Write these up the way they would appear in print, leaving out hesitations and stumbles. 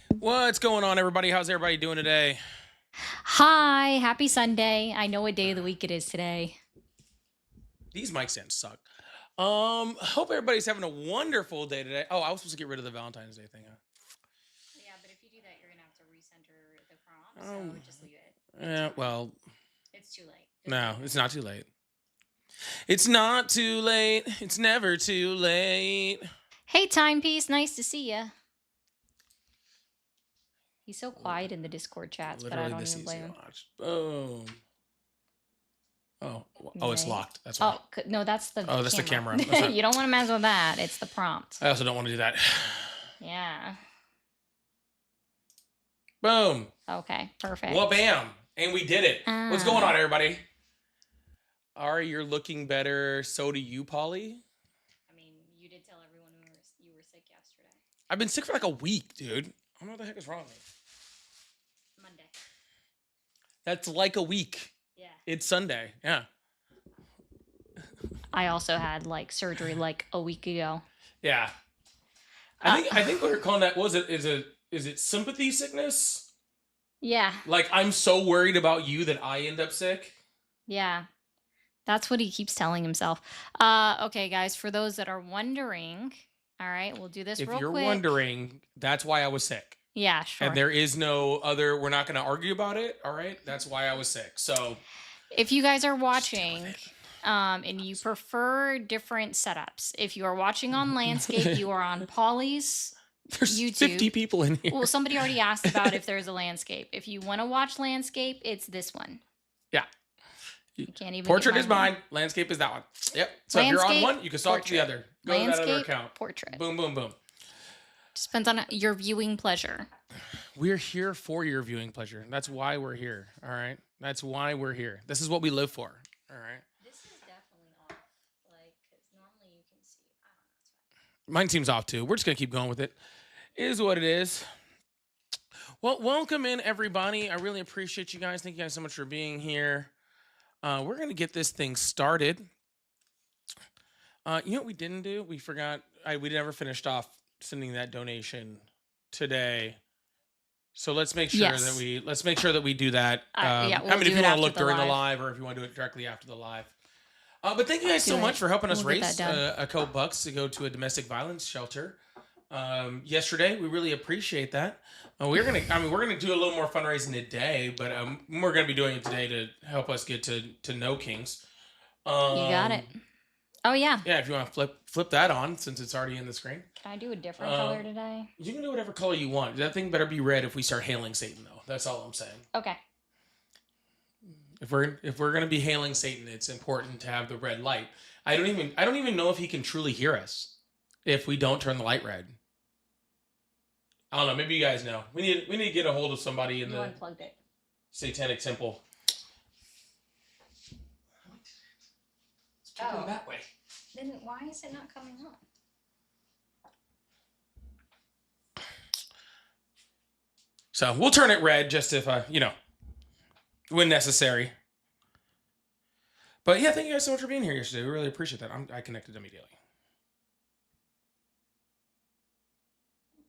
What's going on, everybody? How's everybody doing today? Hi, happy Sunday. I know what day of the week it is today. These mic stands suck. Hope everybody's having a wonderful day today. Oh, I was supposed to get rid of the Valentine's Day thing. Yeah, but if you do that, you're going to have to recenter the prompt, So just leave it. Yeah, well, It's too late. no, it's not too late. It's not too late. It's never too late. Hey, Timepiece, nice to see ya. He's so quiet in the Discord chats, but I don't even blame him. Boom. Oh, it's locked. That's why. Oh, no, that's the camera. That's the camera. You don't want to mess with that. It's the prompt. I also don't want to do that. Yeah. Boom. Okay, perfect. Well, bam. And we did it. What's going on, everybody? Ari, you're looking better. So do you, Polly. I mean, you did tell everyone you were sick yesterday. I've been sick for like a week, dude. I don't know what the heck is wrong with me. Monday. That's like a week. Yeah. It's Sunday. Yeah. I also had like surgery like a week ago. Yeah. I think what we're calling that is it sympathy sickness? Yeah. Like I'm so worried about you that I end up sick. Yeah. That's what he keeps telling himself. Okay, guys, for those that are wondering, all right, we'll do this real quick. If you're wondering, that's why I was sick. Yeah, sure. And there is no other, we're not going to argue about it, all right? That's why I was sick. So if you guys are watching and you prefer different setups, if you are watching on Landscape, you are on Polly's There's YouTube. 50 people in here. Well, somebody already asked about if there's a Landscape. If you want to watch Landscape, it's this one. Yeah. You can't even Portrait is mine. Landscape is that one. Yep. So if you're on one, you can stalk the other. Go Landscape, to that other account. Portrait. Boom, boom, boom. Just depends on your viewing pleasure. We're here for your viewing pleasure. That's why we're here. All right. That's why we're here. This is what we live for. All right. This is definitely off. Like, because normally you can see. I don't know. It's fine. Mine seems off too. We're just going to keep going with it. It is what it is. Well, welcome in, everybody. I really appreciate you guys. Thank you guys so much for being here. We're going to get this thing started. You know what we didn't do? We forgot. We never finished off sending that donation today. So let's make sure that we do that. Yeah, I mean, if you want to look during the live or if you want to do it directly after the live. But thank you guys so much for helping us raise a couple bucks to go to a domestic violence shelter. Yesterday, we really appreciate that. We're gonna do a little more fundraising today, but we're gonna be doing it today to help us get to No Kings. You got it. Oh yeah. Yeah, if you want to flip that on since it's already in the screen. Can I do a different color today? You can do whatever color you want. That thing better be red if we start hailing Satan, though. That's all I'm saying. Okay. If we're gonna be hailing Satan, it's important to have the red light. I don't even know if he can truly hear us if we don't turn the light red. I don't know. Maybe you guys know. We need to get a hold of somebody in the unplugged it. Satanic Temple. Let's keep going that way. Then why is it not coming on? So we'll turn it red just if when necessary. But yeah, thank you guys so much for being here yesterday. We really appreciate that. I connected immediately.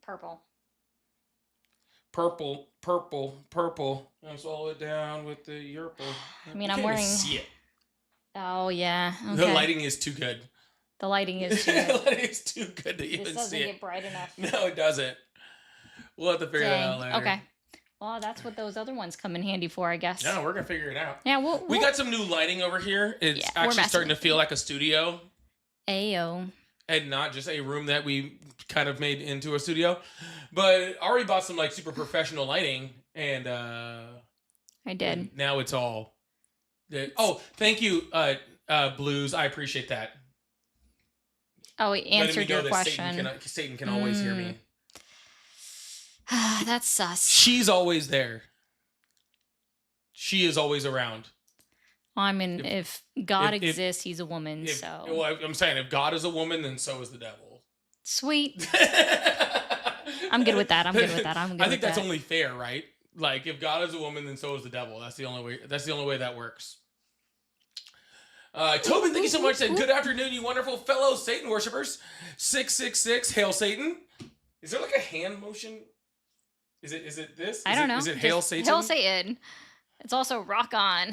Purple. And swallow it down with the yerple. I mean, I'm wearing. See it. Oh yeah. Okay. The lighting is too good. The lighting is too good. The lighting is too good to even see it. This doesn't get bright enough. No, it doesn't. We'll have to figure that out later. Okay. Well, that's what those other ones come in handy for, I guess. Yeah, we're gonna figure it out. Yeah, we got some new lighting over here. It's actually starting to feel like a studio. Ayo. And not just a room that we kind of made into a studio. But Ari bought some like super professional lighting, and I did. And now it's all. Oh, thank you, Blues. I appreciate that. Oh, he answered your question. Satan can always hear me. That's sus. She's always there. She is always around. Well, I mean, if God exists, he's a woman, so... Well, I'm saying, if God is a woman, then so is the devil. Sweet. I'm good with that. I think that's only fair, right? Like, if God is a woman, then so is the devil. That's the only way that works. Tobin, thank you so much. And good afternoon, you wonderful fellow Satan worshippers. 666, hail Satan. Is there like a hand motion? Is it this? I don't know. Is it Hail Just Satan? Hail Satan. It's also Rock On.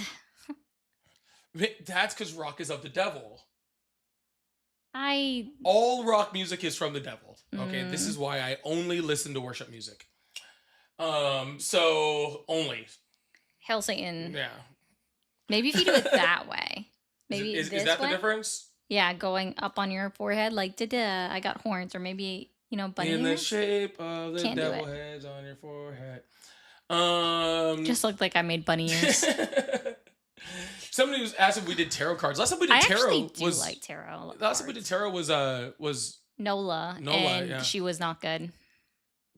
That's because rock is of the devil. I All rock music is from the devil. Okay, this is why I only listen to worship music. So only. Hail Satan. Yeah. Maybe if you do it that way. Maybe Is this that way? the difference? Yeah, going up on your forehead like da-da, I got horns, or maybe, bunny In the ears. shape of the Can't do devil it. heads on your forehead. Just looked like I made bunny ears. Somebody was asked if we did tarot cards. Last time we did I tarot actually do was like tarot. last time we did tarot was Nola, and yeah. she was not good.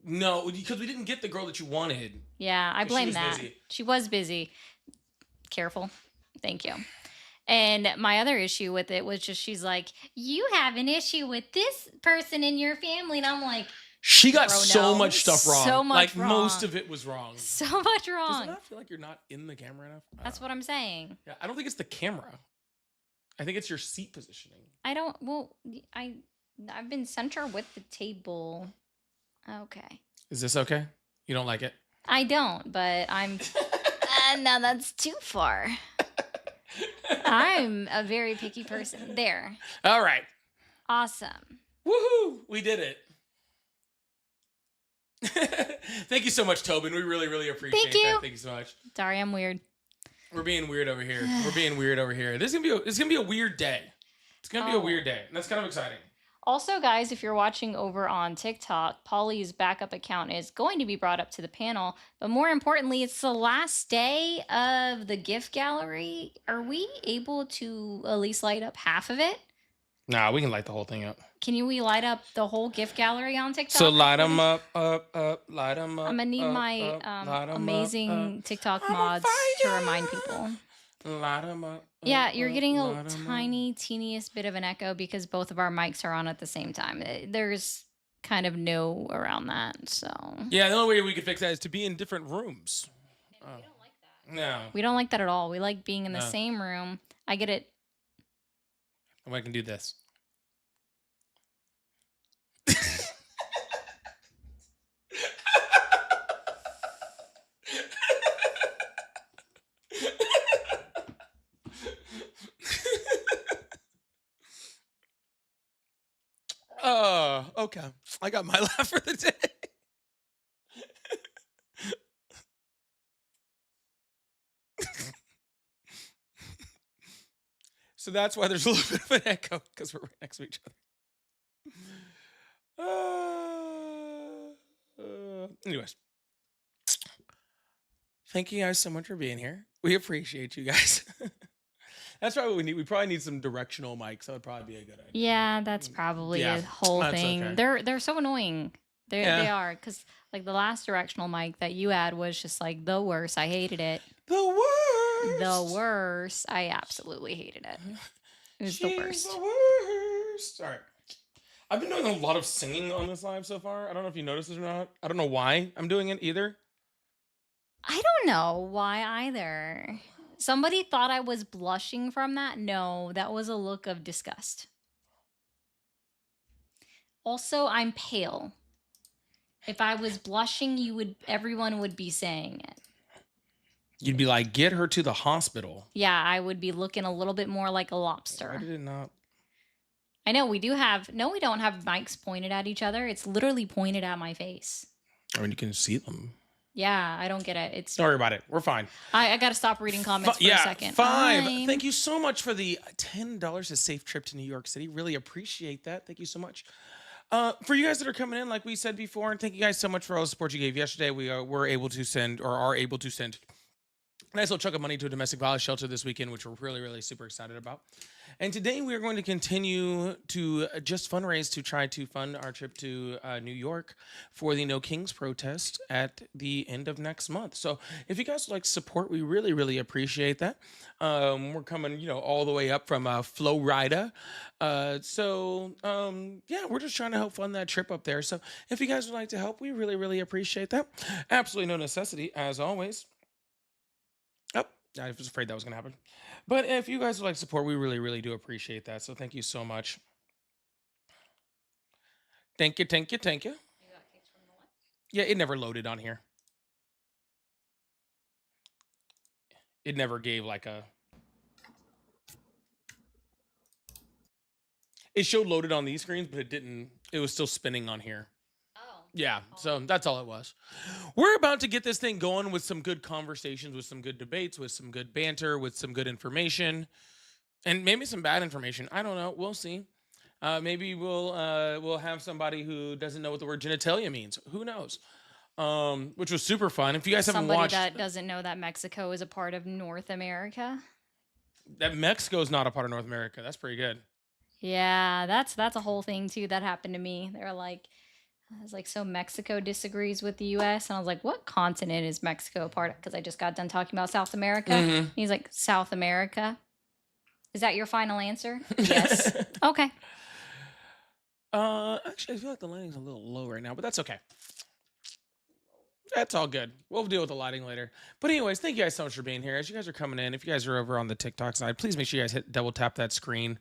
No, because we didn't get the girl that you wanted. Yeah, I blame was that. busy. She was busy. Careful. Thank you. And my other issue with it was just she's like, you have an issue with this person in your family. And I'm like, She got bro, so no. much stuff wrong. So much like wrong. most of it was wrong. So much Does it wrong. not feel like you're not in the camera enough? That's what I'm saying. Yeah, I don't think it's the camera. I think it's your seat positioning. I've been center with the table. Okay. Is this okay? You don't like it? I don't, but I'm no, that's too far. I'm a very picky person. There. All right. Awesome. Woohoo! We did it. Thank you so much, Tobin. We really, really appreciate that. Thank you so much. Sorry, I'm weird. We're being weird over here. This is gonna be a weird day. It's gonna be a weird day, and that's kind of exciting. Also, guys, if you're watching over on TikTok, Polly's backup account is going to be brought up to the panel. But more importantly, it's the last day of the gift gallery. Are we able to at least light up half of it? Nah, we can light the whole thing up. Can we light up the whole gift gallery on TikTok? So light them up, light them up. I'm going to need my amazing TikTok mods to remind people. Light them up. Yeah, you're getting a tiny, teeniest bit of an echo because both of our mics are on at the same time. There's kind of no around that, so. Yeah, the only way we could fix that is to be in different rooms. We don't like that. No. We don't like that at all. We like being in the same room. I get it. Oh, I can do this. Okay. I got my laugh for the day. So that's why there's a little bit of an echo, because we're right next to each other. Anyways. Thank you guys so much for being here. We appreciate you guys. That's probably what we need. We probably need some directional mics. That would probably be a good idea. Yeah, that's probably a whole thing. Okay. They're so annoying. They are, because like the last directional mic that you had was just like the worst. I hated it. The worst. The worst. I absolutely hated it. It was the worst. The worst. All right. I've been doing a lot of singing on this live so far. I don't know if you noticed this or not. I don't know why I'm doing it either. I don't know why either. Somebody thought I was blushing from that. No, that was a look of disgust. Also, I'm pale. If I was blushing, everyone would be saying it. You'd be like, get her to the hospital. Yeah, I would be looking a little bit more like a lobster. Why did it not? I know we don't have mics pointed at each other. It's literally pointed at my face. I mean, you can see them. Yeah, I don't get it. Don't worry about it. We're fine. I got to stop reading comments for a second. 5. Thank you so much for the $10 a safe trip to New York City. Really appreciate that. Thank you so much. For you guys that are coming in, like we said before, and thank you guys so much for all the support you gave yesterday. We are able to send a nice little chunk of money to a domestic violence shelter this weekend, which we're really, really super excited about. And today we are going to continue to just fundraise to try to fund our trip to New York for the No Kings protest at the end of next month. So if you guys would like support, we really, really appreciate that. We're coming, all the way up from Florida. Yeah, we're just trying to help fund that trip up there. So if you guys would like to help, we really, really appreciate that. Absolutely no necessity, as always. I was afraid that was going to happen. But if you guys would like support, we really, really do appreciate that. So thank you so much. Thank you. You got kicked from the live? Yeah, it never loaded on here. It never gave like a... It showed loaded on these screens, but it didn't. It was still spinning on here. Oh. Yeah, so that's all it was. We're about to get this thing going with some good conversations, with some good debates, with some good banter, with some good information, and maybe some bad information. I don't know. We'll see. Maybe we'll have somebody who doesn't know what the word genitalia means. Who knows? Which was super fun. If you guys haven't Somebody watched, that doesn't know that Mexico is a part of North America. that Mexico's not a part of North America. That's pretty good. Yeah, that's a whole thing too that happened to me. They're like, I was like, so Mexico disagrees with the U.S. And I was like, what continent is Mexico a part of? Because I just got done talking about South America. Mhm. He's like, South America. Is that your final answer? Yes. Okay. Actually, I feel like the lighting's a little low right now, but that's okay. That's all good. We'll deal with the lighting later. But anyways, thank you guys so much for being here. As you guys are coming in, if you guys are over on the TikTok side, please make sure you guys hit double tap that screen.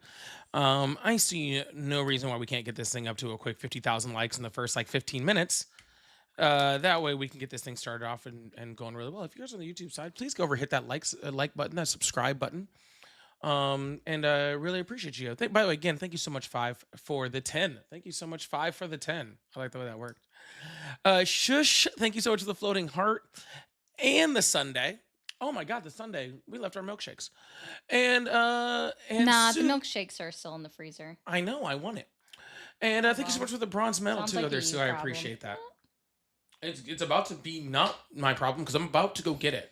I see no reason why we can't get this thing up to a quick 50,000 likes in the first like 15 minutes. That way we can get this thing started off and going really well. If you guys are on the YouTube side, please go over hit that like button, that subscribe button. And really appreciate you. By the way, again, thank you so much, 5 for the 10. Thank you so much, 5 for the 10. I like the way that worked. Shush, thank you so much for the floating heart and the Sunday. Oh my God, the Sunday. We left our milkshakes. And Nah, the milkshakes are still in the freezer. I know, I want it. And thank you so much for the bronze medal Sounds too, like a there, you Sue. I problem. appreciate that. It's about to be not my problem because I'm about to go get it.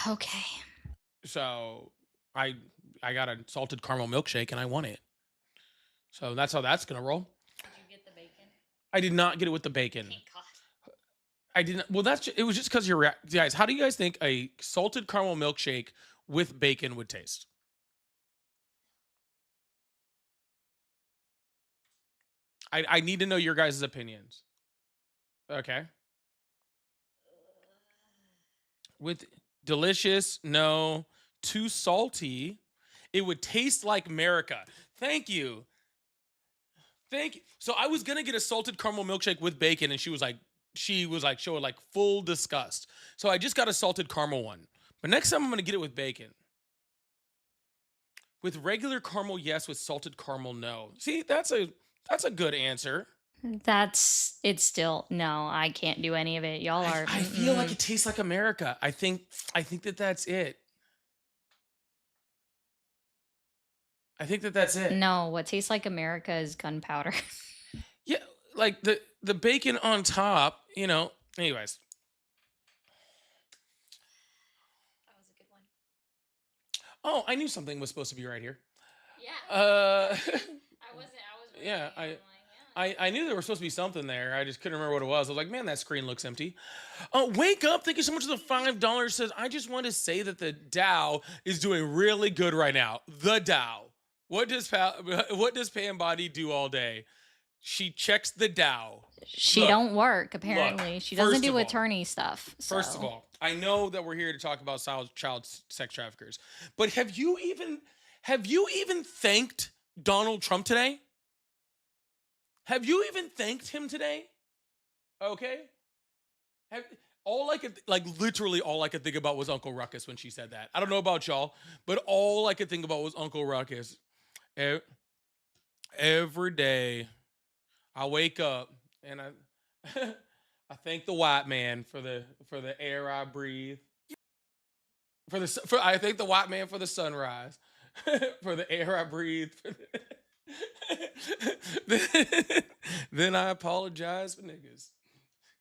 Okay. So I got a salted caramel milkshake and I want it. So that's how that's gonna roll. Did you get the bacon? I did not get it with the bacon. Thank God. I didn't. Well, it was just because you're guys. How do you guys think a salted caramel milkshake with bacon would taste? I need to know your guys' opinions. Okay. With delicious, no, too salty. It would taste like America. Thank you. Thank you. So I was gonna get a salted caramel milkshake with bacon, and she was like showing like full disgust. So I just got a salted caramel one. But next time I'm gonna get it with bacon. With regular caramel, yes. With salted caramel, no. See, that's a good answer. It's still no. I can't do any of it. Y'all are. I feel like it tastes like America. I think that's it. I think that's it. No, what tastes like America is gunpowder. Yeah, like the bacon on top. Anyways. That was a good one. Oh, I knew something was supposed to be right here. Yeah. I wasn't. Yeah, I knew there was supposed to be something there. I just couldn't remember what it was. I was like, man, that screen looks empty. Wake up. Thank you so much for the $5. Says, I just want to say that the Dow is doing really good right now. The Dow. What does Pam Body do all day? She checks the Dow. She don't work, apparently. She doesn't do attorney stuff. First of all, I know that we're here to talk about child sex traffickers. But have you even thanked Donald Trump today? Have you even thanked him today? Okay. Literally all I could think about was Uncle Ruckus when she said that. I don't know about y'all, but all I could think about was Uncle Ruckus. Every day I wake up and I thank the white man for the air I breathe. I thank the white man for the sunrise, for the air I breathe. Then I apologize for niggas.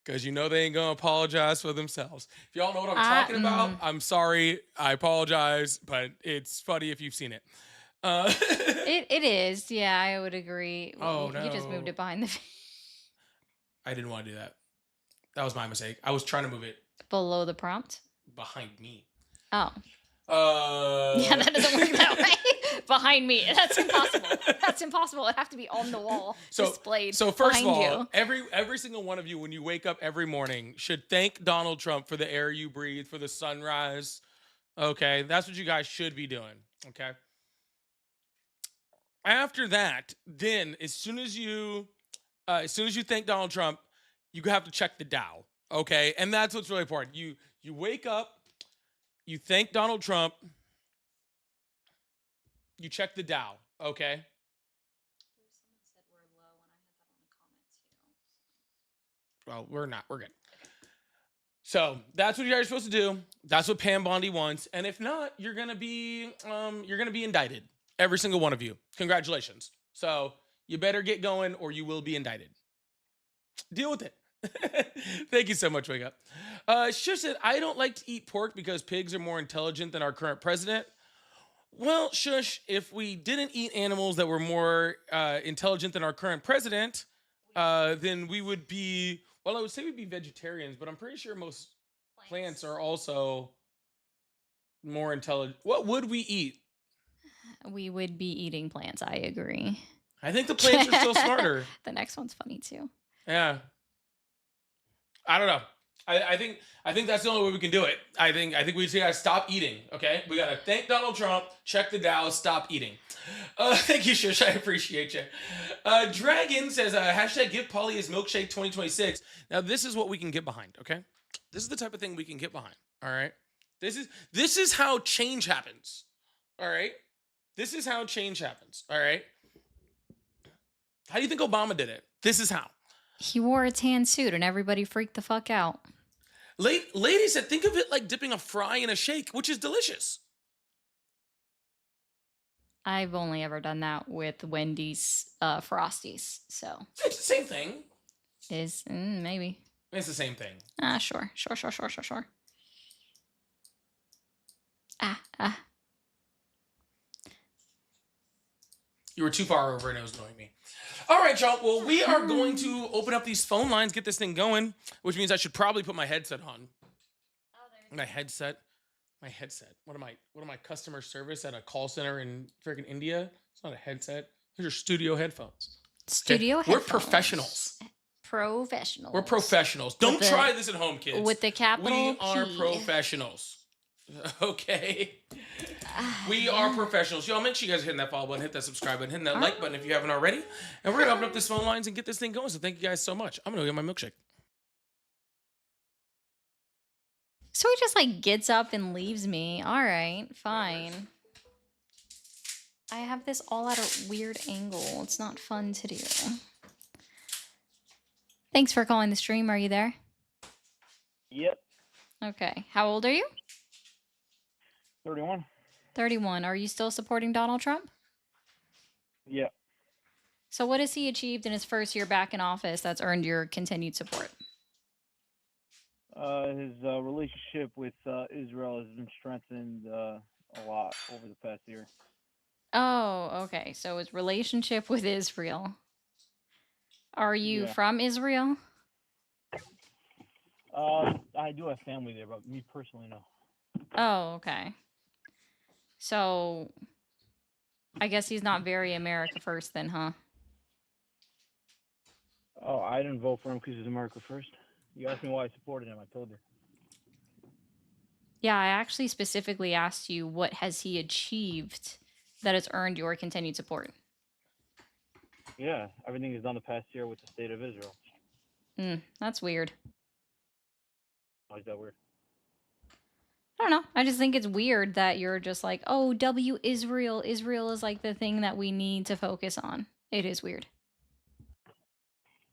Because they ain't gonna apologize for themselves. If y'all know what I'm talking about, I'm sorry. I apologize, but it's funny if you've seen it. It is. Yeah, I would agree. Oh, no. You just moved it behind the... I didn't want to do that. That was my mistake. I was trying to move it below the prompt? Behind me. Oh. Yeah, that doesn't work that way. Behind me. That's impossible. That's impossible. It'd have to be on the wall, displayed. So first of all, you. every single one of you, when you wake up every morning, should thank Donald Trump for the air you breathe, for the sunrise. Okay, that's what you guys should be doing. Okay. After that, then as soon as you thank Donald Trump, you have to check the Dow. Okay, and that's what's really important. You wake up, you thank Donald Trump, you check the Dow. Okay. Someone said we're low, and I had that on the comment too. Well, we're not. We're good. So that's what you guys are supposed to do. That's what Pam Bondi wants. And if not, you're gonna be indicted. Every single one of you. Congratulations. So you better get going, or you will be indicted. Deal with it. Thank you so much, Wake Up. Shush said, I don't like to eat pork because pigs are more intelligent than our current president. Well, Shush, if we didn't eat animals that were more intelligent than our current president, then we would be, well, I would say we'd be vegetarians, but I'm pretty sure most plants are also more intelligent. What would we eat? We would be eating plants. I agree. I think the plants are still smarter. The next one's funny too. Yeah. I don't know. I think that's the only way we can do it. I think we just gotta stop eating. Okay, we gotta thank Donald Trump, check the Dow, stop eating. Thank you, Shush. I appreciate you. Dragon says hashtag give Polly his milkshake 2026. Now this is what we can get behind. Okay, this is the type of thing we can get behind. All right, this is how change happens. All right, this is how change happens. All right, how do you think Obama did it? This is how. He wore a tan suit and everybody freaked the fuck out. Lady said, think of it like dipping a fry in a shake, which is delicious. I've only ever done that with Wendy's Frosties, so. It's the same thing. Maybe. It's the same thing. Sure. You were too far over and it was annoying me. All right, y'all. Well, we are going to open up these phone lines, get this thing going, which means I should probably put my headset on. My headset. What am I? Customer service at a call center in freaking India? It's not a headset. These are studio headphones. Studio headphones. We're professionals. We're professionals. Don't try this at home, kids. With the capital We are P. professionals. Okay. We are professionals. Y'all, make sure you guys hit that follow button, hit that subscribe button, hit that like button if you haven't already. And we're going to open up this phone lines and get this thing going. So thank you guys so much. I'm going to go get my milkshake. So he just gets up and leaves me. All right, fine. I have this all at a weird angle. It's not fun to do. Thanks for calling the stream. Are you there? Yep. Okay. How old are you? 31. 31. Are you still supporting Donald Trump? Yeah. So what has he achieved in his first year back in office that's earned your continued support? His relationship with Israel has been strengthened a lot over the past year. Oh, okay. So his relationship with Israel. Are you from Israel? I do have family there, but me personally, no. Oh, okay. So I guess he's not very America first then, huh? Oh, I didn't vote for him because he's America first. You asked me why I supported him. I told you. Yeah, I actually specifically asked you what has he achieved that has earned your continued support. Yeah, everything he's done the past year with the state of Israel. That's weird. Why is that weird? I don't know. I just think it's weird that you're just like, oh, W Israel. Israel is the thing that we need to focus on. It is weird.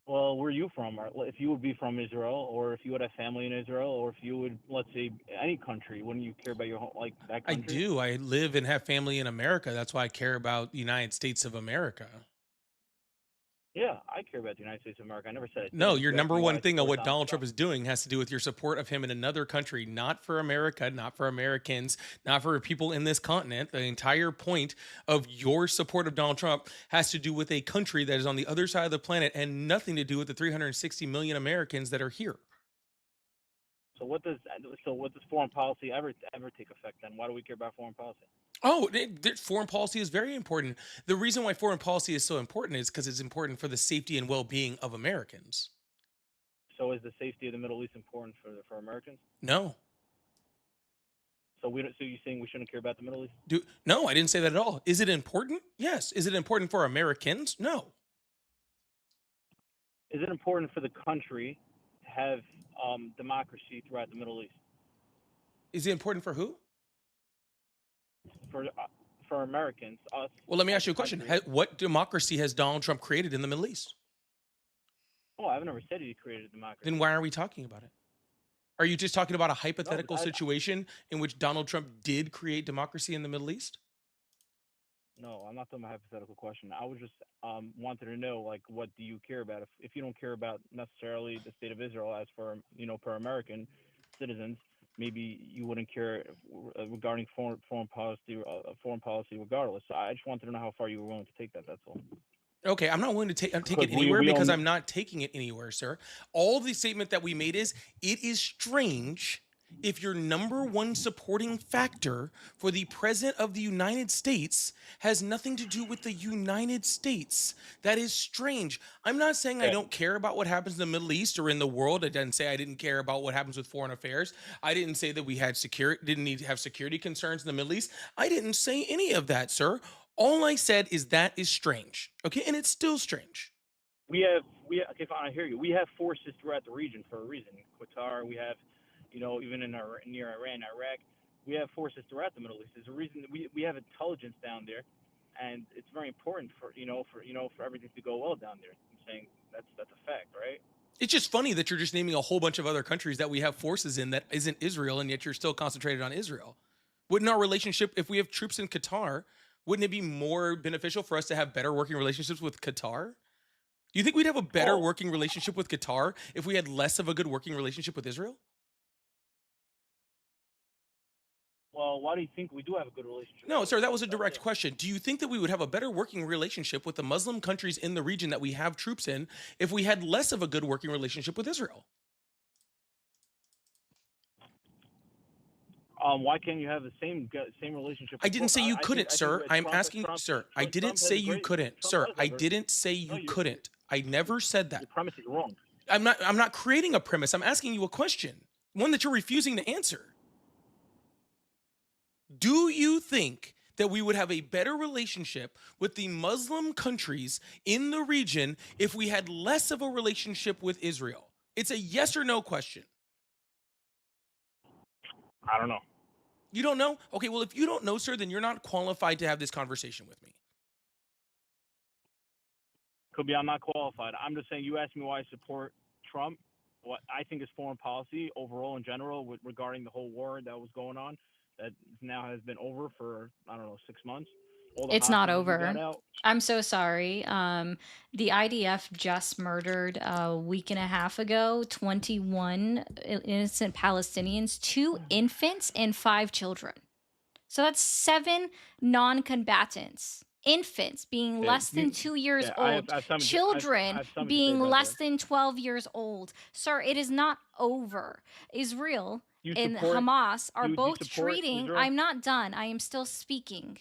Well, where are you from? If you would be from Israel, or if you would have family in Israel, or if you would, let's say, any country, wouldn't you care about your home, that country? I do. I live and have family in America. That's why I care about the United States of America. Yeah, I care about the United States of America. I never said it. No, your number one thing of what Donald Trump is doing has to do with your support of him in another country, not for America, not for Americans, not for people in this continent. The entire point of your support of Donald Trump has to do with a country that is on the other side of the planet and nothing to do with the 360 million Americans that are here. So what does foreign policy ever take effect then? Why do we care about foreign policy? Oh, foreign policy is very important. The reason why foreign policy is so important is because it's important for the safety and well-being of Americans. So is the safety of the Middle East important for Americans? No. So you're saying we shouldn't care about the Middle East? No, I didn't say that at all. Is it important? Yes. Is it important for Americans? No. Is it important for the country have democracy throughout the Middle East Is it important for who? for uh, for Americans, us Well, let me as ask a you a question. country. What democracy has Donald Trump created in the Middle East? Oh, I've never said he created Then democracy. why are we talking about it? Are you just talking about a No, hypothetical situation in which Donald Trump did create democracy in the Middle East? no, I'm not talking about a hypothetical question. I was just wanted to know, like, what do you care about? If you don't care about necessarily the state of Israel as for per American citizens, maybe you wouldn't care regarding foreign policy regardless. So I just wanted to know how far you were willing to take that. That's all. Okay, I'm not willing to take it Because anywhere we all because know. I'm not taking it anywhere, sir. All the statement that we made is it is strange if your number one supporting factor for the president of the United States has nothing to do with the United States. That is strange. I'm not saying I Okay. don't care about what happens in the Middle East or in the world. I didn't say I didn't care about what happens with foreign affairs. I didn't say that we had didn't need to have security concerns in the Middle East. I didn't say any of that, sir. All I said is that is strange. Okay, and it's still strange. Okay, fine, I hear you. We have forces throughout the region for a reason. Qatar, we have, even near Iran, Iraq, we have forces throughout the Middle East. There's a reason that we have intelligence down there, and it's very important for everything to go well down there. I'm saying that's a fact, right? It's just funny that you're just naming a whole bunch of other countries that we have forces in that isn't Israel, and yet you're still concentrated on Israel. Wouldn't our relationship, if we have troops in Qatar, wouldn't it be more beneficial for us to have better working relationships with Qatar? Do you think we'd have a better Oh, working relationship with Qatar if we had less of a good working relationship with Israel? well, why do you think we do have a good relationship No, with sir, that Israel? was a direct question. Do you think that we would have a better working relationship with the Muslim countries in the region that we have troops in if we had less of a good working relationship with Israel? Why can't you have the same relationship I with didn't both? say you I think couldn't, sir. I'm Trump asking, Trump sir. I Trump didn't Trump say has a you great couldn't, Trump sir. does I have a didn't say no. you couldn't. I never said that. Your premise is wrong. I'm not creating a premise. I'm asking you a question, one that you're refusing to answer. Do you think that we would have a better relationship with the Muslim countries in the region if we had less of a relationship with Israel? It's a yes or no question. I don't know. You don't know? Okay, well, if you don't know, sir, then you're not qualified to have this conversation with me. Could be I'm not qualified. I'm just saying you asked me why I support Trump. What I think is foreign policy overall in general regarding the whole war that was going on that now has been over for, I don't know, 6 months. All the It's not hostages we got over. out. I'm so sorry. The IDF just murdered a week and a half ago 21 innocent Palestinians, 2 infants, and 5 children. So that's 7 non-combatants. Infants being Okay, less than 2 years old, I have something children to say being about less that. than 12 years old. Sir, it is not over. Israel You and support Hamas are do you both support treating, Israel? I'm not done, I am still speaking.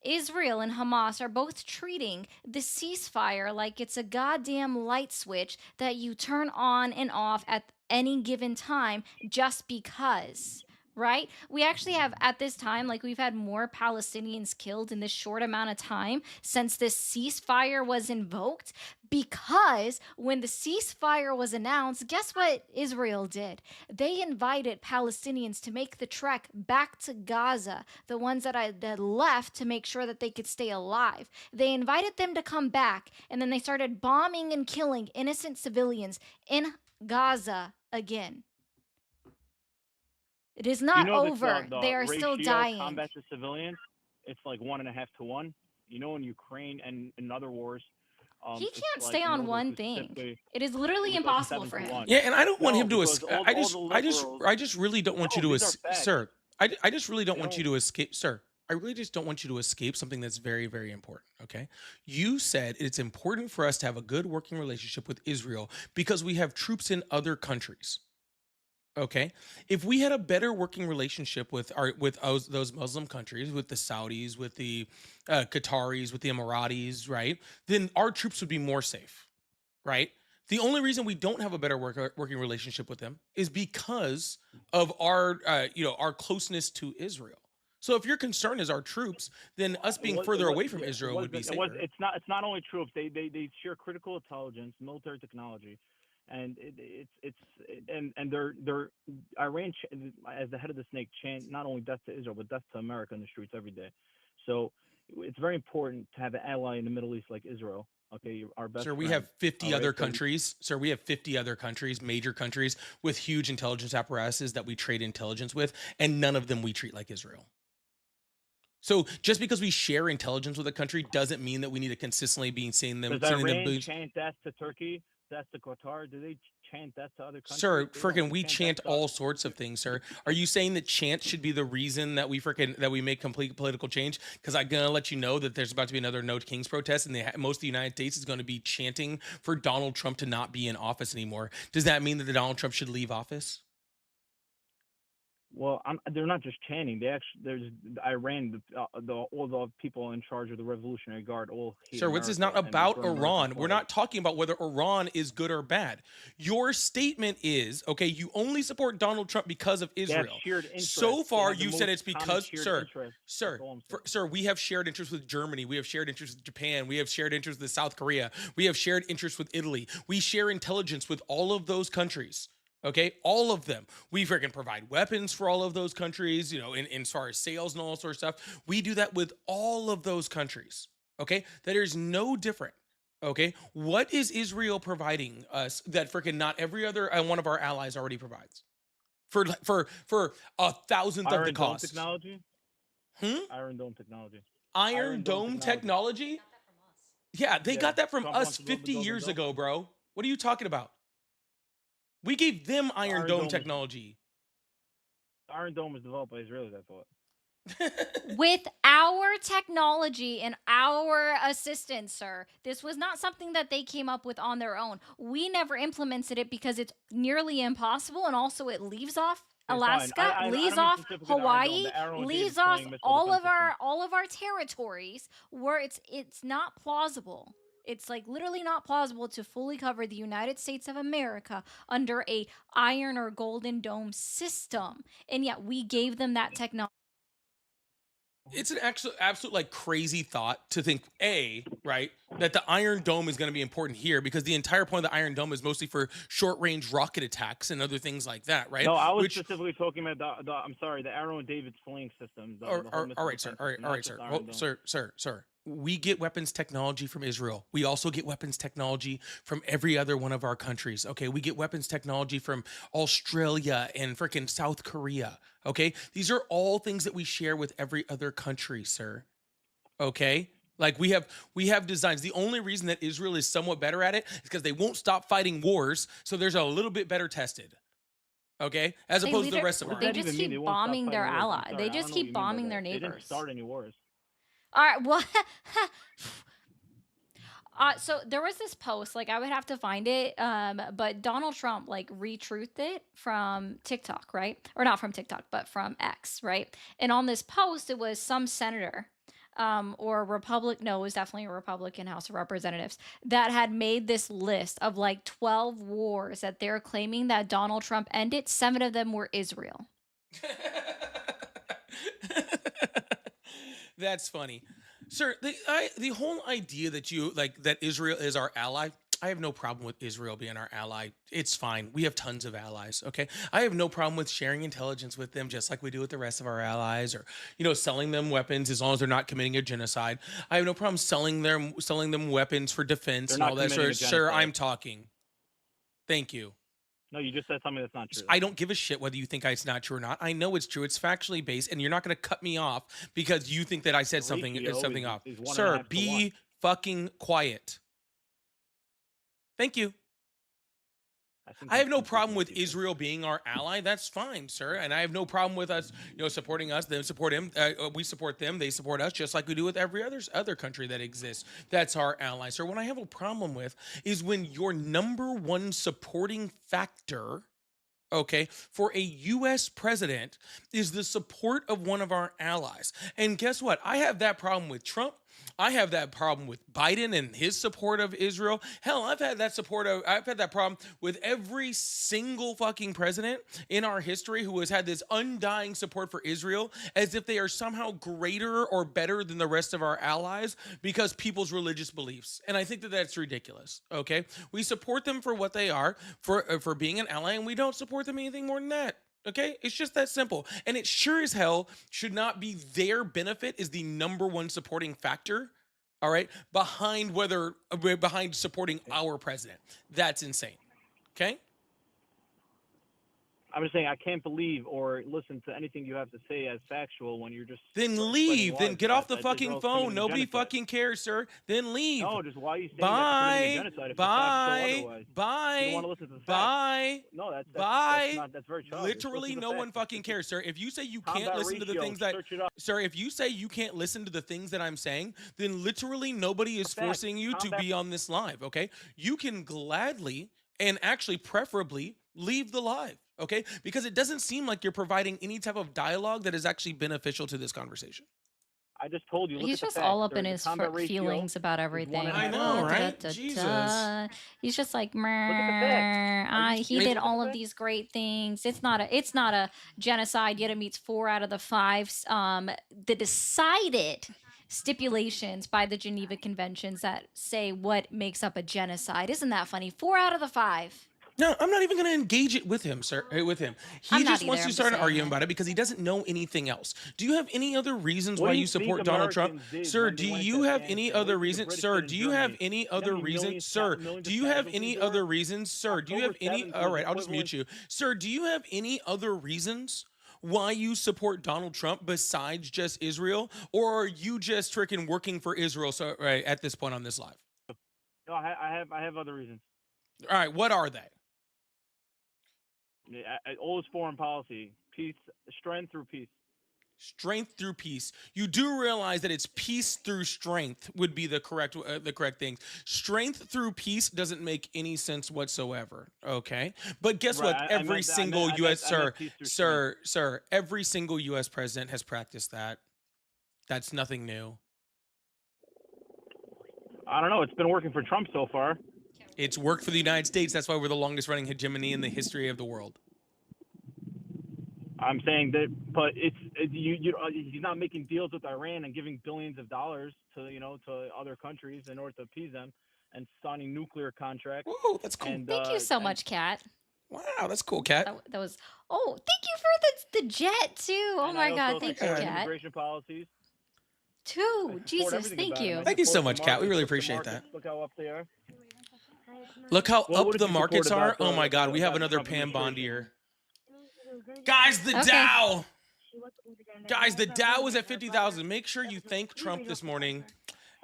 Israel and Hamas are both treating the ceasefire like it's a goddamn light switch that you turn on and off at any given time just because. Right? We actually have, at this time, like we've had more Palestinians killed in this short amount of time since this ceasefire was invoked. Because when the ceasefire was announced, guess what Israel did? They invited Palestinians to make the trek back to Gaza, the ones that left to make sure that they could stay alive. They invited them to come back, and then they started bombing and killing innocent civilians in Gaza again. It is You not know that over. They the are still ratio dying. combat to civilians, it's like 1.5 to 1. In Ukraine and in other wars, He it's can't like stay in on order one to thing. specifically It is it literally was like impossible 7 for to him. 1. Yeah, and I don't want No, him to. because all the liberals. I just really don't want you No, to. these are facts. Sir, I just really don't They want you don't. to escape, sir. I really just don't want you to escape something that's very, very important. Okay, you said it's important for us to have a good working relationship with Israel because we have troops in other countries. Okay, if we had a better working relationship with those Muslim countries, with the Saudis, with the Qataris, with the Emiratis, right, then our troops would be more safe, right? The only reason we don't have a better working relationship with them is because of our closeness to Israel. So if your concern is our troops, then us It being was. further away from Yeah, Israel would be It was. safer. It's not. It's not only troops. They share critical intelligence, military technology, and they're Iran as the head of the snake chant not only death to Israel but death to America in the streets every day. So it's very important to have an ally in the Middle East like Israel. Okay, our best Sir, we friend. have 50 All other right, so countries. Sir, we have 50 other countries, major countries with huge intelligence apparatuses that we trade intelligence with, and none of them we treat like Israel. So just because we share intelligence with a country doesn't mean that we need to consistently be seeing them. does Iran chant death to Turkey? Death to Qatar? Do they chant death to other countries? Sir, They don't. freaking, They we chant death all sorts of things, sir. Are you saying that chant should be the reason that we make complete political change? Because I'm gonna let you know that there's about to be another No Kings protest, and most of the United States is going to be chanting for Donald Trump to not be in office anymore. Does that mean that Donald Trump should leave office? Well, they're not just chanting. They actually, there's Iran, all the people in charge of the Revolutionary Guard, all hate Sir, America, this is not and they about burn American Iran. We're flags. not talking about whether Iran is good or bad. Your statement is, okay, you only support Donald Trump because of They have Israel. shared interests. So They far, have the you've said most it's common because, shared sir, interests. sir, That's all I'm saying. sir, we have shared interests with Germany. We have shared interests with Japan. We have shared interests with South Korea. We have shared interests with Italy. We share intelligence with all of those countries. Okay, all of them. We freaking provide weapons for all of those countries, you know, in as far as sales and all sort of stuff. We do that with all of those countries. Okay, that is no different. Okay, what is Israel providing us that freaking not every other one of our allies already provides for a thousandth of the Iron Dome cost? technology. Iron Dome technology. Iron Dome technology? Yeah, they got that from Trump us wants to build 50 the years dome. ago, bro. What are you talking about? We gave them Iron Dome Dome technology. Iron Dome was developed by Israelis, I thought. With our technology and our assistance, sir. This was not something that they came up with on their own. We never implemented it because it's nearly impossible, and also it leaves off Alaska, I leaves don't mean off specifically the Iron Dome, Hawaii, the Arrow and leaves David's off playing missile all defense of our territories where it's not plausible. It's like literally not plausible to fully cover the United States of America under a iron or golden dome system. And yet we gave them that technology. It's an absolute like crazy thought to think right, that the Iron Dome is going to be important here because the entire point of the Iron Dome is mostly for short range rocket attacks and other things like that, right? No, I was specifically talking about the Arrow and David's flying systems. All right, sir. All right, sir. Well, sir. We get weapons technology from Israel. We also get weapons technology from every other one of our countries. Okay, we get weapons technology from Australia and freaking South Korea. Okay, these are all things that we share with every other country, sir. Okay, like we have designs. The only reason that Israel is somewhat better at it is because they won't stop fighting wars, so there's a little bit better tested. Okay, as opposed to the rest of our. They just keep bombing their ally. They just keep bombing their neighbors. They didn't start any wars. All right, well, so there was this post, like I would have to find it, but Donald Trump like retruthed it from TikTok, right? Or not from TikTok, but from X, right? And on this post, it was some senator, or it was definitely a Republican House of Representatives that had made this list of like 12 wars that they're claiming that Donald Trump ended. 7 of them were Israel. That's funny, sir. The whole idea that that Israel is our ally. I have no problem with Israel being our ally. It's fine. We have tons of allies. Okay, I have no problem with sharing intelligence with them, just like we do with the rest of our allies, or selling them weapons as long as they're not committing a genocide. I have no problem selling them weapons for defense and all that sort of. Sir, I'm talking. Thank you. No, you just said something that's not true. I don't give a shit whether you think it's not true or not. I know it's true. It's factually based, and you're not going to cut me off because you think that I said something off. Sir, be fucking quiet. Thank you. I have no problem with Israel being our ally. That's fine, sir. And I have no problem with us, supporting us. Them support him. We support them. They support us, just like we do with every other country that exists. That's our ally, sir. What I have a problem with is when your number one supporting factor, okay, for a U.S. president is the support of one of our allies. And guess what? I have that problem with Trump. I have that problem with Biden and his support of Israel. Hell, I've had that problem with every single fucking president in our history who has had this undying support for Israel, as if they are somehow greater or better than the rest of our allies because people's religious beliefs. And I think that that's ridiculous. Okay, we support them for what they are, for being an ally, and we don't support them anything more than that. Okay, it's just that simple. And it sure as hell should not be their benefit is the number one supporting factor. All right, behind supporting our president. That's insane. Okay. I'm just saying I can't believe or listen to anything you have to say as factual when you're just Then leave. Then get off the fucking phone. Nobody fucking cares, sir. Then leave. No, just why are you saying Bye. Genocide if the facts show Bye. otherwise? Bye. You don't want to listen to the facts. Bye. No, that's Bye. not, that's very childish. Literally, Listen to no the one facts. fucking cares, sir. If you say you Combat can't listen to the ratio, things that, search it up. sir, if you say you can't listen to the things that I'm saying, then literally nobody is Facts. forcing you to be on this live. Okay, you can gladly and actually preferably leave the live. Okay, because it doesn't seem like you're providing any type of dialogue that is actually beneficial to this conversation. I just told you. Look He's at the just facts. all up in There's a his combat ratio feelings about is everything. 1.5. I know, right? Jesus. He's just like, Look at the facts. he did all of these great things. It's not a genocide, yet it meets 4 out of the 5 the decided stipulations by the Geneva Conventions that say what makes up a genocide. Isn't that funny? 4 out of the 5. No, I'm not even going to engage it with him, sir. With him, he I'm not just wants either, to I'm start an just saying argument it. about it because he doesn't know anything else. Do you have any other reasons What why do you you think support Donald Trump, Americans did sir? when Do they went you to have any Afghanistan? other What did the reasons, British sir? did in Do you have Germany? any You know other how many reasons, millions, sir? millions Do of you have casualties any there other were? reasons, sir? Do you have October any? 7th All was right, I'll just mute equivalent. you, sir. Do you have any other reasons why you support Donald Trump besides just Israel, or are you just freaking working for Israel? So right at this point on this live, No, I have other reasons. all right, what are they? Always foreign policy, peace, strength through peace. Strength through peace. You do realize that it's peace through strength would be the correct things. Strength through peace doesn't make any sense whatsoever. Okay, but guess Right. what? Every single U.S. Sir. Sir, every single U.S. president has practiced that. That's nothing new. I don't know. It's been working for Trump so far. It's worked for the United States. That's why we're the longest running hegemony in the history of the world. I'm saying that, but he's not making deals with Iran and giving billions of dollars to other countries in order to appease them and signing nuclear contracts. Whoa, that's cool. And, Thank you so much, Kat. Wow, that's cool, Kat. That was. Oh, thank you for the jet too. Oh and my I God, also thank you, support Kat. immigration policies. Too. Jesus, everything thank about you. him. I Thank you so support much, the Kat. We really markets. Look appreciate at the that. markets. Look how up they are. Look how What up did the you markets support are. about Oh the- my God, we have about the another Trump Pam administration? Bondier. Guys, the Okay. Dow. Guys, the Dow is at 50,000. Make sure you thank Trump this morning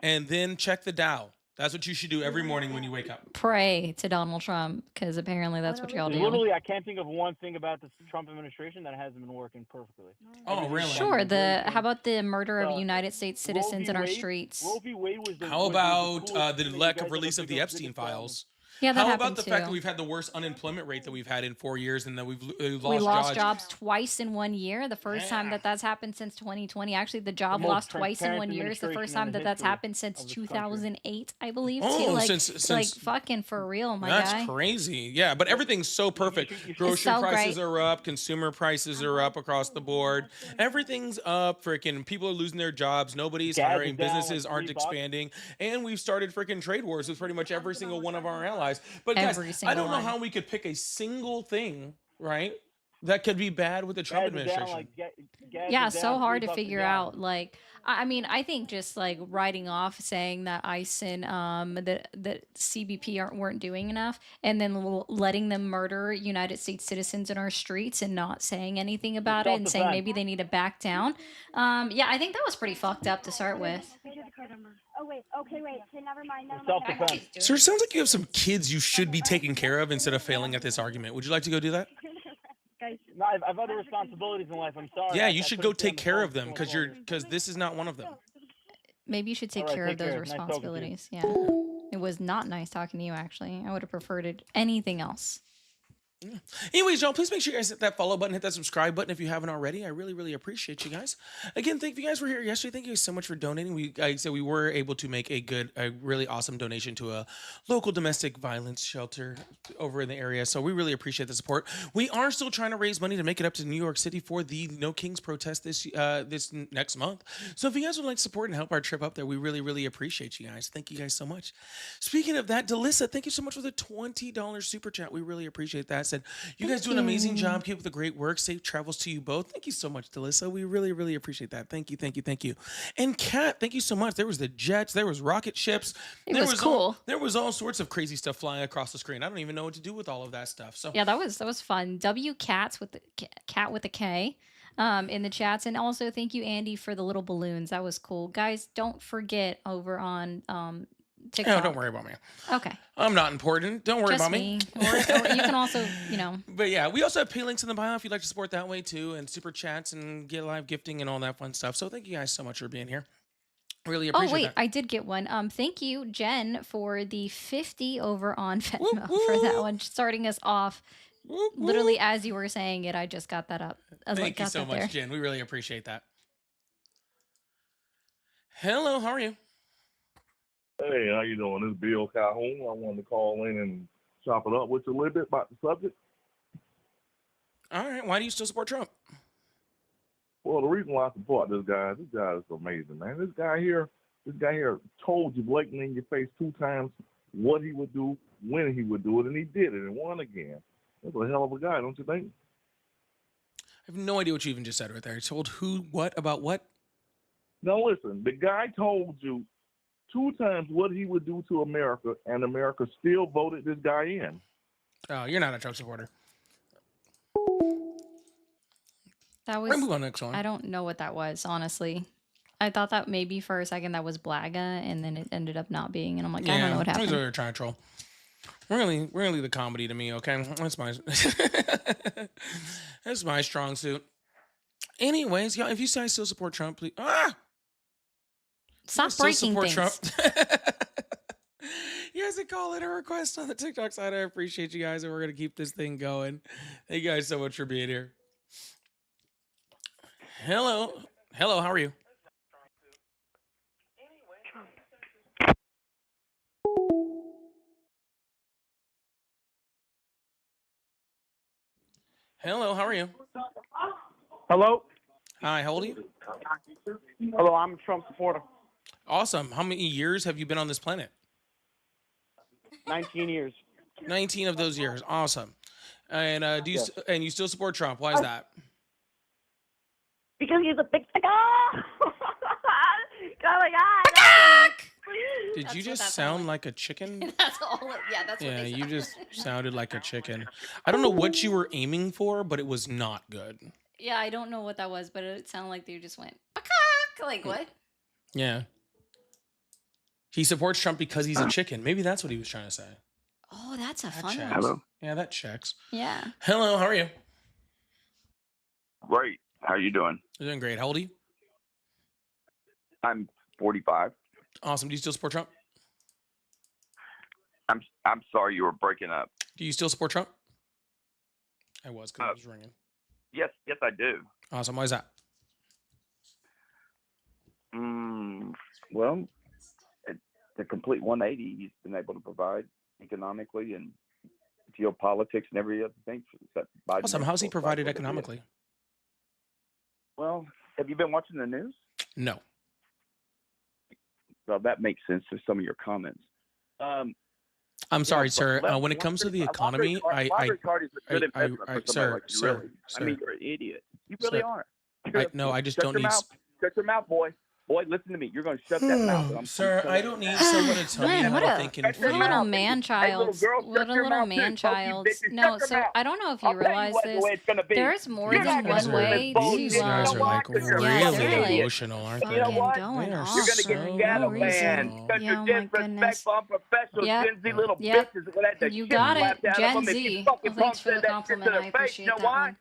and then check the Dow. That's what you should do every morning when you wake up. Pray to Donald Trump because apparently that's what y'all do. Literally, I can't think of one thing about the Trump administration that hasn't been working perfectly. Oh, really? Sure. How about the murder of Uh, United States Roe v. citizens in our Wade- streets? Roe v. Wade was the, How was about the the coolest thing that lack you of guys release ever of the biggest Epstein problem. files? Yeah, that How happened about the fact too. that we've had the worst unemployment rate that we've had in 4 years and that we've We lost lost jobs? jobs twice in 1 year. The first time Yeah. that's happened since 2020. Actually, the job most lost twice in transparent 1 year is the first administration time in the that's history happened since of this country. 2008, I believe. Oh, too. Like, since like fucking for real, my that's guy. crazy. Yeah, but everything's so perfect. Grocery so prices great. are up, consumer prices are up across the board. Everything's up. Freaking people are losing their jobs. Nobody's Gas is hiring. down like Businesses aren't $3. expanding. And we've started freaking trade wars with pretty much every single one of our allies. But guys, Every I single don't know one. how we could pick a single thing, right, that could be bad with the Trump Gas is down administration. like gas Yeah, is so down hard to $3 a figure gallon. out. Like, I mean, I think just like writing off saying that ICE and the CBP weren't doing enough, and then letting them murder United States citizens in our streets and not saying anything about it, and saying self-defense. maybe they need to back down. Yeah, I think that was pretty fucked up to start with. Oh wait, okay, wait. So never mind. Self-defense. Sir, it sounds like you have some kids you should be taking care of instead of failing at this argument. Would you like to go do that? No, I've other responsibilities in life. I'm sorry. Yeah, I you should couldn't go stay on take the care phone of them for so long. because this is not one of them. Maybe you should take All right, care of take those care. Nice talking to you. responsibilities. Yeah, it was not nice talking to you. Actually, I would have preferred anything else. Yeah. Anyways, y'all, please make sure you guys hit that follow button, hit that subscribe button if you haven't already. I really, really appreciate you guys. Again, thank you guys for here yesterday. Thank you guys so much for donating. I said we were able to make a really awesome donation to a local domestic violence shelter over in the area. So we really appreciate the support. We are still trying to raise money to make it up to New York City for the No Kings protest this next month. So if you guys would like to support and help our trip up there, we really, really appreciate you guys. Thank you guys so much. Speaking of that, Delissa, thank you so much for the $20 super chat. We really appreciate that. Said, you guys do an amazing job. Keep up the great work. Safe travels to you both. Thank you so much, Delissa. We really, really appreciate that. Thank you, thank you, thank you. And Kat, thank you so much. There was the jets. There was rocket ships. It was cool. There was all sorts of crazy stuff flying across the screen. I don't even know what to do with all of that stuff. So yeah, that was fun. W Cats with the cat with a K. In the chats, and also thank you, Andy, for the little balloons. That was cool, guys. Don't forget over on TikTok. No, don't worry about me. Okay. I'm not important. Don't worry Just about me. Or you can also, But yeah, we also have pay links in the bio if you'd like to support that way too, and super chats and get live gifting and all that fun stuff. So thank you guys so much for being here. Really appreciate Oh wait, that. I did get one. Thank you, Jen, for the 50 over on Venmo for that one, starting us off. Literally as you were saying it, I just got that up. Thank you so much, Jen. We really appreciate that. Hello, how are you? Hey, how you doing? This is Bill Calhoun. I wanted to call in and chop it up with you a little bit about the subject. All right. Why do you still support Trump? Well, the reason why I support this guy is amazing, man. This guy here told you blatantly in your face 2 times what he would do, when he would do it, and he did it and won again. That's a hell of a guy, don't you think? I have no idea what you even just said right there. He told who, what, about what? Now listen, the guy told you 2 times what he would do to America, and America still voted this guy in. Oh, you're not a Trump supporter. That was. We're move on next one. I don't know what that was, honestly. I thought that maybe for a second that was Blaga, and then it ended up not being, and I'm like, I don't know what happened. We're trying to troll. We're gonna leave the comedy to me, okay? That's my that's my strong suit. Anyways, y'all, if you guys still support Trump, please stop breaking things. Trump. You guys can call it a request on the TikTok side. I appreciate you guys, and we're gonna keep this thing going. Thank you guys so much for being here. Hello, how are you? Hello, how are you? Hello? Hi, how old are you? Hello, I'm a Trump supporter. Awesome. How many years have you been on this planet? 19 years. 19 of those years. Awesome. And you still support Trump? Why is that? Because he's a big cigar. Oh my god. Did you just sound like a chicken? That's all. That's what Yeah, they you sound just sounded like a chicken. I don't know what you were aiming for, but it was not good. Yeah, I don't know what that was, but it sounded like they just went, like what? Yeah. He supports Trump because he's a chicken. Maybe that's what he was trying to say. Oh, that's a That fun checks. one. Hello. Yeah, that checks. Yeah. Hello, how are you? Great. How you doing? You're doing great. How old are you? I'm 45. Awesome. Do you still support Trump? I'm sorry you were breaking up. Do you still support Trump? I was because it was ringing. Yes, I do. Awesome. Why is that? Well, it's a complete 180 he's been able to provide economically and geopolitics and every other thing. Awesome. How's he provided economically? Well, have you been watching the news? No. Well, that makes sense to some of your comments. I'm sorry, sir. When it comes to the economy, sir, I mean, you're an idiot. You really are. I just don't need. Shut your mouth, boy. Boy, listen to me. You're going to shut that mouth. Sir, I don't need someone to tell me how to think and feel. What a little man child. What a little man child. No, so I don't know if you realize this. There's more than one way to These guys are like really emotional, aren't they? You know what? Going You're off going to get so shadow reason. banned because Yeah, you're oh my goodness. disrespectful, unprofessional, Gen Z little Yep. bitches. You got it, Gen Z. Well, thanks for the compliment. I appreciate that one.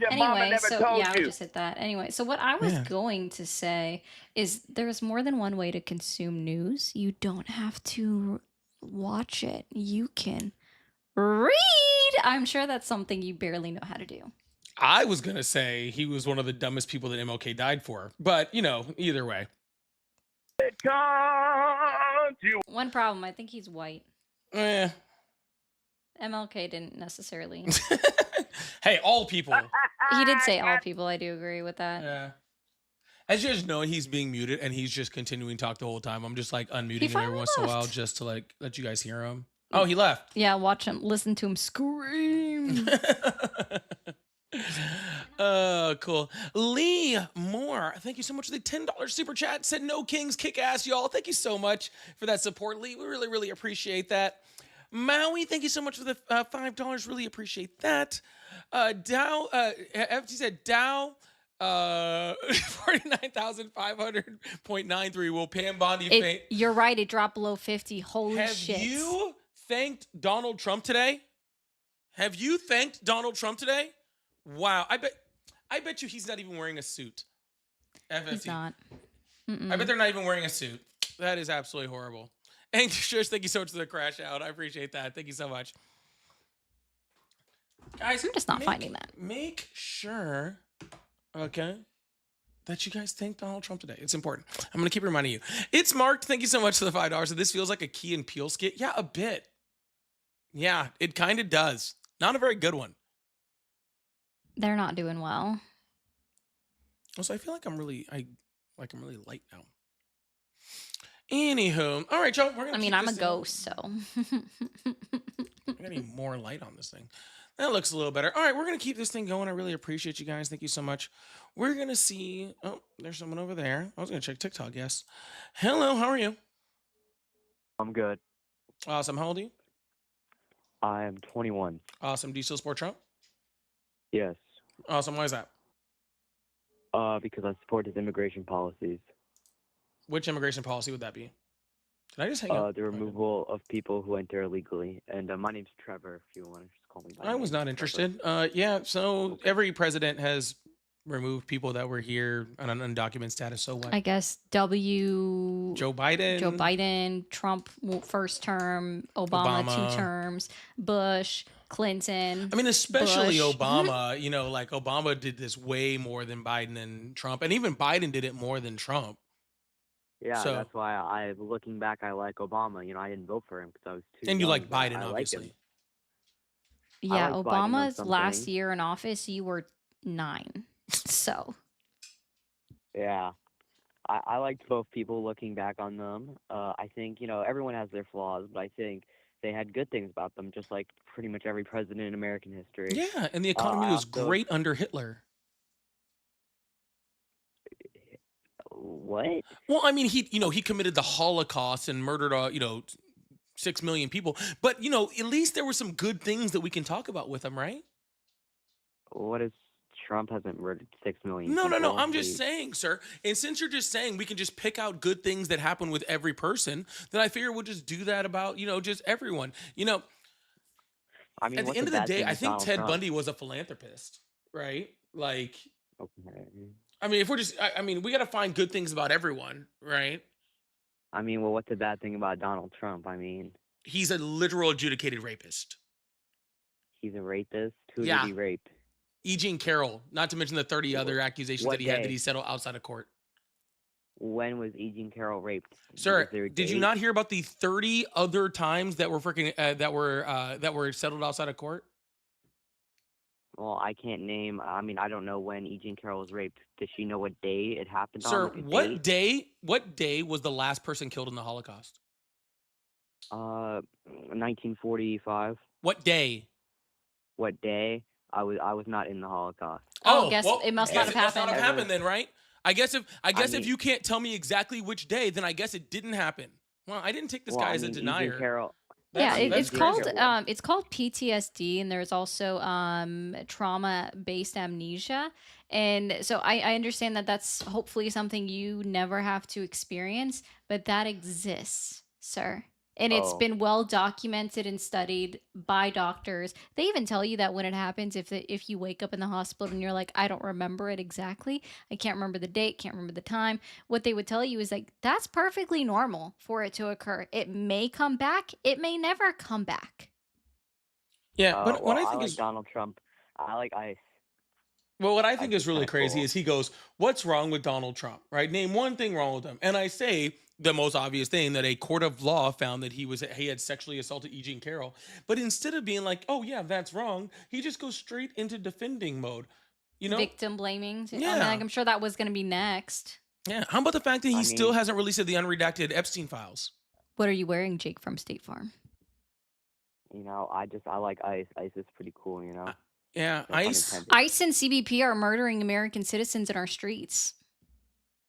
Anyway, so yeah, I just hit that. Anyway, so what I was going to say is there's more than one way to consume news. You don't have to watch it. You can read I'm sure that's something you barely know how to do. I was going to say he was one of the dumbest people that MLK died for. But, either way. One problem, I think he's white. Eh. MLK didn't necessarily. Hey, all people. He did say all people. I do agree with that. Yeah. As you guys know, he's being muted and he's just continuing to talk the whole time. I'm just like unmuting him every once in a while just to like let you guys hear him. Oh, he left. Yeah, watch him, listen to him scream. Cool. Lee Moore, thank you so much for the $10 super chat. Said no kings, kick ass, y'all. Thank you so much for that support, Lee. We really, really appreciate that. Maui, thank you so much for the $5. Really appreciate that. Dow, FT said Dow, 49,500.93. Will Pam Bondi faint? You're right. It dropped below 50. Holy shit. Have you thanked Donald Trump today? Have you thanked Donald Trump today? Wow. I bet you he's not even wearing a suit. FFT. He's not. I bet they're not even wearing a suit. That is absolutely horrible. And Shush, thank you so much for the crash out. I appreciate that. Thank you so much. Guys, I'm just not finding that. Make sure, okay, that you guys thank Donald Trump today. It's important. I'm going to keep reminding you. It's marked. Thank you so much for the $5. So this feels like a Key and Peele skit. Yeah, a bit. Yeah, it kind of does. Not a very good one. They're not doing well. Also, I feel like I'm really light now. Anywho, all right, y'all. We're gonna. I'm a ghost, so. I gotta need more light on this thing. That looks a little better. All right, we're gonna keep this thing going. I really appreciate you guys. Thank you so much. We're gonna see. Oh, there's someone over there. I was gonna check TikTok. Yes. Hello. How are you? I'm good. Awesome. How old are you? I am 21. Awesome. Do you still support Trump? Yes. Awesome. Why is that? Because I support his immigration policies. Which immigration policy would that be? Can I just hang up? The removal of people who enter illegally. And my name's Trevor, if you want to just call me by I was not interested. Yeah, so every president has removed people that were here on an undocumented status. So what? I guess Joe Biden. Trump first term, Obama 2 terms, Bush, Clinton. I mean, especially Bush. Obama, like Obama did this way more than Biden and Trump. And even Biden did it more than Trump. Yeah, So- that's why looking back, I like Obama. I didn't vote for him because I was too And you young, like but Biden, I like obviously. him. Yeah, like Biden on Obama's some last things. year in office, you were 9. So. Yeah. I liked both people looking back on them. I think, everyone has their flaws, but I think they had good things about them, just like pretty much every president in American history. Yeah, and the economy was also- great under Hitler. What? Well, I mean, he committed the Holocaust and murdered 6 million people. But at least there were some good things that we can talk about with him, right? What is Trump hasn't murdered 6 million No. people? I'm just saying, sir. And since you're just saying we can just pick out good things that happen with every person, then I figure we'll just do that about just everyone. I mean, At the what's end of the bad day, thing I with think Donald Ted Trump? Bundy was a philanthropist, right? Like, Okay. I mean, if we're just, I mean, we got to find good things about everyone, right? I mean, well, what's the bad thing about Donald Trump? I mean, He's a literal adjudicated rapist. he's a rapist. Who Yeah. did he rape? E. Jean Carroll, not to mention the 30 other accusations What that he had day? that he settled outside of court. When was E. Jean Carroll raped? Sir, Was there a did you date? not hear about the 30 other times that were freaking that were settled outside of court? Well, I can't name. I mean, I don't know when E. Jean Carroll was raped. Does she know what day it happened Sir, on? Like a date? what day was the last person killed in the Holocaust? 1945. What day? What day? I was not in the Holocaust. Oh, guess it must not guess have it must not have happened. happened then, right? I guess if mean- you can't tell me exactly which day, then I guess it didn't happen. Well, I didn't take this Well, guy I as a mean, E. Jean denier. Carroll. Yeah, That's it's called PTSD, and there's also trauma-based amnesia. And so I understand that that's hopefully something you never have to experience, but that exists, sir. And it's Oh. been well documented and studied by doctors. They even tell you that when it happens, if you wake up in the hospital and you're like, I don't remember it exactly, I can't remember the date, can't remember the time, what they would tell you is like, that's perfectly normal for it to occur. It may come back, it may never come back. Yeah, but what Well, I I think like is Donald Trump. I like ICE. Well, what I ICE think is is really kind of crazy cool. is he goes, "What's wrong with Donald Trump?" Right? Name one thing wrong with him. And I say the most obvious thing that a court of law found that he had sexually assaulted E. Jean Carroll. But instead of being like, "Oh yeah, that's wrong," he just goes straight into defending mode. You know? Victim blaming. I mean, like, Yeah. I'm sure that was going to be next. Yeah. How about the fact that I he still mean, hasn't released the unredacted Epstein files? What are you wearing, Jake from State Farm? you know, I like ICE. ICE is pretty cool, you know. Yeah, No pun ICE. intended. ICE and CBP are murdering American citizens in our streets.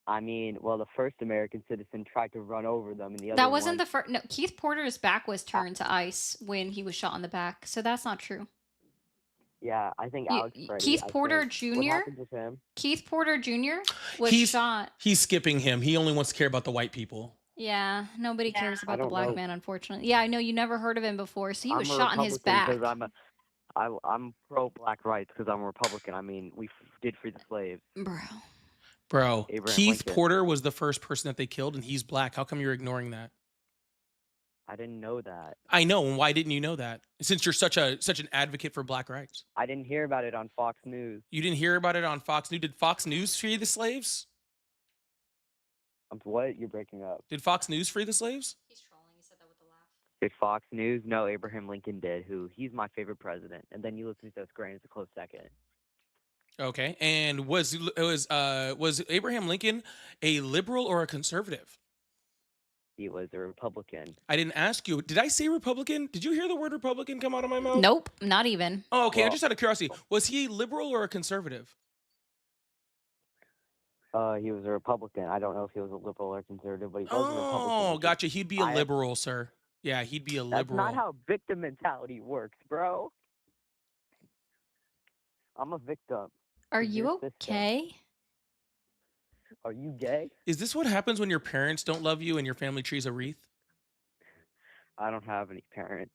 I mean, well, the first American citizen tried to run over them, and the other That wasn't one. the first. No, Keith Porter's back was turned to ICE when he was shot in the back, so that's not true. Yeah, I think You- Alex Freddie. Keith I Porter think, what Jr. happened with him? Keith Porter Jr. was He's shot. he's skipping him. He only wants to care about the white people. Yeah, nobody cares I about the don't black know. man, unfortunately. Yeah, I know you never heard of him before, so he was I'm a shot in his Republican back. because I'm pro black rights because I'm a Republican. I mean, we did free the slaves. Bro, Abraham Keith Lincoln. Porter was the first person that they killed, and he's black. How come you're ignoring that? I didn't know that. I know, and why didn't you know that? Since you're such an advocate for black rights, I didn't hear about it on Fox News. you didn't hear about it on Fox News. Did Fox News free the slaves? What? You're breaking up. Did Fox News free the slaves? He's trolling. He said that with a laugh. Did Fox News? No, Abraham Lincoln did. He's my favorite president. And then Ulysses S. Grant is a close second. Okay, and was Abraham Lincoln a liberal or a conservative? He was a Republican. I didn't ask you. Did I say Republican? Did you hear the word Republican come out of my mouth? Nope, not even. Oh, okay. Well, Just out of curiosity, was he a liberal or a conservative? He was a Republican. I don't know if he was a liberal or conservative, but he was a Republican. Oh, gotcha. He'd be a liberal, sir. Yeah, he'd be a liberal. That's not how victim mentality works, bro. I'm a victim. Are you okay? Are you gay? Is this what happens when your parents don't love you and your family tree's a wreath? I don't have any parents.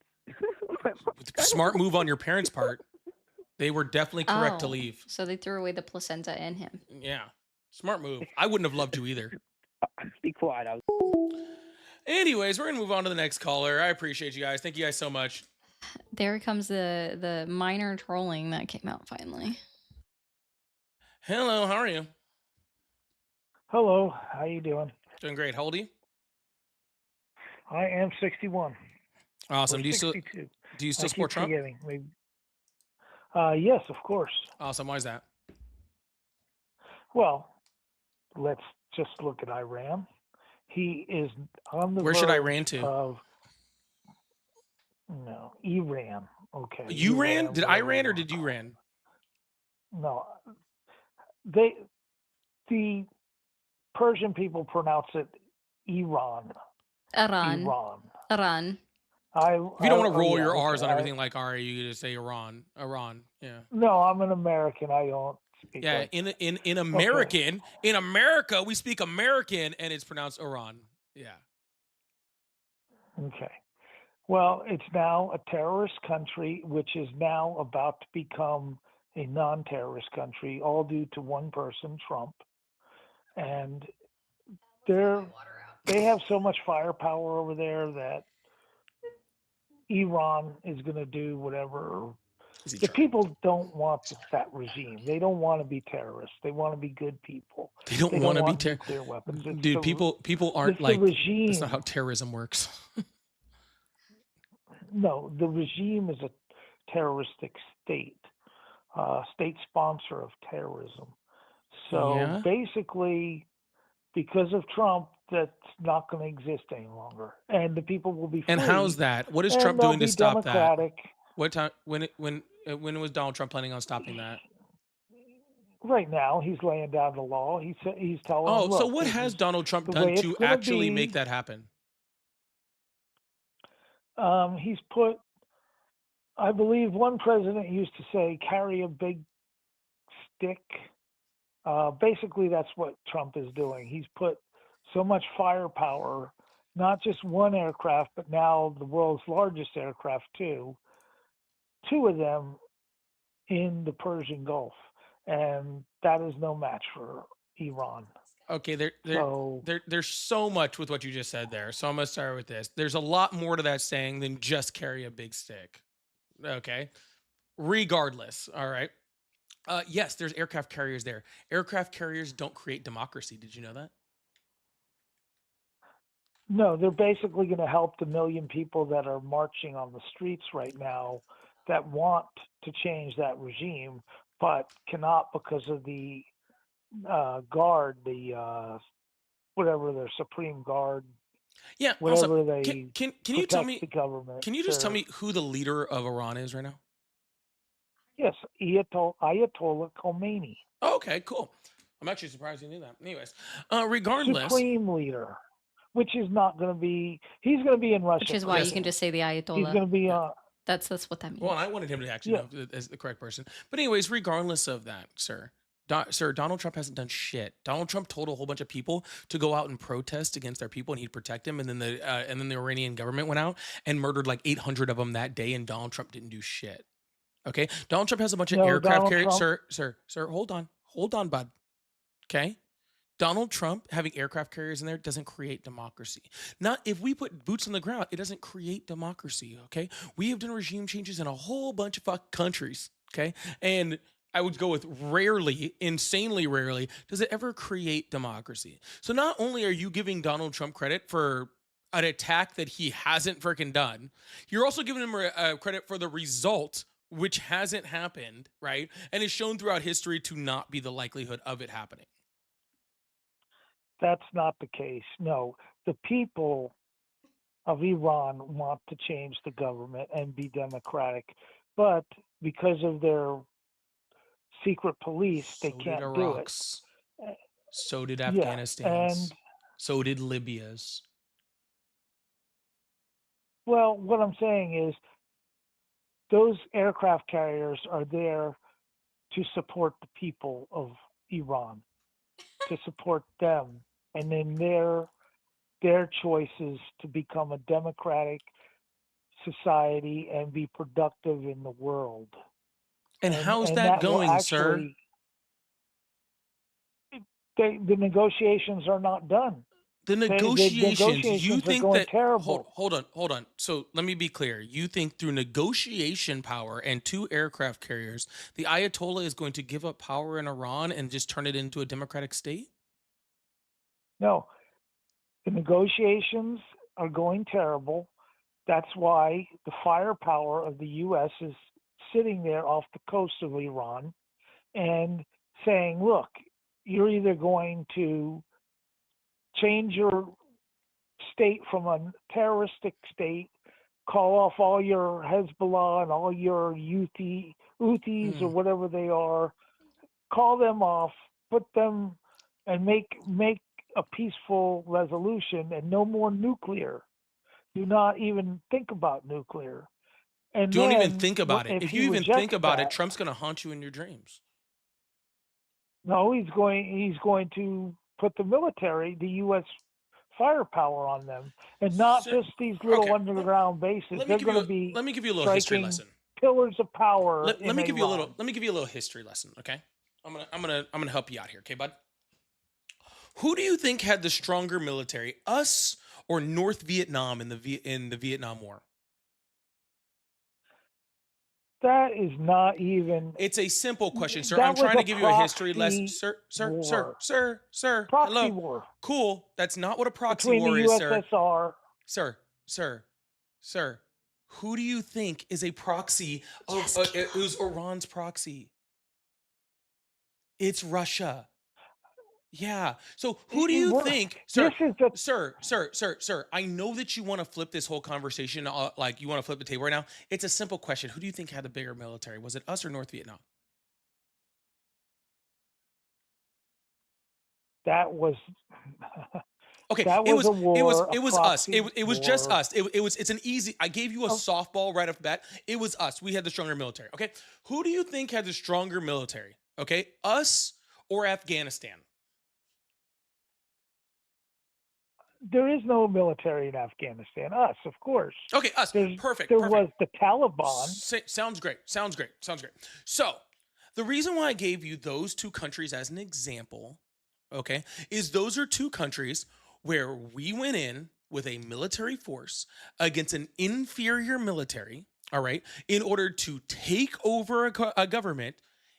Smart move on your parents' part. They were definitely correct to leave. So they threw away the placenta in him. Yeah. Smart move. I wouldn't have loved you either. Be quiet. Anyways, we're going to move on to the next caller. I appreciate you guys. Thank you guys so much. There comes the minor trolling that came out finally. Hello, how are you? Hello, how you doing? Doing great. How old are you? I am 61. Awesome. Or Do you still 62. support Trump? Forgetting. Yes, of course. Awesome. Why is that? Well, let's just look at Iran. He is on the Where should Iran to? No, Iran. Okay. You ran? Did I whatever ran or you did you wanna ran? call it. No, the Persian people pronounce it Iran. Iran. Iran. Iran. If you don't want to roll your yeah, R's on okay, everything like R, you just say Iran. Iran. Yeah. No, I'm an American. I don't speak. Yeah. like- In American, in America, we speak American and it's pronounced Iran. Yeah. Okay. Well, it's now a terrorist country, which is now about to become a non-terrorist country, all due to one person, Trump. And they have so much firepower over there that Iran is going to do whatever. The people don't want that regime. They don't want to be terrorists. They want to be good people. They don't want to be nuclear weapons. It's Dude, the- people aren't it's like the regime. that's not how terrorism works. No, the regime is a terroristic state, state sponsor of terrorism. So Yeah. basically, because of Trump, that's not going to exist any longer, and the people will be free. And how's that? What is and Trump they'll doing to be stop democratic. that? What time? When was Donald Trump planning on stopping that? Right now, he's laying down the law. He's telling. Oh, them, so "Look, what this has is Donald Trump the done way it's to gonna actually be." make that happen? He's put, I believe one president used to say, carry a big stick. Basically, that's what Trump is doing. He's put so much firepower, not just one aircraft, but now the world's largest aircraft too, two of them in the Persian Gulf. And that is no match for Iran. Okay, So- there's so much with what you just said there. So I'm gonna start with this. There's a lot more to that saying than just carry a big stick. Okay. Regardless. All right. Yes, there's aircraft carriers there. Aircraft carriers don't create democracy. Did you know that? No, they're basically going to help the million people that are marching on the streets right now that want to change that regime, but cannot because of the guard, the whatever their supreme guard, Yeah. whatever Also, they can you tell protect me? the government. Can you just tell me who the leader of Iran is right now? Yes, Ayatollah Khomeini. Oh, okay, cool. I'm actually surprised you knew that. Anyways, regardless, Supreme leader, which is not going to be. He's going to be in Russia. Which is why you can just say the He's Ayatollah. going to be. That's what that means. Well, I wanted him to actually know as the correct person. But anyways, regardless of that, sir, Donald Trump hasn't done shit. Donald Trump told a whole bunch of people to go out and protest against their people, and he'd protect them. And then the Iranian government went out and murdered like 800 of them that day, and Donald Trump didn't do shit. Okay, Donald Trump has a bunch of aircraft carriers. Sir, hold on, bud. Okay. Donald Trump having aircraft carriers in there doesn't create democracy. Not if we put boots on the ground, it doesn't create democracy. Okay. We have done regime changes in a whole bunch of countries. Okay. And I would go with rarely, insanely rarely, does it ever create democracy. So not only are you giving Donald Trump credit for an attack that he hasn't freaking done, you're also giving him credit for the result, which hasn't happened, right? And is shown throughout history to not be the likelihood of it happening. That's not the case. No, the people of Iran want to change the government and be democratic, but because of their secret police, they can't do it. So did Afghanistan's. So did Libya's. Well, what I'm saying is those aircraft carriers are there to support the people of Iran, to support them, and then their choices to become a democratic society and be productive in the world. And how's that going, sir? The negotiations are not done. The negotiations, you think that terrible. Hold on. So let me be clear. You think through negotiation power and 2 aircraft carriers, the Ayatollah is going to give up power in Iran and just turn it into a democratic state? No. The negotiations are going terrible. That's why the firepower of the U.S. is sitting there off the coast of Iran and saying, look, you're either going to change your state from a terroristic state, call off all your Hezbollah and all your Houthis or whatever they are, call them off, put them and make a peaceful resolution and no more nuclear. Do not even think about nuclear. And don't even think about it. If you even think about that, it, Trump's going to haunt you in your dreams. No, he's going to put the military, the U.S. firepower on them, and not just these little underground bases. They're going to be. Let me give you a little history lesson. Pillars of power. Let me give you a little history lesson. Okay, I'm gonna help you out here. Okay, bud. Who do you think had the stronger military, us or North Vietnam in the Vietnam War? That is not even. It's a simple question, sir. I'm trying to give you a history lesson, sir. Proxy Hello. war. Cool. That's not what a proxy Between war the is, USSR. Sir. Who do you think is a proxy of who's Iran's proxy? It's Russia. Yeah. So who do you think, sir? Sir, I know that you want to flip this whole conversation, like you want to flip the table right now. It's a simple question. Who do you think had the bigger military? Was it us or North Vietnam? That was. Okay, that it was us. It was just us. It's an easy. I gave you a softball right off the bat. It was us. We had the stronger military. Okay, who do you think had the stronger military? Okay, us or Afghanistan? There is no military in Afghanistan. Us, of course. Okay, us. Perfect. There was the Taliban. Sounds great. So, the reason why I gave you those 2 countries as an example, okay, is those are 2 countries where we went in with a military force against an inferior military, all right, in order to take over a government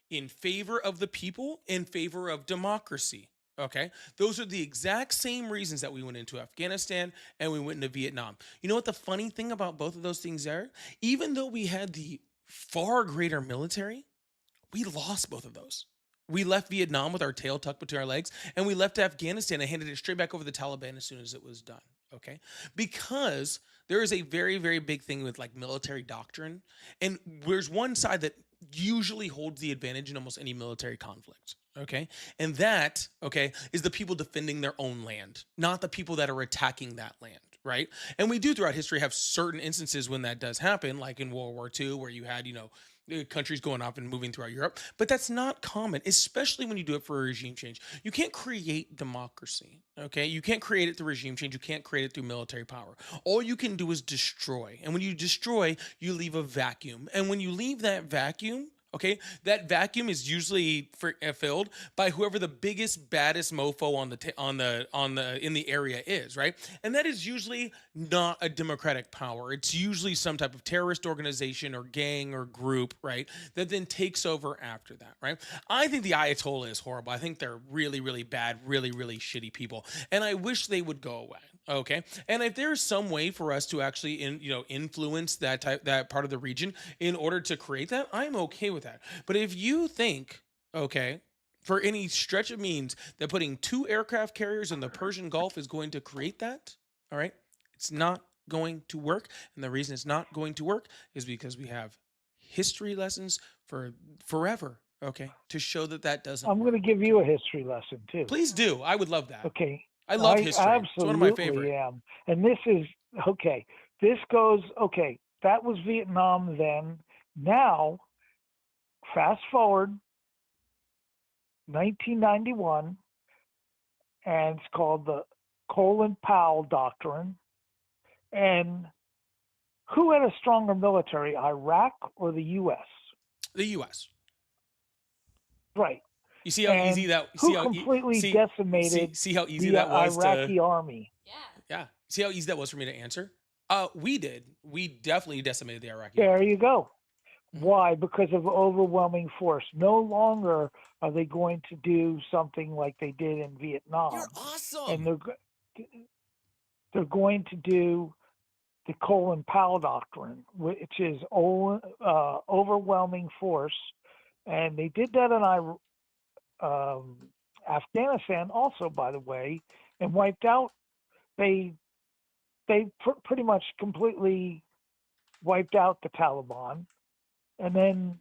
in favor of the people, in favor of democracy. Okay, those are the exact same reasons that we went into Afghanistan and we went into Vietnam. You know what the funny thing about both of those things are? Even though we had the far greater military, we lost both of those. We left Vietnam with our tail tucked between our legs, and we left Afghanistan and handed it straight back over to the Taliban as soon as it was done. Okay, because there is a very, very big thing with like military doctrine, and there's one side that usually holds the advantage in almost any military conflict. Okay, and that is the people defending their own land, not the people that are attacking that land. Right, and we do throughout history have certain instances when that does happen, like in World War II, where you had countries going off and moving throughout Europe, but that's not common, especially when you do it for a regime change. You can't create democracy, okay? You can't create it through regime change. You can't create it through military power. All you can do is destroy. And when you destroy, you leave a vacuum. And when you leave that vacuum, okay, that vacuum is usually filled by whoever the biggest, baddest mofo in the area is, right? And that is usually not a democratic power. It's usually some type of terrorist organization or gang or group, right? That then takes over after that, right? I think the Ayatollah is horrible. I think they're really, really bad, really, really shitty people, and I wish they would go away. Okay, and if there's some way for us to actually influence that part of the region in order to create that, I'm okay with that. But if you think, okay, for any stretch of means that putting 2 aircraft carriers in the Persian Gulf is going to create that, all right, it's not going to work. And the reason it's not going to work is because we have history lessons for forever, okay, to show that doesn't I'm work. going to give you a history lesson too. Please do. I would love that. Okay. I love history. Absolutely It's one of my favorite. am. And this is okay. This goes okay. That was Vietnam then. Now, fast forward, 1991, and it's called the Colin Powell Doctrine. And who had a stronger military, Iraq or the U.S.? The U.S. Right. You see how easy that? Decimated see how easy the that was Iraqi army. Yeah. See how easy that was for me to answer? We did. We definitely decimated the Iraqi There army. you go. Why? Because of overwhelming force. No longer are they going to do something like they did in Vietnam. You're awesome. And they're going to do the Colin Powell Doctrine, which is overwhelming force. And they did that in Afghanistan also, by the way, and wiped out. They pretty much completely wiped out the Taliban, and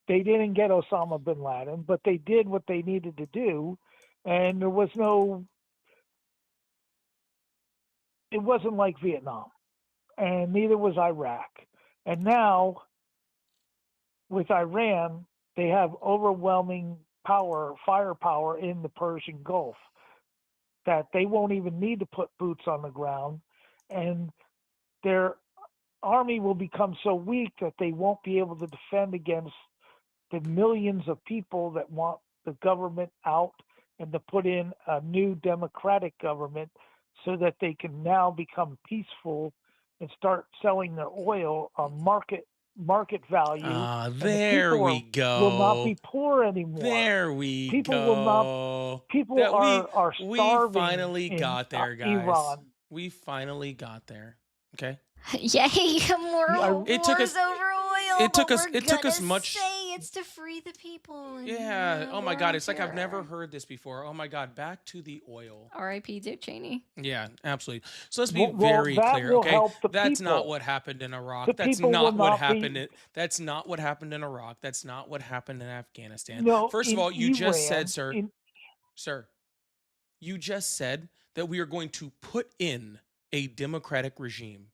they didn't get Osama bin Laden, but they did what they needed to do, and it wasn't like Vietnam, and neither was Iraq. And now with Iran, they have overwhelming firepower in the Persian Gulf that they won't even need to put boots on the ground, and their army will become so weak that they won't be able to defend against the millions of people that want the government out and to put in a new democratic government so that they can now become peaceful and start selling their oil on market value. There we go. Will not be poor anymore. There we people go. Will not. People are starving. We finally got there, guys. Iran. We finally got there. Okay. Yay! More it took us over oil. It took us. It took us much. Say it's to free the people. Yeah. Oh my God! It's like I've never heard this before. Oh my God! Back to the oil. R.I.P. Dick Cheney. Yeah, absolutely. So let's be very clear. Okay, that's not what happened in Iraq. That's not what happened. That's not what happened in Iraq. That's not what happened in Afghanistan. No, First of all, you just said, sir, you just said that we are going to put in a democratic regime.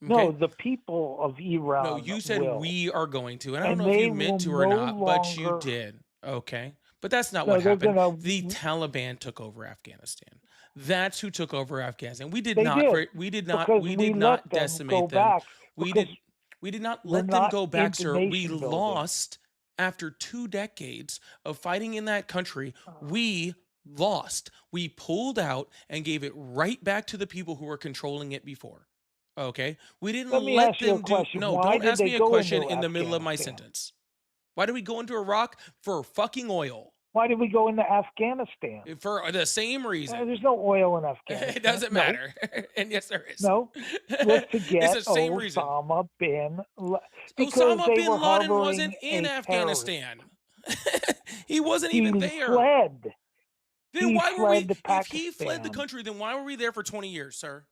Okay? No, the people of Iran. No, you said will. We are going to, and I don't know if you meant to or not, but you did. Okay, but that's not what happened. The Taliban took over Afghanistan. That's who took over Afghanistan. We did not decimate them. We did not let them go back, sir. We lost after 2 decades of fighting in that country. We lost. We pulled out and gave it right back to the people who were controlling it before. Okay, we didn't Let me let ask you a them do. question. No, Why don't did ask they me a go question into in the middle of my Afghanistan? sentence. Why did we go into Iraq? For fucking oil. Why did we go into Afghanistan? For the same reason. There's no oil in Afghanistan. It doesn't No. matter. And yes, there is. No, was to It's get the same reason. Osama because Osama they bin were Laden harboring wasn't in a terrorist. Afghanistan. He wasn't He even there. fled. Then He why were we? fled to If he fled the Pakistan. country, then why were we there for 20 years, sir?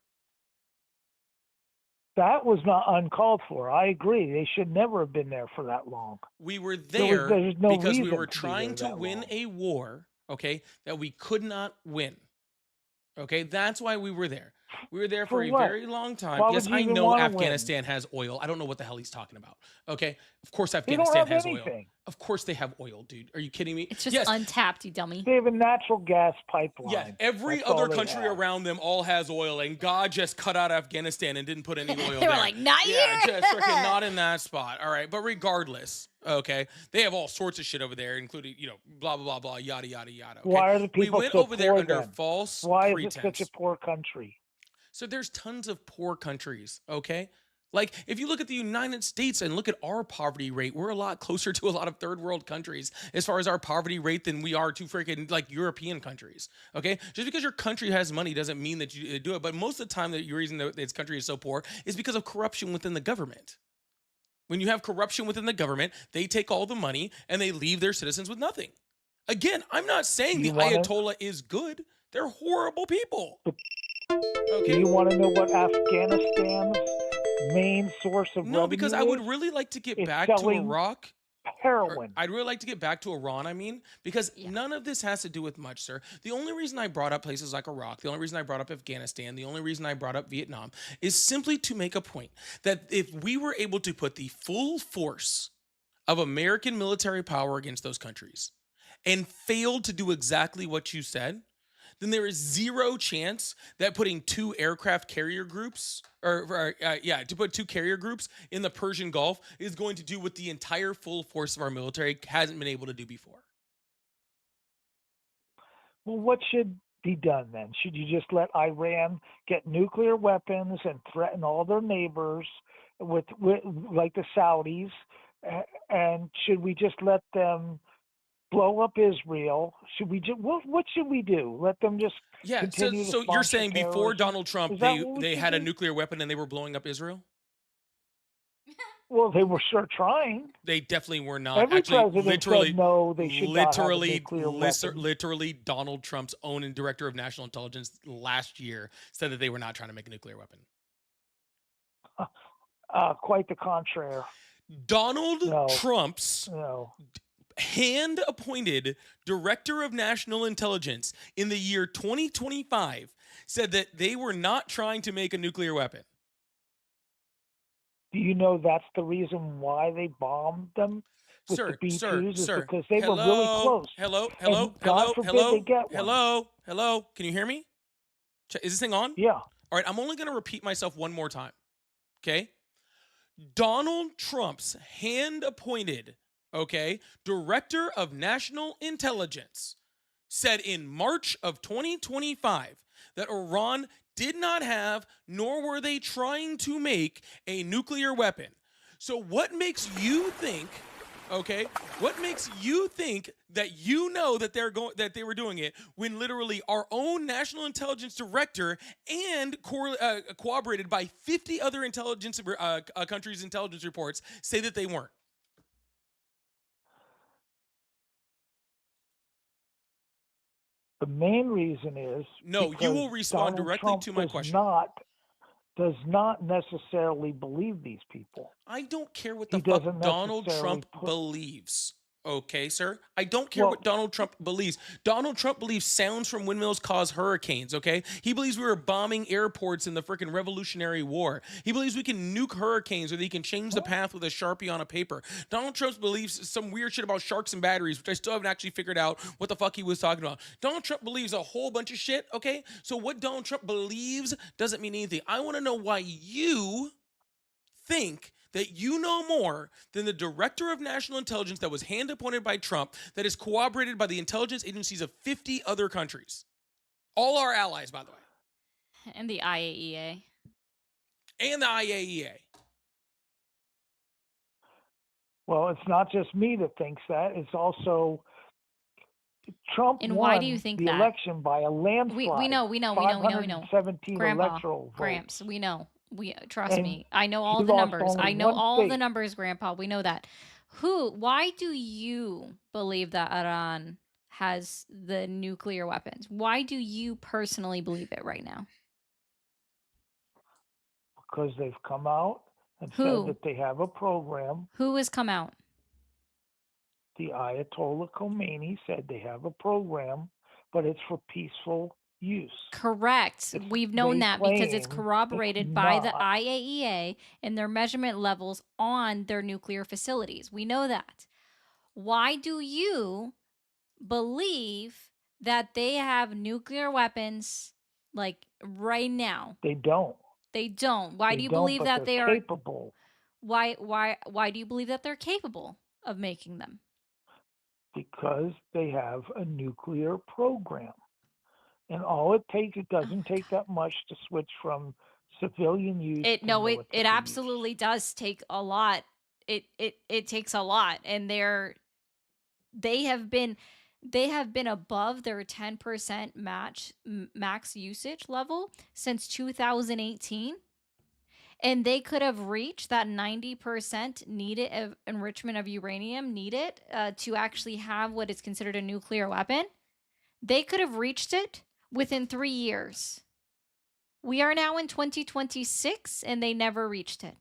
That was not uncalled for. I agree. They should never have been there for that long. We were there There's no because we reason were to be trying there to that win long. a war, okay, that we could not win. Okay, that's why we were there. We were there for a what? very long time. Why Yes, would you I even know wanna Afghanistan has oil. I don't know what the hell he's talking about. Okay, of course They don't Afghanistan have has oil. anything. Of course they have oil, dude. Are you kidding me? It's just yes, untapped, you dummy. They have a natural gas pipeline. yeah. Every That's all other they country have. around them all has oil, and God just cut out Afghanistan and didn't put any oil They there. were like, not Yeah, here. just freaking not in that spot. All right, but regardless, okay, they have all sorts of shit over there, including blah blah blah blah yada yada yada. Okay? Why are the people we went so over there poor under then? false Why pretense. is it such a poor country? So there's tons of poor countries, okay? Like if you look at the United States and look at our poverty rate, we're a lot closer to a lot of third world countries as far as our poverty rate than we are to freaking like European countries, okay? Just because your country has money doesn't mean that you do it. But most of the time that your reason that its country is so poor is because of corruption within the government. When you have corruption within the government, they take all the money and they leave their citizens with nothing. Again, I'm not saying the Ayatollah is good. They're horrible people. Do you want to know what Afghanistan's main source of revenue No, because I would is? really like to get It's back to selling Iraq. heroin. I'd really like to get back to Iran, because none of this has to do with much, sir. The only reason I brought up places like Iraq, the only reason I brought up Afghanistan, the only reason I brought up Vietnam is simply to make a point that if we were able to put the full force of American military power against those countries and failed to do exactly what you said, then there is zero chance that putting two aircraft carrier groups, to put two carrier groups in the Persian Gulf is going to do what the entire full force of our military hasn't been able to do before. Well, what should be done then? Should you just let Iran get nuclear weapons and threaten all their neighbors with like the Saudis? And should we just let them blow up Israel? Should we just what should we do? Let them just continue to so you're sponsor saying before terrorism? Donald Trump Is that what we they should had a do? nuclear weapon and they were blowing up Israel? Well, they were sure trying. They definitely were not. Every Actually, president literally, said no, they should not have a nuclear weapon. literally, Donald Trump's own director of national intelligence last year said that they were not trying to make a nuclear weapon. Quite the contrary. Donald Trump's hand-appointed director of national intelligence in the year 2025 said that they were not trying to make a nuclear weapon. Do you know that's the reason why they bombed them with the B-2s? Is because they were really close. And God forbid they get one. Hello. Can you hear me? Is this thing on? Yeah. All right, I'm only going to repeat myself one more time. Okay? Donald Trump's hand-appointed, director of national intelligence said in March of 2025 that Iran did not have, nor were they trying to make, a nuclear weapon. So what makes you think, what makes you think that you know that they were doing it when literally our own national intelligence director and corroborated by 50 other intelligence countries' intelligence reports say that they weren't? The main reason is you will respond Donald directly Trump to my question. Does not necessarily believe these people. I don't care what the fuck Donald Trump believes. Okay, sir? I don't care what Donald Trump believes. Donald Trump believes sounds from windmills cause hurricanes, okay? He believes we were bombing airports in the freaking Revolutionary War. He believes we can nuke hurricanes or that he can change the path with a Sharpie on a paper. Donald Trump believes some weird shit about sharks and batteries, which I still haven't actually figured out what the fuck he was talking about. Donald Trump believes a whole bunch of shit, okay? So what Donald Trump believes doesn't mean anything. I want to know why you think that you know more than the director of national intelligence that was hand-appointed by Trump, that is corroborated by the intelligence agencies of 50 other countries. All our allies, by the way. And the IAEA. and the IAEA. Well, it's not just me that thinks that. It's also Trump And why do won you think the that? election by a landslide. We know. 517 Grandpa, electoral votes. Gramps, we know. Trust And me. I know all he the lost numbers. only I know one all the state. numbers, Grandpa. We know that. Why do you believe that Iran has the nuclear weapons? Why do you personally believe it right now? Because they've come out and Who? said that they have a program. Who has come out? The Ayatollah Khomeini said they have a program, but it's for peaceful use. Correct. We've known they that because it's claim corroborated it's by the not. IAEA and their measurement levels on their nuclear facilities. We know that. Why do you believe that they have nuclear weapons like right now? They don't. They don't. Why They do you don't, believe but that they they're are capable. why do you believe that they're capable of making them? Because they have a nuclear program. And all it takes, it doesn't take that much to switch from civilian use to military It absolutely does take a lot. It takes a lot, and they have been above their 10% max usage level since 2018. And they could have reached that 90% needed of enrichment of uranium needed to actually have what is considered a nuclear weapon. They could have reached it within 3 years. We are now in 2026, and they never reached it.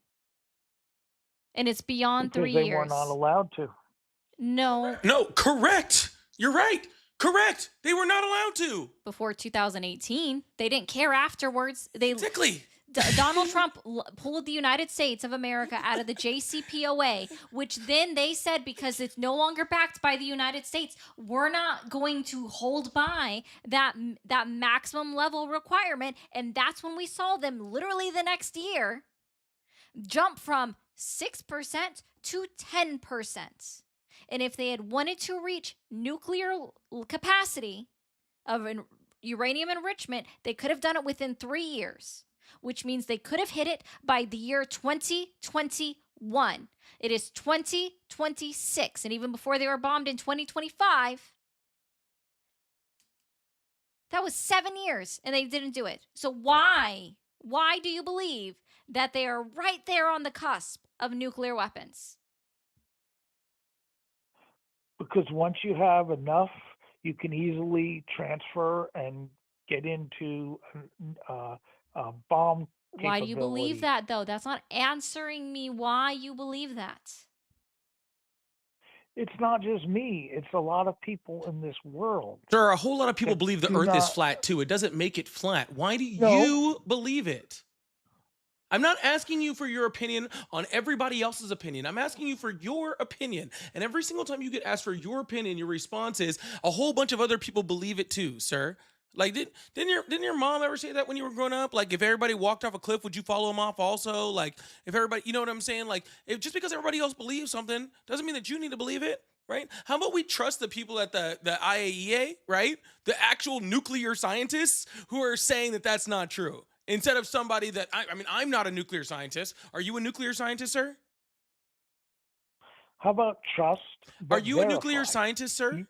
And it's beyond because 3 they years. were not allowed to. No, correct. You're right. Correct. They were not allowed to. Before 2018, they didn't care afterwards. Exactly. Donald Trump pulled the United States of America out of the JCPOA, which then they said, because it's no longer backed by the United States, we're not going to hold by that maximum level requirement. And that's when we saw them literally the next year jump from 6% to 10%. And if they had wanted to reach nuclear capacity of uranium enrichment, they could have done it within 3 years, which means they could have hit it by the year 2021. It is 2026. And even before they were bombed in 2025, that was 7 years, and they didn't do it. So why do you believe that they are right there on the cusp of nuclear weapons? Because once you have enough, you can easily transfer and get into bomb capability. Why do you believe that, though? That's not answering me why you believe that. It's not just me. It's a lot of people in this world. There are a whole lot of people believe the earth is flat too. It doesn't make it flat. Why do you believe it? I'm not asking you for your opinion on everybody else's opinion. I'm asking you for your opinion. And every single time you get asked for your opinion, your response is a whole bunch of other people believe it too, sir. Like, didn't your mom ever say that when you were growing up? Like, if everybody walked off a cliff, would you follow them off also? Like, if everybody, you know what I'm saying? Like, if just because everybody else believes something doesn't mean that you need to believe it, right? How about we trust the people at the IAEA, right? The actual nuclear scientists who are saying that that's not true, instead of somebody that, I mean, I'm not a nuclear scientist. Are you a nuclear scientist, sir? How about trust? Are you a nuclear scientist, sir?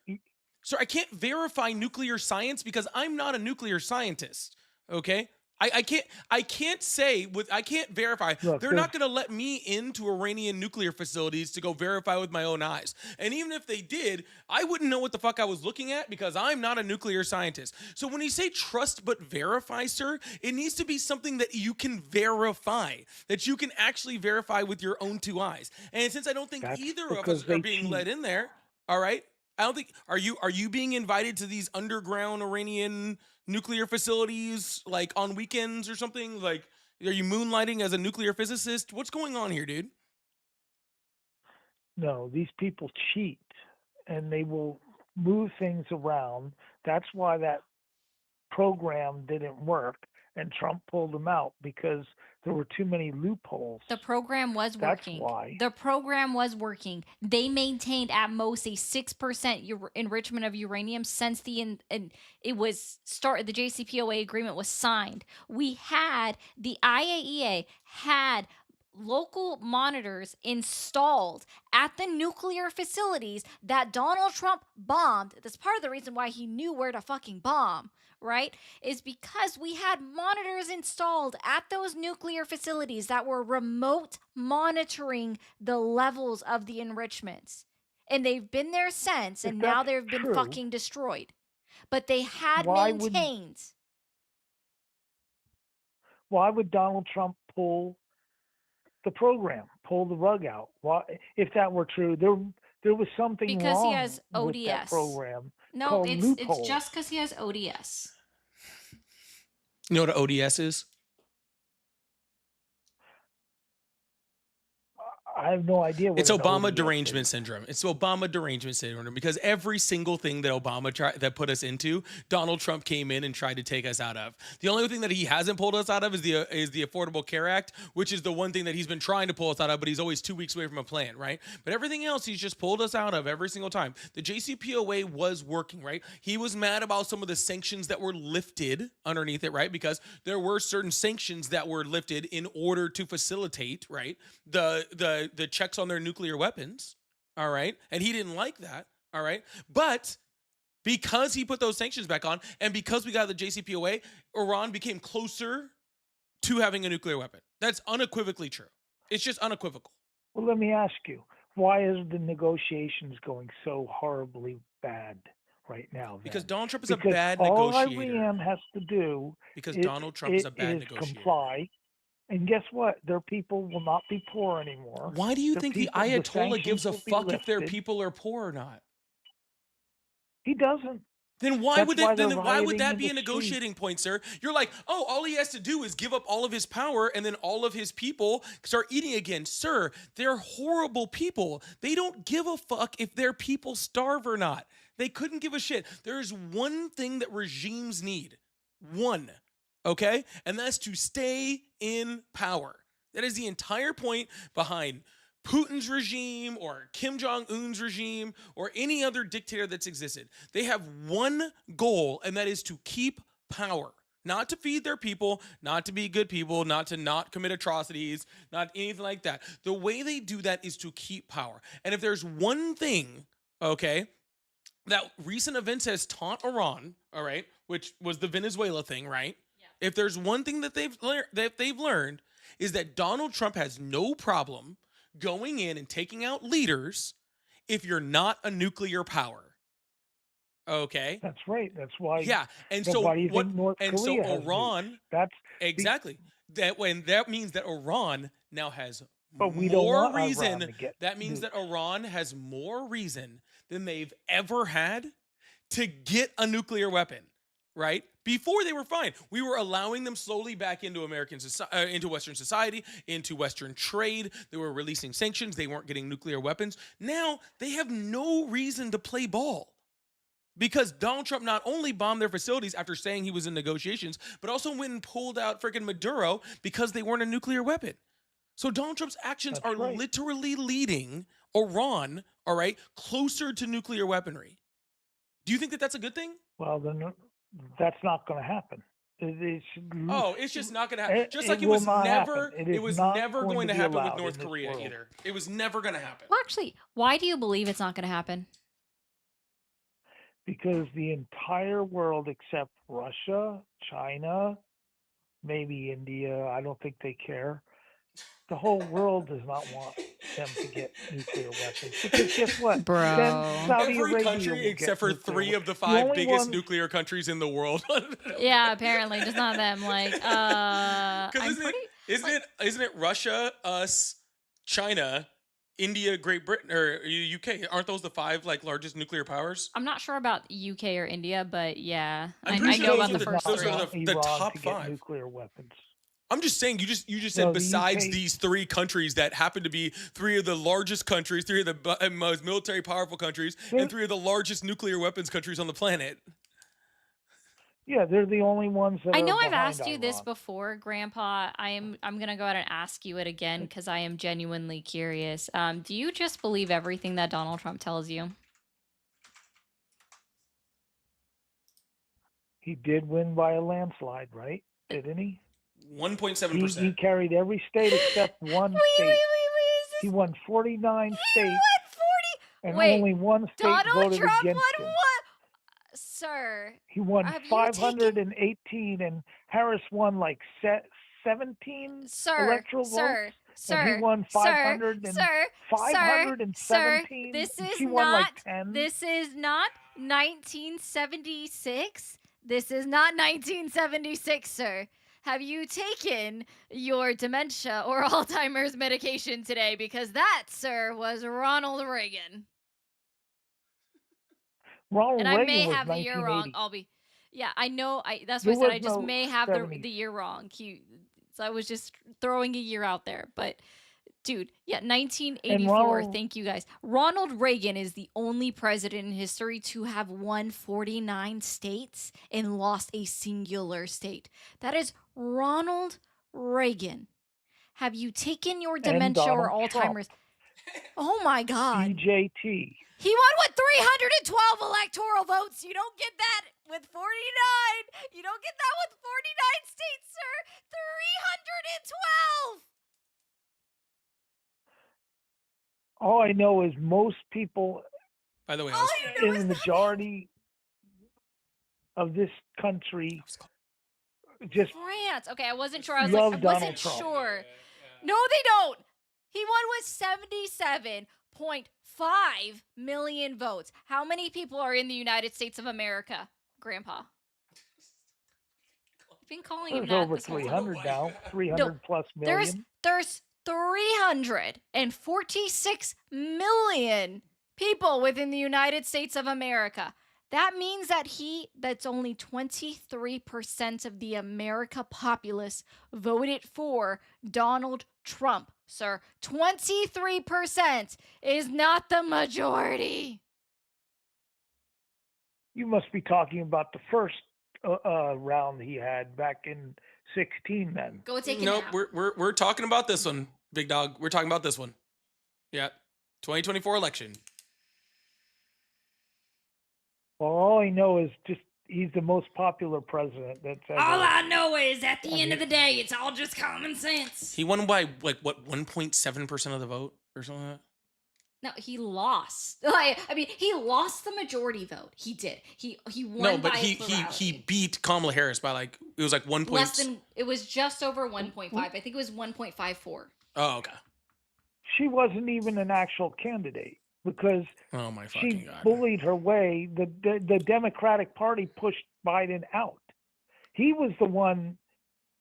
Sir, I can't verify nuclear science because I'm not a nuclear scientist. Okay? I can't say I can't verify. Look, they're not going to let me into Iranian nuclear facilities to go verify with my own eyes. And even if they did, I wouldn't know what the fuck I was looking at because I'm not a nuclear scientist. So when you say trust but verify, sir, it needs to be something that you can verify, that you can actually verify with your own two eyes. And since I don't think either of us are being let in there, all right? I don't think are you being invited to these underground Iranian nuclear facilities like on weekends or something? Like, are you moonlighting as a nuclear physicist? What's going on here, dude? No, these people cheat and they will move things around. That's why that program didn't work and Trump pulled them out, because There were too many loopholes. The program was That's working. why. The program was working. They maintained at most a 6% enrichment of uranium since the JCPOA agreement was signed. The IAEA had local monitors installed at the nuclear facilities that Donald Trump bombed. That's part of the reason why he knew where to fucking bomb, right? Is because we had monitors installed at those nuclear facilities that were remote monitoring the levels of the enrichments. And they've been there since, and now they've been fucking destroyed. But they had maintained. Why would Donald Trump pull the program, pull the rug out? Why, if that were true, there was something because wrong he has ODS. with that program. No, it's just because he has ODS. You know what an ODS is? I have no idea. It's Obama derangement syndrome. It's Obama derangement syndrome because every single thing that Obama that put us into, Donald Trump came in and tried to take us out of. The only thing that he hasn't pulled us out of is the Affordable Care Act, which is the one thing that he's been trying to pull us out of, but he's always 2 weeks away from a plan, right? But everything else, he's just pulled us out of every single time. The JCPOA was working, right? He was mad about some of the sanctions that were lifted underneath it, right? Because there were certain sanctions that were lifted in order to facilitate, right, the checks on their nuclear weapons, all right? And he didn't like that, all right? But because he put those sanctions back on and because we got the JCPOA, Iran became closer to having a nuclear weapon. That's unequivocally true. It's just unequivocal. Well, let me ask you, why is the negotiations going so horribly bad right now? Then? Because Donald Trump is a bad negotiator. All Iran has to do Donald Trump is a bad negotiator. Comply. And guess what? Their people will not be poor anymore. Why do you think the Ayatollah gives a fuck if their people are poor or not? He doesn't. Then why would that be a negotiating point, sir? You're like, oh, all he has to do is give up all of his power and then all of his people start eating again. Sir, they're horrible people. They don't give a fuck if their people starve or not. They couldn't give a shit. There's one thing that regimes need. One. Okay? And that's to stay in power. That is the entire point behind Putin's regime or Kim Jong-un's regime or any other dictator that's existed. They have one goal, and that is to keep power. Not to feed their people, not to be good people, not to not commit atrocities, not anything like that. The way they do that is to keep power. And if there's one thing, okay, that recent events has taught Iran, all right, which was the Venezuela thing, right? If there's one thing that they've learned is that Donald Trump has no problem going in and taking out leaders if you're not a nuclear power. Okay? That's right. That's why. Yeah. And so Iran. That's exactly. That means that Iran now has more reason. That means that Iran has more reason than they've ever had to get a nuclear weapon. Right? Before they were fine. We were allowing them slowly back into into Western society, into Western trade. They were releasing sanctions. They weren't getting nuclear weapons. Now they have no reason to play ball because Donald Trump not only bombed their facilities after saying he was in negotiations, but also went and pulled out freaking Maduro because they weren't a nuclear weapon. So Donald Trump's actions are literally leading Iran, all right, closer to nuclear weaponry. Do you think that that's a good thing? Well, then that's not going to happen. It's just not going to happen. Just like it was never going to happen with North Korea either. It was never going to happen. Well, actually, why do you believe it's not going to happen? Because the entire world except Russia, China, maybe India, I don't think they care. The whole world does not want them to get nuclear weapons. Because guess what? Bro. Every country except for 3 of the 5 biggest nuclear countries in the world. Yeah, apparently. Just not them. Like, isn't it Russia, us, China, India, Great Britain, or UK? Aren't those the 5 largest nuclear powers? I'm not sure about UK or India, but yeah. I sure know about the first 3. Those are the top 5. Nuclear weapons. I'm just saying, you just said besides these 3 countries that happen to be 3 of the largest countries, 3 of the most military powerful countries, and 3 of the largest nuclear weapons countries on the planet. Yeah, they're the only ones that I are know I've behind asked you this Iran. before, Grandpa. I'm gonna go ahead and ask you it again because I am genuinely curious. Do you just believe everything that Donald Trump tells you? He did win by a landslide, right? Didn't he? 1.7%. He carried every state except one state. Wait. He won 49 states, and Wait, only one state Donald voted Trump against won him. what? Sir, He won have you taken 518, and Harris won like 17 electoral votes. And he won 517. This and is she won not. like 10. This is not 1976. This is not 1976, sir. Have you taken your dementia or Alzheimer's medication today? Because that, sir, was Ronald Reagan. Ronald And I Reagan may was have the year wrong. 1980. Yeah, I know. That's There what I said. was I just no may have 70s. the year wrong. So I was just throwing a year out there. But dude, yeah, 1984. Thank you guys. Ronald Reagan is the only president in history to have won 49 states and lost a singular state. That is Ronald Reagan. Have you taken your dementia or Alzheimer's? Oh my God. DJT. He won with 312 electoral votes. You don't get that with 49. You don't get that with 49 states, sir. 312. All I know is most people By the way, in the majority of this country just France. Okay, I wasn't sure. I love wasn't Donald Trump. sure. No, they don't. He won with 77.5 million votes. How many people are in the United States of America, Grandpa? I've been calling him there's that over this whole time. 300 now, 300 plus million. There's 346 million people within the United States of America. That means that's only 23% of the America populace voted for Donald Trump, sir. 23% is not the majority. You must be talking about the first round he had back in 16 then. Go take it Nope, now. we're talking about this one, big dog. We're talking about this one. Yeah. 2024 election. Well, all I know is just he's the most popular president that's ever. All I know is at the end of the day, it's all just common sense. He won by like what 1.7% of the vote or something like that? No, he lost. He lost the majority vote. He did. He won. No, but by he beat Kamala Harris by like it was like 1. Less than. It was just over 1.5. I think it was 1.54. Oh, okay. She wasn't even an actual candidate because Oh my fucking she God. bullied her way. The Democratic Party pushed Biden out. He was the one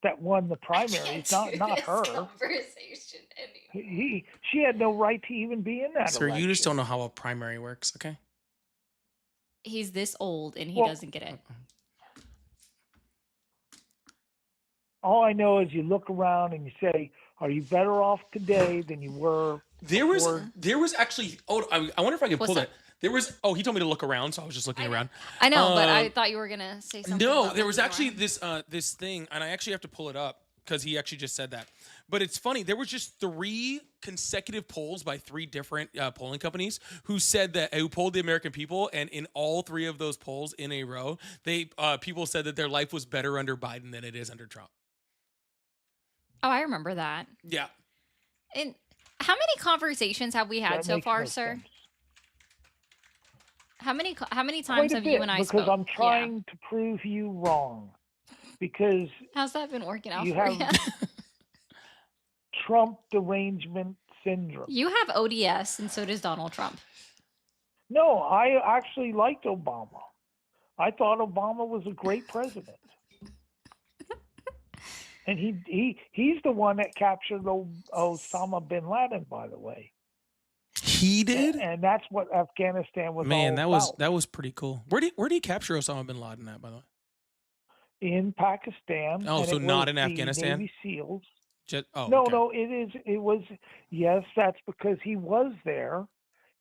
that won the primaries, not her. Conversation anymore. She had no right to even be in that Sir, election. you just don't know how a primary works, okay? He's this old and he doesn't get it. All I know is you look around and you say, "Are you better off today than you were?" There was actually. Oh, I wonder if I can pull What's that. There was. Oh, he told me to look around, so I was just looking around. I know, but I thought you were gonna say something. No, about there was looking actually around. this thing, and I actually have to pull it up because he actually just said that. But it's funny. There was just 3 consecutive polls by 3 different polling companies who said that who polled the American people, and in all 3 of those polls in a row, people said that their life was better under Biden than it is under Trump. Oh, I remember that. Yeah. And how many conversations have we had That so makes far, no sir? sense. How many times Quite a have bit, you and I because spoke? I'm trying to prove you wrong. Because How's that been working out you for have you? Trump derangement syndrome. You have ODS, and so does Donald Trump. No, I actually liked Obama. I thought Obama was a great president. And he's the one that captured Osama bin Laden, by the way. He did? And that's what Afghanistan was Man, all that was pretty cool. Where did he capture Osama bin Laden at, by the way? in Pakistan. Oh, and so it not was in the Afghanistan? Navy SEALs. Okay. No, it was, yes, that's because he was there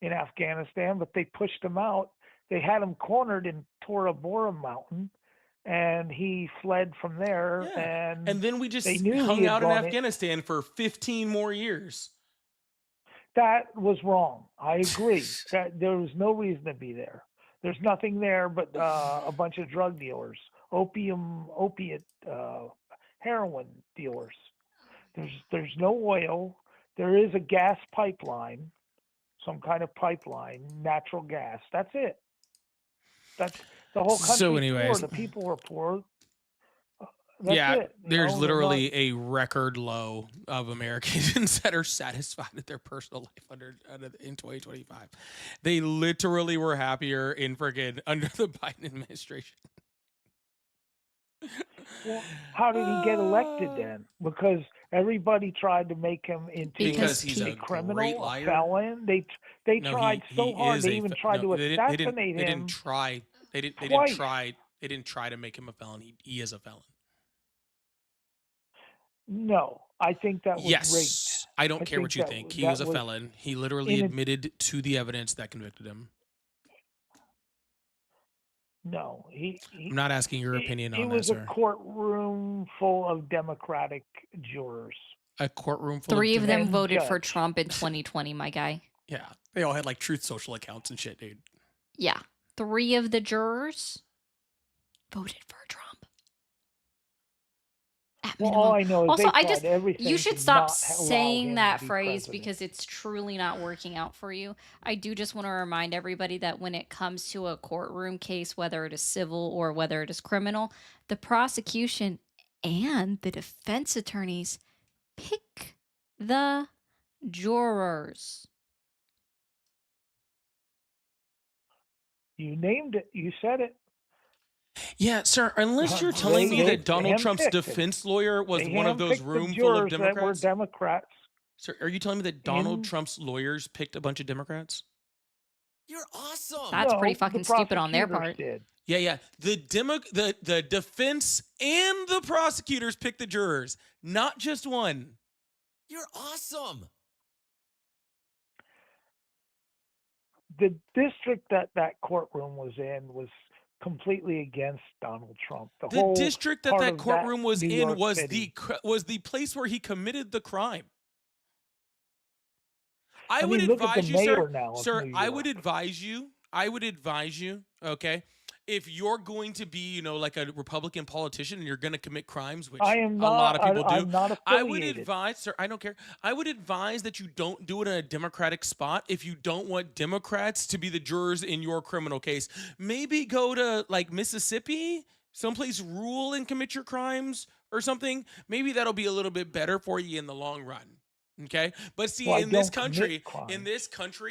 in Afghanistan, but they pushed him out. They had him cornered in Tora Bora Mountain, and he fled from there. Yeah. And then we they just knew he hung had out in gone in. Afghanistan for 15 more years. That was wrong. I agree. That there was no reason to be there. There's nothing there but a bunch of drug dealers, opiate, heroin dealers. There's no oil. There is a gas pipeline, some kind of pipeline, natural gas. That's it. That's the whole country's So poor. anyways, The people are poor. That's yeah, it. there's They're literally a record low of Americans that are satisfied with their personal life in 2025. They literally were happier in friggin' under the Biden administration. Well, how did he get elected then? Because everybody tried to make him into Because he's a a criminal, great a liar. felon. They No, tried so hard. is They a even fe- tried no, to they assassinate they him. didn't try. They didn't twice. try. They didn't try to make him a felon. He is a felon. No, I think that was Yes. rigged. I don't care think what you that- think. He that was a felon. He literally in a- admitted to the evidence that convicted him. No, I'm not asking your opinion on It that, was a sir. courtroom full of Democratic jurors. A courtroom full 3 of of them And voted for judge. Trump in 2020, my guy. Yeah, they all had like Truth Social accounts and shit, dude. Yeah. 3 of the jurors voted for Trump. At Well, minimum. all I know is Also, they I tried just everything you should to stop not allow saying him that to be phrase president. because it's truly not working out for you. I do just want to remind everybody that when it comes to a courtroom case, whether it is civil or whether it is criminal, the prosecution and the defense attorneys pick the jurors. You named it. You said it. Yeah, sir. Unless you're They- telling me they- that Donald they Trump's handpicked it. defense lawyer was They one of those handpicked the room full of jurors that were Democrats. Democrats. Sir, are you telling me that Donald in- Trump's lawyers picked a bunch of Democrats? You're awesome. That's pretty No, fucking the stupid on their prosecutors part. Did. Yeah. The defense and the prosecutors picked the jurors, not just one. You're awesome. The district that courtroom was in was completely against Donald Trump. The The whole district part that of courtroom was New in York was City. the place where he committed the crime. I would mean, look at the advise you, mayor sir. now of Sir, New I would York. advise you, okay, if you're going to be, like a Republican politician and you're going to commit crimes, which I am a not. lot of people do, I'm not I would affiliated. advise, sir, I don't care. I would advise that you don't do it in a Democratic spot if you don't want Democrats to be the jurors in your criminal case. Maybe go to like Mississippi, someplace rural, and commit your crimes or something. Maybe that'll be a little bit better for you in the long run. Okay? But see, Well, I in this don't country, commit crimes.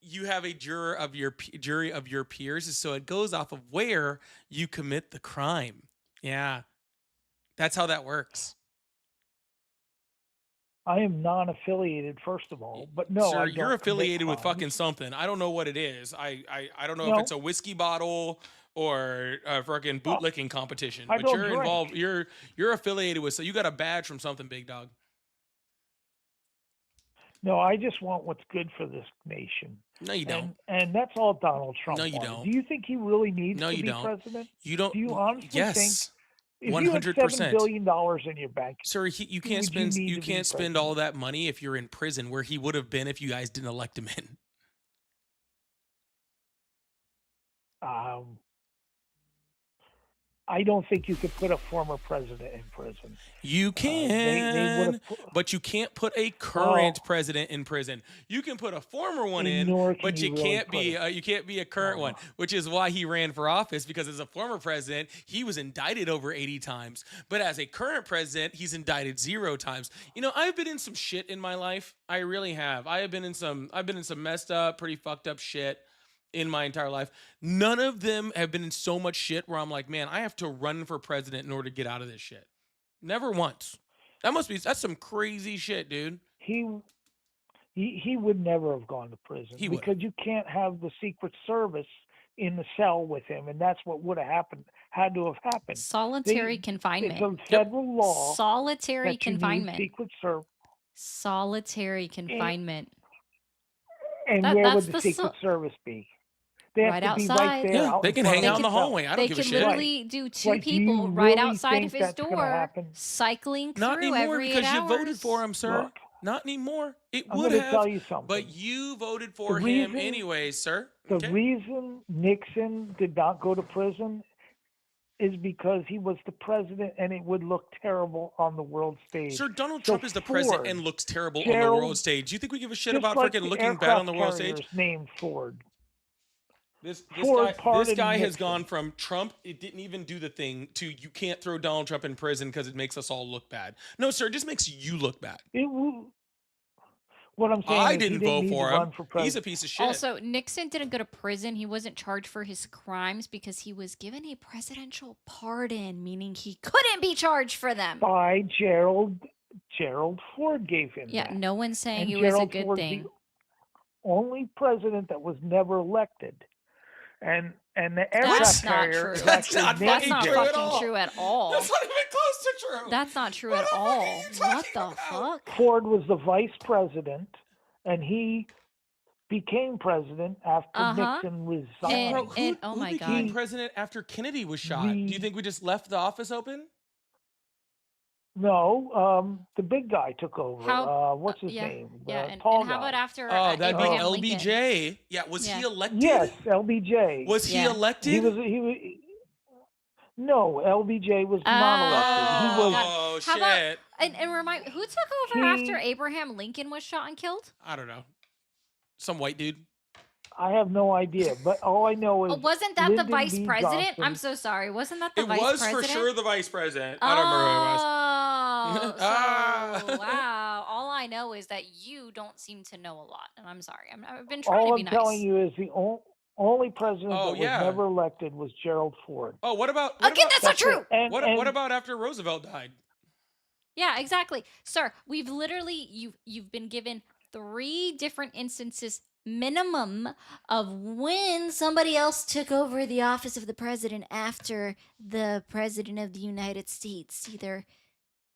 you have a jury of your peers, so it goes off of where you commit the crime. Yeah, that's how that works. I am non-affiliated, first of all, but no, Sir, I you're don't affiliated commit with fucking crimes. something. I don't know what it is. I don't know No. if it's a whiskey bottle or a fucking bootlicking competition. I But don't you're drink. involved. You're affiliated with. So you got a badge from something, big dog. No, I just want what's good for this nation. No, you don't. And that's all Donald Trump No, you wanted. don't. Do you think he really needs No, to you be don't. president? You don't. Do you honestly yes. think if you had 100%. $7 billion in your bank, Sir, you can't would spend need you to be can't spend president? all that money if you're in prison, where he would have been if you guys didn't elect him in. I don't think you could put a former president in prison. You They can, would have but you can't put a current president in prison. You can put a former one in, Nor can but you you really can't be put you can't be a current one, which is why he ran for office, because as a former president, he was indicted over 80 times. But as a current president, he's indicted 0 times. I've been in some shit in my life. I really have. I've been in some messed up, pretty fucked up shit in my entire life. None of them have been in so much shit where I'm like, man, I have to run for president in order to get out of this shit. Never once. That's some crazy shit, dude. He would never have gone to prison He would've. because you can't have the Secret Service in the cell with him, and that's what would have had to have happened. Solitary It's confinement. a federal law Solitary that you need confinement. Secret Service. Solitary confinement. And That- where would that's the the Secret so- Service be? They have Right to be right outside. there. Yeah, out they in can front hang of out in the himself. hallway. I don't They give a could shit. literally do two Right, do you people right really outside of think his that's gonna door, happen? cycling Not through anymore every 8 because you voted for hours. him, sir. Look, Not anymore. It I'm would going to have, tell you something. but you voted The for him reason, anyways, sir. the Okay. reason Nixon did not go to prison is because he was the president, and it would look terrible on the world stage. Sir, Donald So Trump is the president Ford, and looks terrible on the Gerald, world stage. Do you think we give a shit just about like freaking the looking bad on aircraft the world stage? carriers named Ford. This Ford guy pardoned has Nixon. gone from Trump, it didn't even do the thing, to you can't throw Donald Trump in prison because it makes us all look bad. No, sir, it just makes you look bad. What I'm saying I is he didn't didn't vote need to for him. run for president. He's a piece of shit. Also, Nixon didn't go to prison. He wasn't charged for his crimes because he was given a presidential pardon, meaning he couldn't be charged for them. By Gerald Ford gave him Yeah, that. no one's saying And it was a Gerald good Ford's thing. the only president that was never elected. And the aircraft That's not carrier true. is That's actually not named That's not true at fucking all. true at all. That's not even close to true. That's not true What at the fuck are all. you What talking the about? fuck? Ford was the vice president, and he became president after Uh-huh. Nixon Bro, resigned. And oh who my became God. president after Kennedy was shot? Do you think we just left the office open? No, the big guy took over. How? What's his Yeah, name? yeah. The And tall how about guy. after Oh, that'd be Abraham Lincoln? LBJ. Yeah, was he Yeah. elected? Yes, LBJ. Was he Yeah. elected? He was. No, LBJ was not elected. He was. Oh, How about shit. and remind who took over after He. Abraham Lincoln was shot and killed? I don't know. Some white dude. I have no idea, but all I know is. Oh, wasn't that the Lyndon vice B. president? Johnson. I'm so sorry. Wasn't that the It vice was president? for sure the vice president. I don't remember who it was. Oh, Ah. so, wow. All I know is that you don't seem to know a lot, and I'm sorry. I've been trying All to be I'm nice. telling you is the only president Oh, that was yeah. never elected was Gerald Ford. Oh, what about Again, that's not true. it. And, what about after Roosevelt died? Yeah, exactly. Sir, we've literally you've been given 3 different instances minimum of when somebody else took over the office of the president after the president of the United States. Either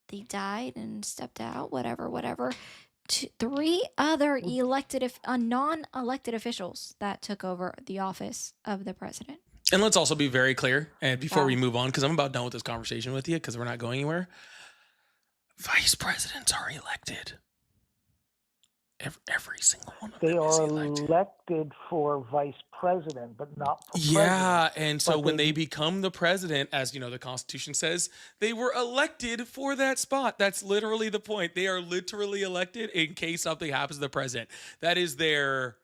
they died and stepped out, whatever. 3 other non-elected officials that took over the office of the president. And let's also be very clear, and before we Wow. move on, because I'm about done with this conversation with you, because we're not going anywhere. Vice presidents are elected. Every single one of they them is are elected. elected for vice president, but not for Yeah, president. and so But when they become the president, as you know, the Constitution says, they were elected for that spot. That's literally the point. They are literally elected in case something happens to the president. That is their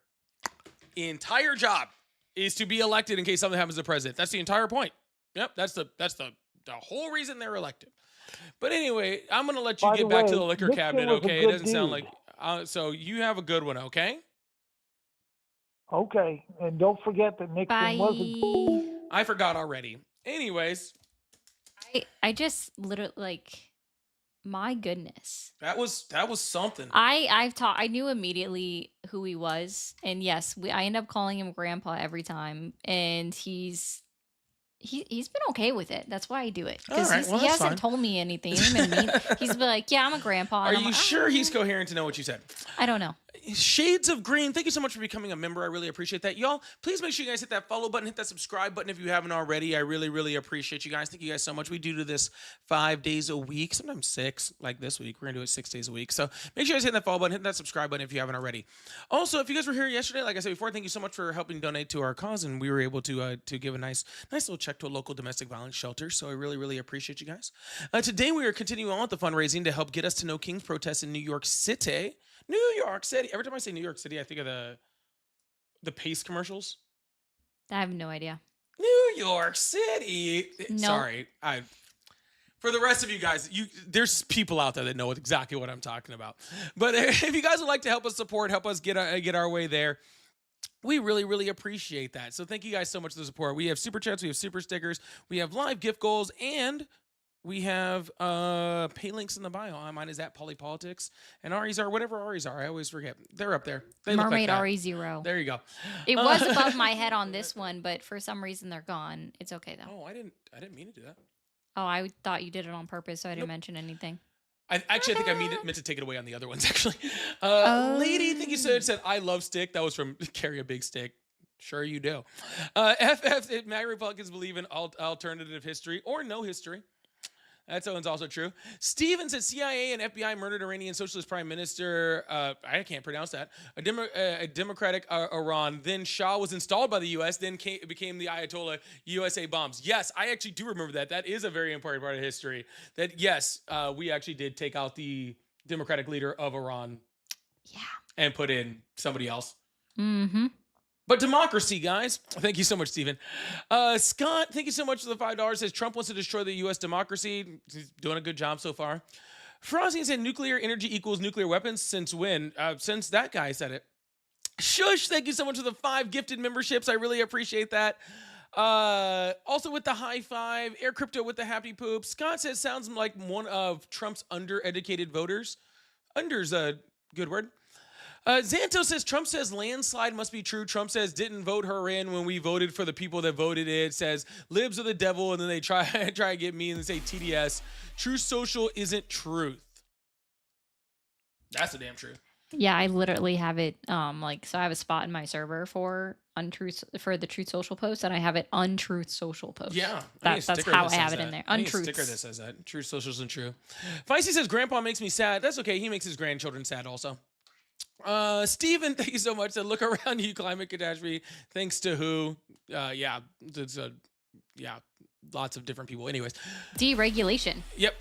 entire job, is to be elected in case something happens to the president. That's the entire point. Yep, that's the whole reason they're elected. But anyway, I'm gonna let you By get the back to way, the liquor Nixon cabinet. was a Okay, it good doesn't sound dude. like. So you have a good one. Okay. Okay, and don't forget that Nixon Bye. was a. I forgot already. Anyways, I just literally like, my goodness. that was something. I knew immediately who he was, and yes, I end up calling him Grandpa every time, and he's been okay with it. That's why I do it, because All right, well, he that's hasn't fine. told me anything. He hasn't been mean. He's been like, yeah, I'm a grandpa. Are and I'm you like, sure he's "Ah." coherent to know what you said? I don't know. Shades of Green, thank you so much for becoming a member. I really appreciate that. Y'all, please make sure you guys hit that follow button, hit that subscribe button if you haven't already. I really, really appreciate you guys. Thank you guys so much. We do this 5 days a week, sometimes 6, like this week. We're going to do it 6 days a week. So make sure you guys hit that follow button, hit that subscribe button if you haven't already. Also, if you guys were here yesterday, like I said before, thank you so much for helping donate to our cause, and we were able to give a nice little check to a local domestic violence shelter. So I really, really appreciate you guys. Today, we are continuing on with the fundraising to help get us to No Kings protests in New York City. New York City. Every time I say New York City, I think of the Pace commercials. I have no idea. New York City. Nope. Sorry, for the rest of you guys, there's people out there that know exactly what I'm talking about. But if you guys would like to help us support, help us get our way there, we really, really appreciate that. So thank you guys so much for the support. We have super chats, we have super stickers, we have live gift goals, and we have pay links in the bio. Mine is at Polypolitics, and Ari's are whatever Ari's are. I always forget. They're up there. They look like Mermaid that. RE0. There you go. It was above my head on this one, but for some reason they're gone. It's okay though. Oh, I didn't mean to do that. Oh, I thought you did it on purpose, so I didn't Nope. mention anything. I think I meant to take it away on the other ones, actually. Oh. Lady, I think you said I love stick. That was from Carry a Big Stick. Sure you do. FF, MAGA Republicans believe in alternative history or no history. That one's also true. Steven said CIA and FBI murdered Iranian Socialist Prime Minister, I can't pronounce that, a democratic Iran. Then Shah was installed by the U.S., then became the Ayatollah. USA bombs. Yes, I actually do remember that. That is a very important part of history. That, yes, we actually did take out the democratic leader of Iran. Yeah. And put in somebody else. Mm-hmm. But democracy, guys. Thank you so much, Stephen. Scott, thank you so much for the $5. Says Trump wants to destroy the U.S. democracy. He's doing a good job so far. Frosty said nuclear energy equals nuclear weapons. Since when? Since that guy said it. Shush, thank you so much for the 5 gifted memberships. I really appreciate that. Also with the high five. Air Crypto with the happy poop. Scott says sounds like one of Trump's undereducated voters. Under's a good word. Xanto says, Trump says landslide must be true. Trump says didn't vote her in when we voted for the people that voted it. Says libs are the devil, and then they try to get me and they say TDS. True social isn't truth. That's the damn truth. Yeah, I literally have it so I have a spot in my server for the Truth Social post, and I have it untruth social post. Yeah, that's how I have it in there. Untruth. Sticker that says that. Truth social isn't true. Feisty says grandpa makes me sad. That's okay. He makes his grandchildren sad also. Steven, thank you so much. Said look around you, climate catastrophe. Thanks to who? Yeah, lots of different people. Anyways, deregulation. Yep.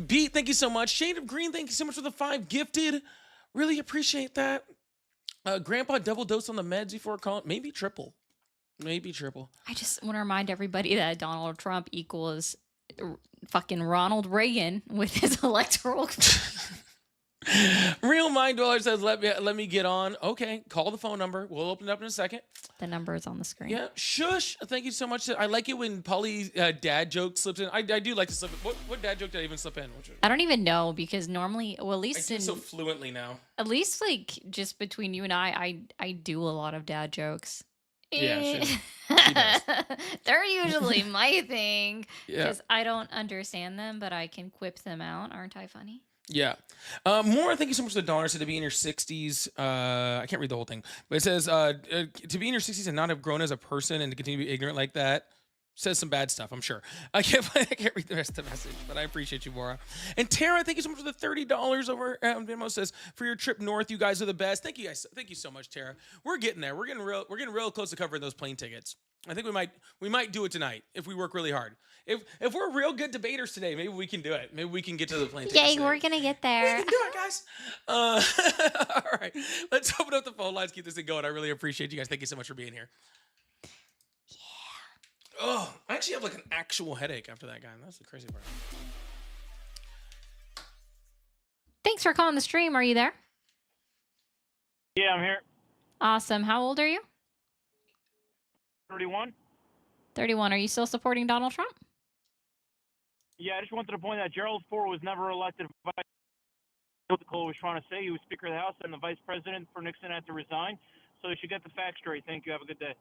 Beat, thank you so much. Shade of Green, thank you so much for the 5 gifted. Really appreciate that. Grandpa double dose on the meds before calling. Maybe triple. Maybe triple. I just want to remind everybody that Donald Trump equals fucking Ronald Reagan with his electoral. Real Mind Dweller says, let me get on. Okay, call the phone number. We'll open it up in a second. The number is on the screen. Yeah, shush. Thank you so much. I like it when Polly's dad joke slips in. I do like to slip in. What dad joke did I even slip in? I don't even know because normally, well, at least I do so fluently now. At least like just between you and I do a lot of dad jokes. Yeah, she They're usually my thing because Yeah. I don't understand them, but I can quip them out. Aren't I funny? Yeah. More, thank you so much for the dollar. So to be in your 60s, I can't read the whole thing, but it says to be in your 60s and not have grown as a person and to continue to be ignorant like that says some bad stuff, I'm sure. I can't read the rest of the message, but I appreciate you, Bora. And Tara, thank you so much for the $30 over Venmo. Says for your trip north, you guys are the best. Thank you guys. Thank you so much, Tara. We're getting there. We're getting real close to covering those plane tickets. I think we might do it tonight if we work really hard. If we're real good debaters today, maybe we can do it. Maybe we can get to the plane tickets. Yay, we're gonna get there. We can do it, guys. All right, let's open up the phone lines. Keep this thing going. I really appreciate you guys. Thank you so much for being here. Oh, I actually have like an actual headache after that guy. That's the crazy part. Thanks for calling the stream. Are you there? Yeah, I'm here. Awesome. How old are you? 31. 31. Are you still supporting Donald Trump? Yeah, I just wanted to point out Gerald Ford was never elected vice. What the was trying to say, he was Speaker of the House and the Vice President for Nixon had to resign. So you should get the facts straight. Thank you. Have a good day.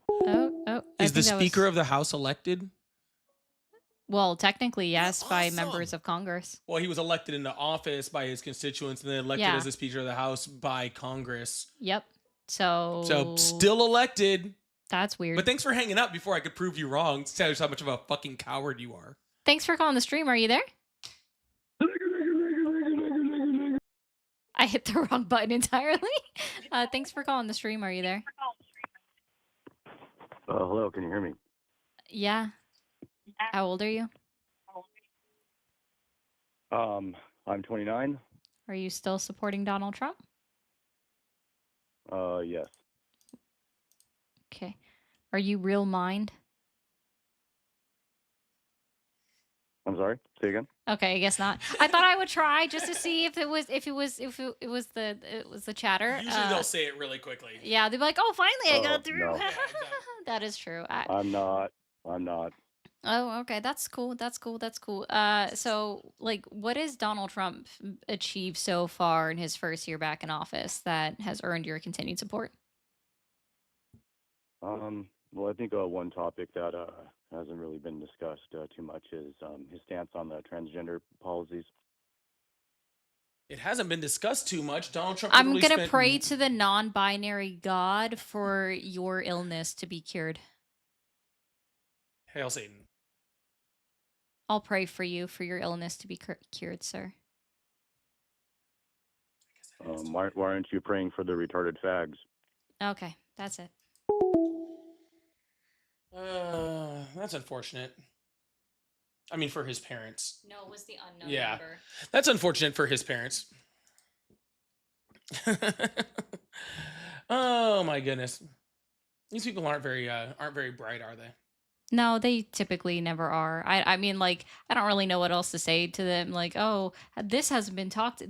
Oh. Is the Speaker of the House elected? Well, technically, yes, by members of Congress. Well, he was elected into office by his constituents and then elected as the Speaker of the House by Congress. Yep. So still elected. That's weird. But thanks for hanging up before I could prove you wrong. Tell us how much of a fucking coward you are. Thanks for calling the stream. Are you there? I hit the wrong button entirely. Thanks for calling the stream. Are you there? Hello, can you hear me? Yeah. How old are you? I'm 29. Are you still supporting Donald Trump? Yes. Okay. Are you real mind? I'm sorry. Say again. Okay, I guess not. I thought I would try just to see if it was the chatter. Usually they'll say it really quickly. Yeah, they'll be like, "Oh, finally, I got through." No. Yeah, exactly. That is true. I'm not. Oh, okay. That's cool. So, like, what has Donald Trump achieved so far in his first year back in office that has earned your continued support? Well, I think one topic that hasn't really been discussed too much is his stance on the transgender policies. It hasn't been discussed too much. Donald Trump. I'm going to pray to the non-binary God for your illness to be cured. Hail Satan. I'll pray for you for your illness to be cured, sir. Why aren't you praying for the retarded fags? Okay, that's it. That's unfortunate. I mean, for his parents. No, it was the unknown number. That's unfortunate for his parents. Oh my goodness, these people aren't very bright, are they? No, they typically never are. I mean, like, I don't really know what else to say to them. Like, oh, this hasn't been talked.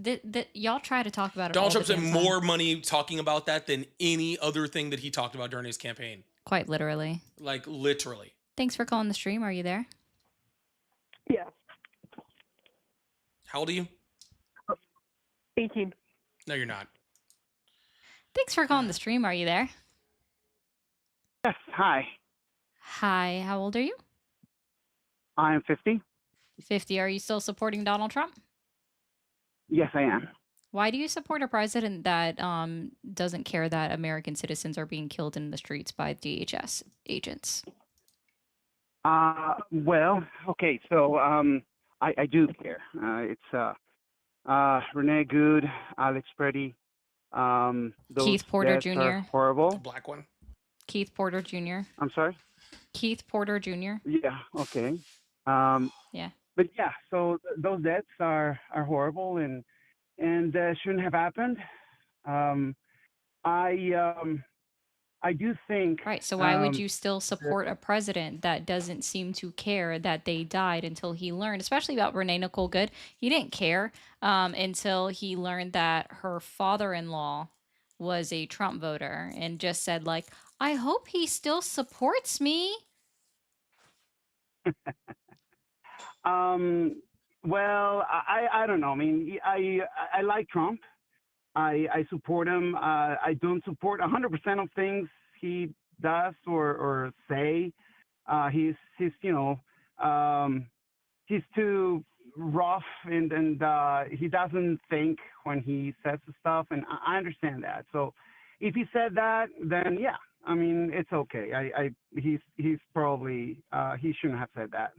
Y'all try to talk about it. Donald Trump spent more money talking about that than any other thing that he talked about during his campaign. Quite literally. Like literally. Thanks for calling the stream. Are you there? Yeah. How old are you? 18. No, you're not. Thanks for calling the stream. Are you there? Yes. Hi. Hi. How old are you? I am 50. 50. Are you still supporting Donald Trump? Yes, I am. Why do you support a president that doesn't care that American citizens are being killed in the streets by DHS agents? Well, okay, so I do care. It's Renee Good, Alex Preddy. Those Keith Porter deaths Jr. are horrible. The black one. Keith Porter Jr. I'm sorry? Keith Porter Jr. Yeah, okay. Yeah. But yeah, so those deaths are horrible and shouldn't have happened. I do think. Right. So why would you still support a president that doesn't seem to care that they died until he learned, especially about Renee Nicole Good? He didn't care until he learned that her father-in-law was a Trump voter and just said, like, I hope he still supports me. Well, I don't know. I mean, I like Trump. I support him. I don't support 100% of things he does or say. He's he's too rough and he doesn't think when he says the stuff, and I understand that. So if he said that, then yeah, I mean it's okay. He's probably he shouldn't have said that.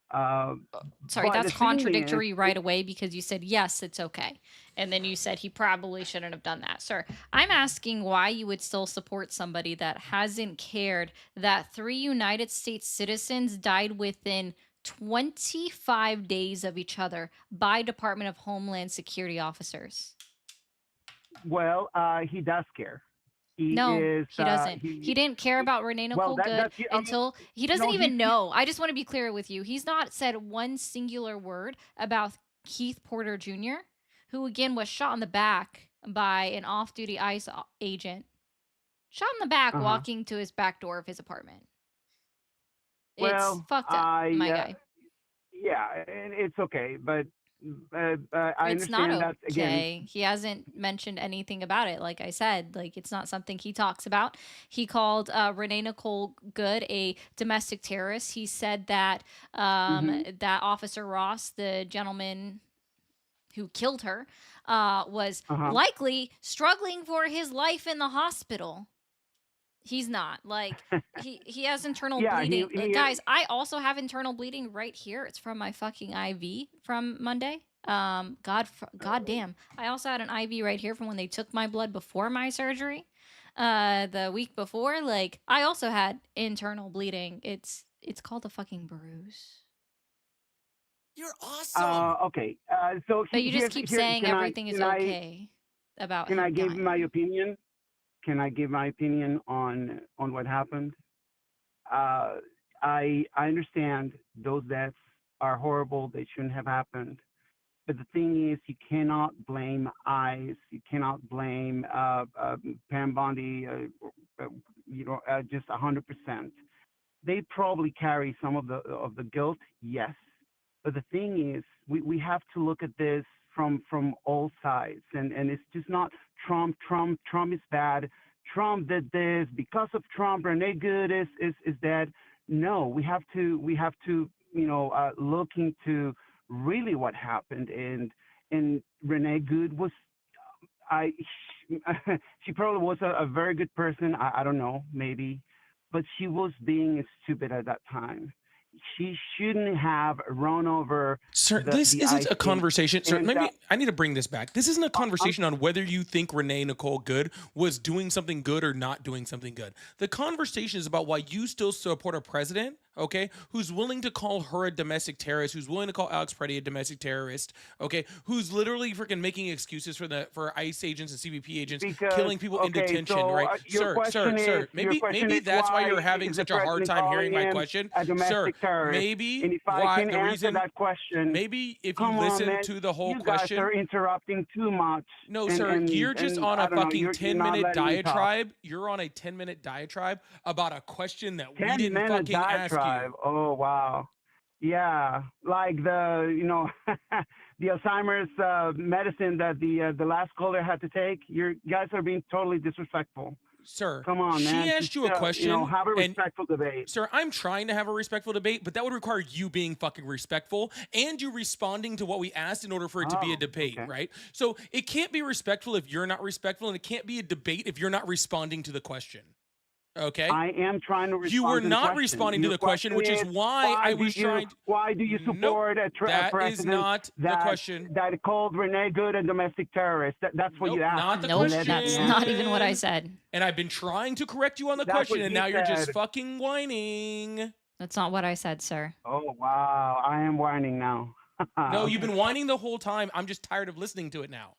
Sorry, but that's the thing is- contradictory right away because you said, yes, it's okay. And then you said he probably shouldn't have done that. Sir, I'm asking why you would still support somebody that hasn't cared that 3 United States citizens died within 25 days of each other by Department of Homeland Security officers. Well, he does care. He doesn't. He didn't care about Renee Nicole Good until he doesn't even know. I just want to be clear with you. He's not said one singular word about Keith Porter Jr., who again was shot in the back by an off-duty ICE agent. Shot in the back walking to his back door of his apartment. It's fucked up, my guy. Yeah, it's okay, but I It's understand not that again. okay. He hasn't mentioned anything about it. Like I said, like it's not something he talks about. He called Renee Nicole Good a domestic terrorist. He said that that Officer Ross, the gentleman who killed her, was likely struggling for his life in the hospital. He's not. Like he has internal bleeding. Guys, I also have internal bleeding right here. It's from my fucking IV from Monday. God damn. I also had an IV right here from when they took my blood before my surgery. The week before, like I also had internal bleeding. It's called a fucking bruise. You're awesome. Okay. So But you just keep saying everything is okay about Can him I give dying. my opinion? Can I give my opinion on what happened? I understand those deaths are horrible. They shouldn't have happened. But the thing is, you cannot blame ICE. You cannot blame Pam Bondi. Just 100%. They probably carry some of the guilt. Yes. But the thing is, we have to look at this from all sides, and it's just not Trump is bad. Trump did this because of Trump. Renee Good is dead. No, we have to look into really what happened and Renee Good was, I, she probably was a very good person. I don't know, maybe, but she was being stupid at that time. She shouldn't have run over. Sir, this isn't a conversation. Sir, and I need to bring this back. This isn't a conversation on whether you think Renee Nicole Good was doing something good or not doing something good. The conversation is about why you still support a president, okay, who's willing to call her a domestic terrorist, who's willing to call Alex Preddy a domestic terrorist, okay, who's literally freaking making excuses for ICE agents and CBP agents killing people in detention, so, right? Sir, maybe that's why you're having such a hard time hearing my question. Sir, maybe and if I why can the answer reason that question, maybe if you come on, listen man, to the whole you question. guys are interrupting too much. No, and, sir, and, you're just and on a I don't know, fucking you're 10-minute not letting me talk. diatribe. You're on a 10-minute diatribe about a question that we 10 didn't minute fucking ask diatribe. you. Oh wow, yeah, like the the Alzheimer's medicine that the last caller had to take. You guys are being totally disrespectful. Sir, Come on, man. she asked you a question. Have a and- respectful debate. Sir, I'm trying to have a respectful debate, but that would require you being fucking respectful and you responding to what we asked in order for it to be a debate, right? So it can't be respectful if you're not respectful, and it can't be a debate if you're not responding to the question. Okay? I am trying to respond. You were to the not question. responding to Your the question, which is why I was trying. Why do you support a that president is not the question. that called Renee Good a domestic terrorist? That's what you asked. Not the Nope, question. that's not even what I said. And I've been trying to correct you on the That's question, what and you now you're just said. fucking whining. That's not what I said, sir. Oh wow, I am whining now. No, you've been whining the whole time. I'm just tired of listening to it now.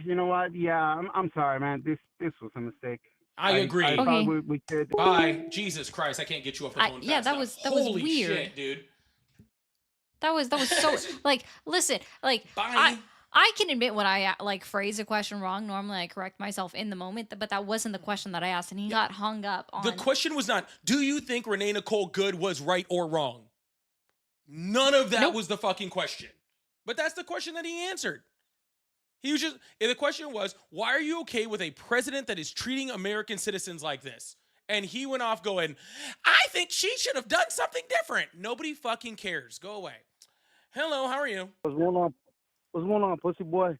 You know what? Yeah, I'm sorry, man. This was a mistake. I agree. I thought we could. Bye. Jesus Christ, I can't get you off the phone. Yeah, fast that enough. was Holy weird. shit, dude. That was so like. Listen, like Bye. I can admit when I like phrase a question wrong. Normally, I correct myself in the moment, but that wasn't the question that I asked, and he got hung up on. The question was not, do you think Renee Nicole Good was right or wrong? None of that was the fucking question. But that's the question that he answered. He was just, the question was, why are you okay with a president that is treating American citizens like this? And he went off going, I think she should have done something different. Nobody fucking cares. Go away. Hello, how are you? What's going on, pussy boy?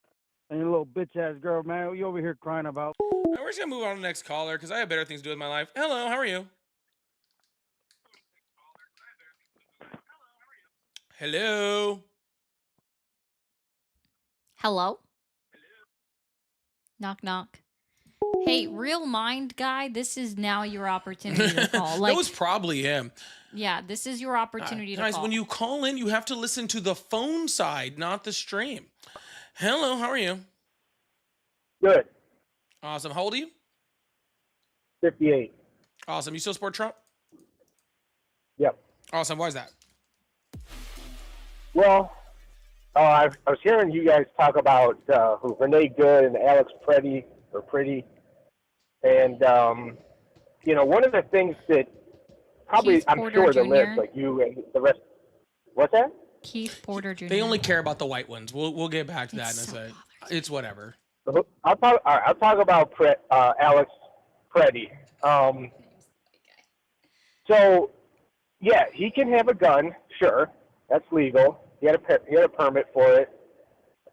And your little bitch ass girl, man. What you over here crying about? We're just gonna move on to the next caller because I have better things to do with my life. Hello, how are you? Hello. Hello? Knock, knock. Hey, real mind guy, this is now your opportunity to call. That was probably him. Yeah, this is your opportunity to Guys, call. when you call in, you have to listen to the phone side, not the stream. Hello, how are you? Good. Awesome. How old are you? 58. Awesome. You still support Trump? Yep. Awesome. Why is that? Well, I was hearing you guys talk about Renee Good and Alex Preddy, and one of the things that probably Keith I'm Porter sure the Jr. list, like you and the rest. What's that? Keith Porter Jr. They only care about the white ones. We'll get back to that in a second. It's whatever. I'll talk about Alex Preddy. So, yeah, he can have a gun. Sure, that's legal. He had a permit for it.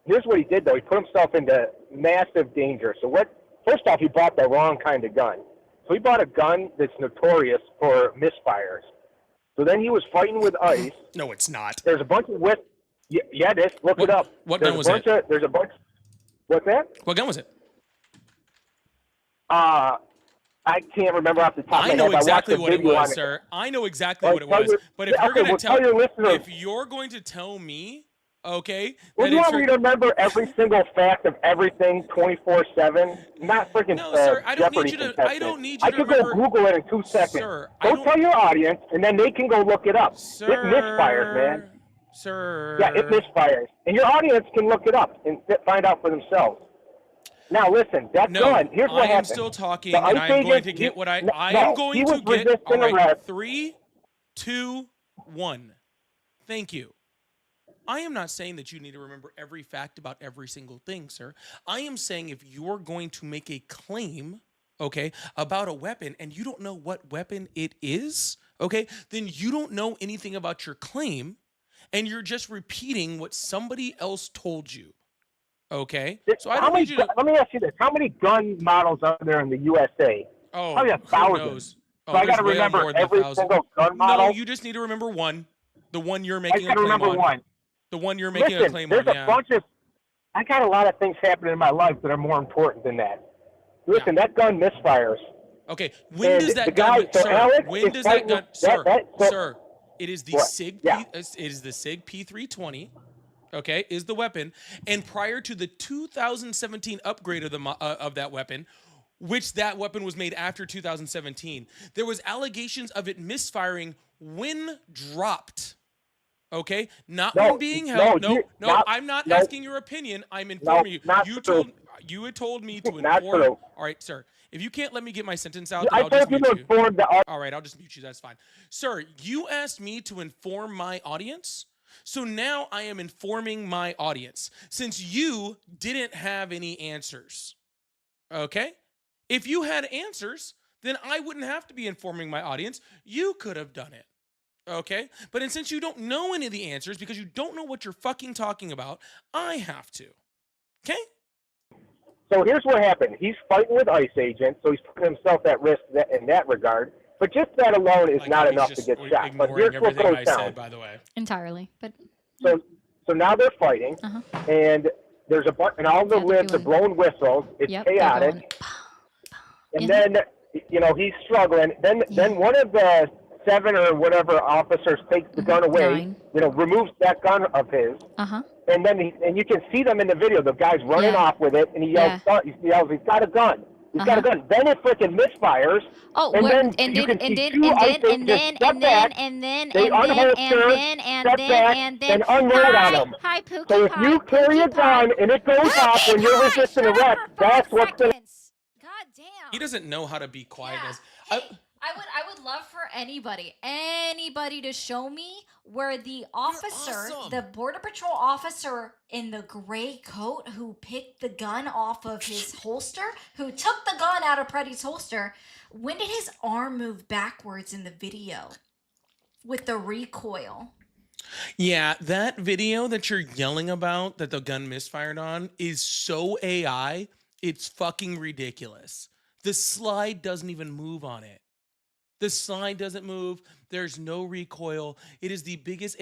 Here's what he did, though. He put himself into massive danger. So first off, he bought the wrong kind of gun. So he bought a gun that's notorious for misfires. So then he was fighting with ICE. No, it's not. There's a bunch of Yeah, it is. Look it up. What gun was it? There's a bunch. What's that? What gun was it? I can't remember off the top of my I head. know exactly I watched what it the video was, on sir. I know exactly what it was. But if you're going to tell your listeners, if you're going to tell me, okay, well, you want me to remember every single fact of everything 24/7? Not freaking. No, sir. I don't need you to. contestant. I don't need you I to could remember. go Google it in 2 seconds. Sir, Go tell your audience, and then they can go look it up. Sir, it misfires, man. Sir. Yeah, it misfires, and your audience can look it up and find out for themselves. Now listen, that gun. Here's what I am happened. still talking, The and ICE I'm going agent- to get what I. No, I no, am going he to was get. resisting All right, arrest. 3, 2, 1. Thank you. I am not saying that you need to remember every fact about every single thing, sir. I am saying if you're going to make a claim, okay, about a weapon and you don't know what weapon it is, okay, then you don't know anything about your claim. and you're just repeating what somebody else told you. Okay? So Let me ask you this. How many gun models are there in the USA? Oh, probably who 1,000. knows? So I got to remember every single gun model? No, you just need to remember one. The one you're making I got to remember one. The one you're making a claim there's on, a bunch of... I got a lot of things happening in my life that are more important than that. Listen, that gun misfires. Okay, when does that gun, sir? When does that gun, sir? It is the SIG. It is the SIG P320. Okay, is the weapon, and prior to the 2017 upgrade of that weapon, which that weapon was made after 2017, there was allegations of it misfiring when dropped. Okay, not when being held. No, I'm not asking your opinion. I'm informing you. You had told me to inform. All right, sir. If you can't let me get my sentence out, then I'll just mute you. All right, I'll just mute you. That's fine. Sir, you asked me to inform my audience, so now I am informing my audience. Since you didn't have any answers, okay? If you had answers, then I wouldn't have to be informing my audience. You could have done it. Okay? But since you don't know any of the answers because you don't know what you're fucking talking about, I have to. Okay? So here's what happened. He's fighting with ICE agents, so he's putting himself at risk in that regard. But just that alone is not enough to get shot. But here's what goes down. By the way. Entirely. But so now they're fighting, and there's and all the lids are blowing whistles. It's chaotic. And then, he's struggling. Then one of the 7 or whatever officers takes the gun away, removes that gun of his. And then you can see them in the video. The guy's running off with it, and he yells, he's got a gun. He's got a gun. Then it freaking misfires. Oh, and then unload on him. Hi, Pookie. So if you carry a gun and it goes off when you're resisting arrest, that's what's going to... God damn. He doesn't know how to be quiet. I would love for anybody to show me where the officer, the Border Patrol officer in the gray coat who picked the gun off of his holster, who took the gun out of Preddy's holster, when did his arm move backwards in the video with the recoil? Yeah, that video that you're yelling about that the gun misfired on is so AI, it's fucking ridiculous. The slide doesn't even move on it. The slide doesn't move. There's no recoil. It is the biggest...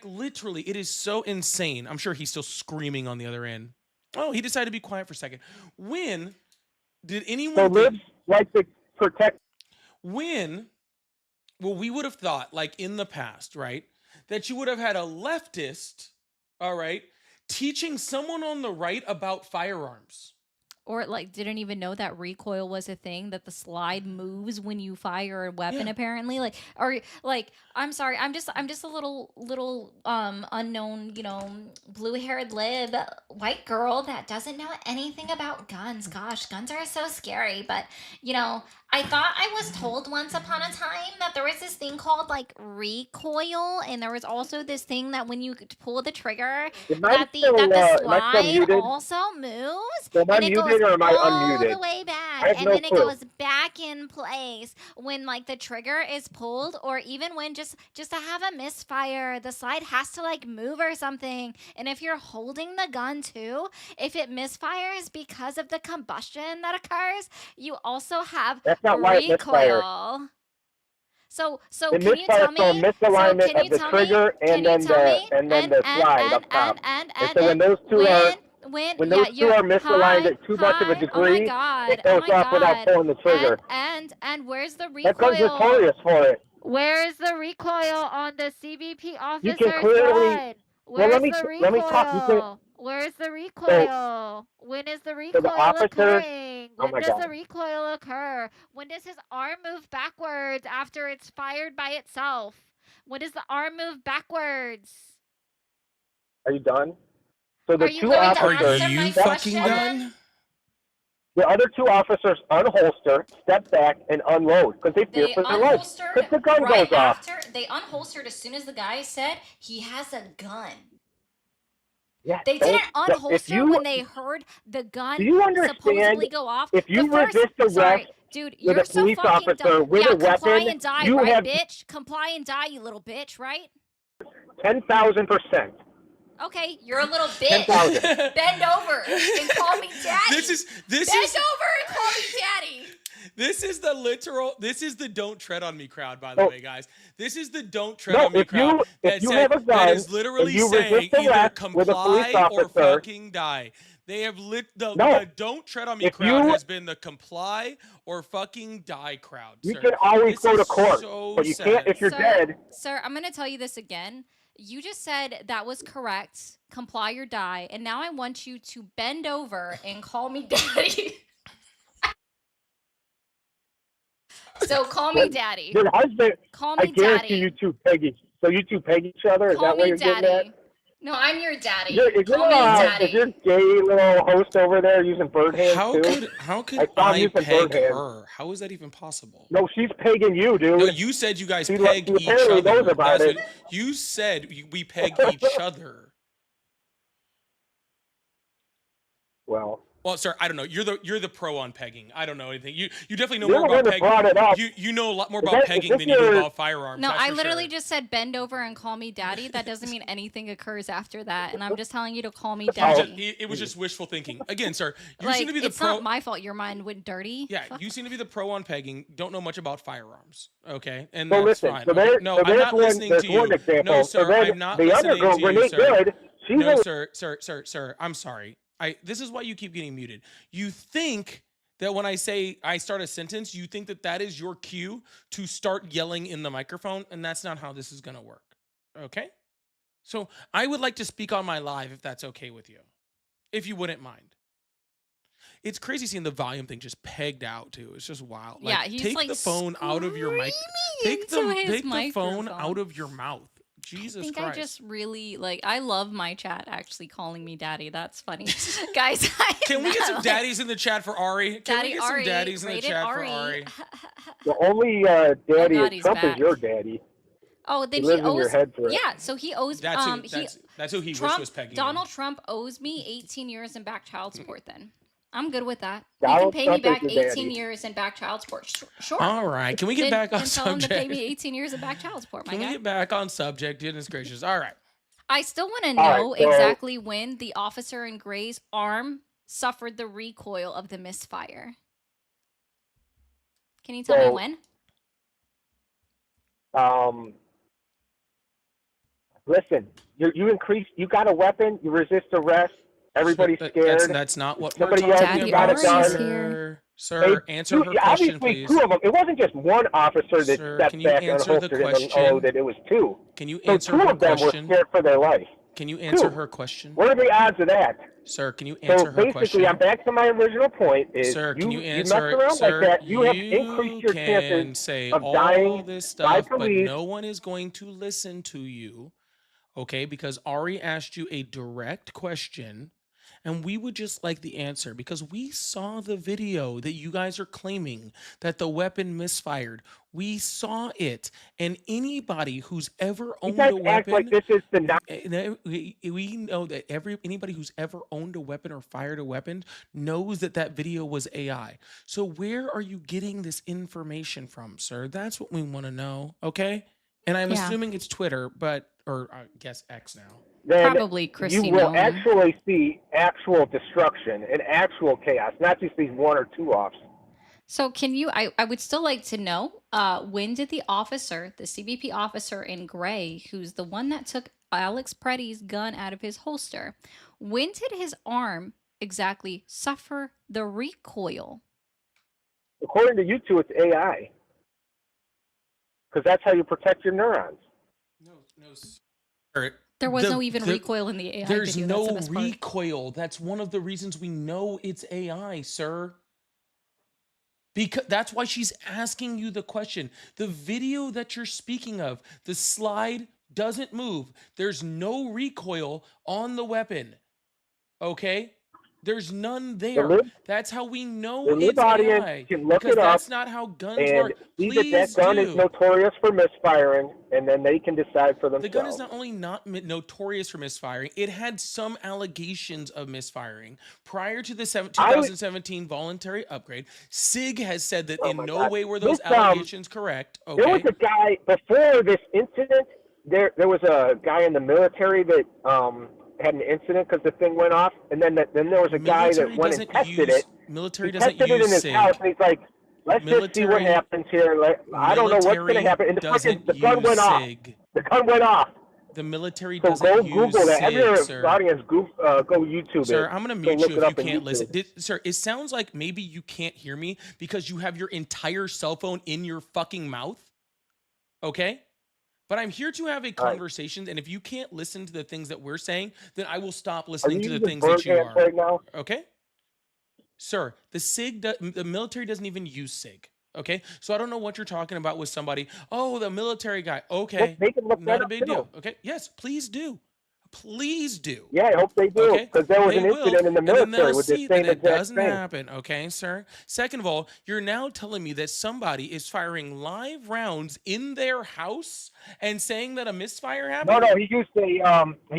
literally, it is so insane. I'm sure he's still screaming on the other end. Oh, he decided to be quiet for a second. When did anyone... to protect... Well, we would have thought, like in the past, right, that you would have had a leftist, all right, teaching someone on the right about firearms. Or didn't even know that recoil was a thing, that the slide moves when you fire a weapon, apparently. I'm sorry, I'm just a little unknown, blue-haired lib white girl that doesn't know anything about guns. Gosh, guns are so scary. But I thought I was told once upon a time that there was this thing called recoil, and there was also this thing that when you pull the trigger, that the slide also moves, and it goes or am I all unmuted? the way back, and then it goes back in place when the trigger is pulled, or even when just to have a misfire, the slide has to move or something. And if you're holding the gun too, if it misfires because of the combustion that occurs, you also have recoil. So can you tell me? Misalignment of the trigger and then the slide up top. And so when those two are misaligned at too much of a degree, it goes off without pulling the trigger. And where's the recoil? That gun's notorious for it. Where's the recoil on the CBP officer's You can clearly. slide? Let me talk. Where's the recoil? When is the recoil occurring? When does the recoil occur? When does his arm move backwards after it's fired by itself? When does the arm move backwards? Are you done? So the two officers. Are you fucking done? The other two officers unholster, step back, and unload because they fear for their life. Because the gun goes off. They unholstered as soon as the guy said he has a gun. Yeah, they didn't unholster when they heard the gun supposedly go off. If you resist arrest dude, with a police officer with a weapon, comply and die, you right, have bitch? Comply and die, you little bitch, right? 10,000%. Okay, you're a little bitch. 10,000. Bend over and call me daddy. This Bend is over and call me daddy. this is the don't tread on me crowd, by the way, guys. This is the don't tread No, on me crowd if you have a gun, that is literally and you saying resist either arrest with a police comply or officer- fucking die. They have the don't tread on me If crowd you- has been the comply or fucking die crowd. You sir. can always This go to is court, so but you sad. can't if you're dead. Sir, I'm going to tell you this again. You just said that was correct. Comply or die. And now I want you to bend over and call me daddy. So call me daddy. Your husband, Call I me guarantee daddy. you two peg each other. Is Call that what me you're getting daddy. at? No, I'm your daddy. Is Call me daddy. your gay little host over there using bird hands too? How could I saw him I using peg bird hands. her? How is that even possible? No, she's pegging you, dude. No, you said you guys She peg each apparently other. knows about That's it. what you said. We peg each other. Well, sir, I don't know. You're the pro on pegging. I don't know anything. You definitely know You're more the one about that brought it up. pegging. You know a lot more Is about that- pegging is than this you do your- about firearms. No, that's I for literally sure. just said bend over and call me daddy. That doesn't mean anything occurs after that. And I'm just telling you to call me daddy. It was just wishful thinking. Again, sir, you Like, seem to be the it's pro. not my fault your mind went dirty. Yeah, you seem to be the pro on pegging. Don't know much about firearms. Okay, and So that's listen, fine. so Okay. there- No, so I'm there's not one- listening there's to you. one example. No, So sir, then I'm not the other listening girl, to you, Renee sir. Good, she's No, a- sir. I'm sorry. This is why you keep getting muted. You think that when I say I start a sentence, you think that is your cue to start yelling in the microphone, and that's not how this is going to work. Okay? So I would like to speak on my live if that's okay with you, if you wouldn't mind. It's crazy seeing the volume thing just pegged out too. It's just wild. Yeah, he's take like the phone out of your mic. Take into his the phone microphone. out of your mouth. Jesus I think Christ. I just really I love my chat actually calling me daddy. That's funny. Guys, Can we get some daddies in the chat for Ari? Can Daddy we get some Ari, daddies in the rated chat Ari. for Ari? The only daddy God, of he's Trump back. is your daddy. Oh, then He he lives in your owes. head for it. Yeah, so he owes. That's who he Trump, wished was pegging. Donald Trump owes me 18 years in back child support. Then I'm good with that. Donald He can pay me Trump back is your 18 daddy. years in back child support. Sure. All right, can we get back on then tell him to pay subject? me 18 years in back child support, my Can we guy. get back on subject? Goodness gracious. All right. I still want to All right, know so- exactly when the officer in Gray's arm suffered the recoil of the misfire. Can you tell me So- when? Listen, you got a weapon, you resist arrest, everybody's scared. That's not what Somebody we're else talking Daddy about, got it done. sir. Sir, answer her question, Obviously, please. two of them. It wasn't just one officer that Sir, stepped can you back, answer the unholstered, and question? unloaded. It was two. Can you So answer two her of them question? were scared for their life. Can you answer Two. her question? What are the odds of that? Sir, can you answer So her basically, question? I'm back to my original point. Is Sir, can you you answer mess around sir, like that, you have you increased your can chances say of all dying this by stuff, but police. no one is going to listen to you, okay? Because Ari asked you a direct question, and we would just like the answer because we saw the video that you guys are claiming that the weapon misfired. We saw it, and anybody who's ever You owned guys a act weapon, like this is the not. we know that anybody who's ever owned a weapon or fired a weapon knows that video was AI. So where are you getting this information from, sir? That's what we want to know, okay? And I'm Yeah. assuming it's Twitter, or I guess X now. Then Probably Chrissy you will Nolan. actually see actual destruction and actual chaos, not just these one or two offs. So can you, I would still like to know, when did the officer, the CBP officer in Gray, who's the one that took Alex Preddy's gun out of his holster, when did his arm exactly suffer the recoil? According to you two, it's AI. Because that's how you protect your neurons. No, sir. There was no even recoil in the AI There's video. That's the no best part. recoil. That's one of the reasons we know it's AI, sir. Because that's why she's asking you the question. The video that you're speaking of, the slide doesn't move. There's no recoil on the weapon. Okay? There's none there. That's how we know The it's lib audience AI. can look because it up that's not how guns and work. see Please that gun do. is notorious for misfiring, and then they can decide for The themselves. gun is not only not notorious for misfiring, it had some allegations of misfiring. Prior to the 2017 voluntary upgrade, SIG has said that in no God. way were those This, allegations correct. There was Okay. a guy before this incident. there was a guy in the military that had an incident because the thing went off, and then there was a guy that went and tested it. Military He doesn't tested it in his use house, SIG. and he's like, "Let's just see what happens here. I don't know what's going to happen." And the gun went off. The gun went off. The military So doesn't go use Google that. SIG, Every sir. audience, go YouTube Sir, it. I'm going to Go mute look you it if you up on can't YouTube. listen. Sir, it sounds like maybe you can't hear me because you have your entire cell phone in your fucking mouth. Okay? But I'm here to have a conversation, and if you can't listen to the things that we're saying, then I will stop listening to the things that you are. Right now? Okay? Sir, the military doesn't even use SIG. Okay, so I don't know what you're talking about with somebody. Oh, the military guy. Okay, they can look not that a up big too. deal. Okay, yes, please do. Please do. Yeah, I hope they do. Okay, Because there was they an will, incident in the and then military they'll with this see same that it exact doesn't thing. happen. Okay, sir. Second of all, you're now telling me that somebody is firing live rounds in their house and saying that a misfire happened. No, he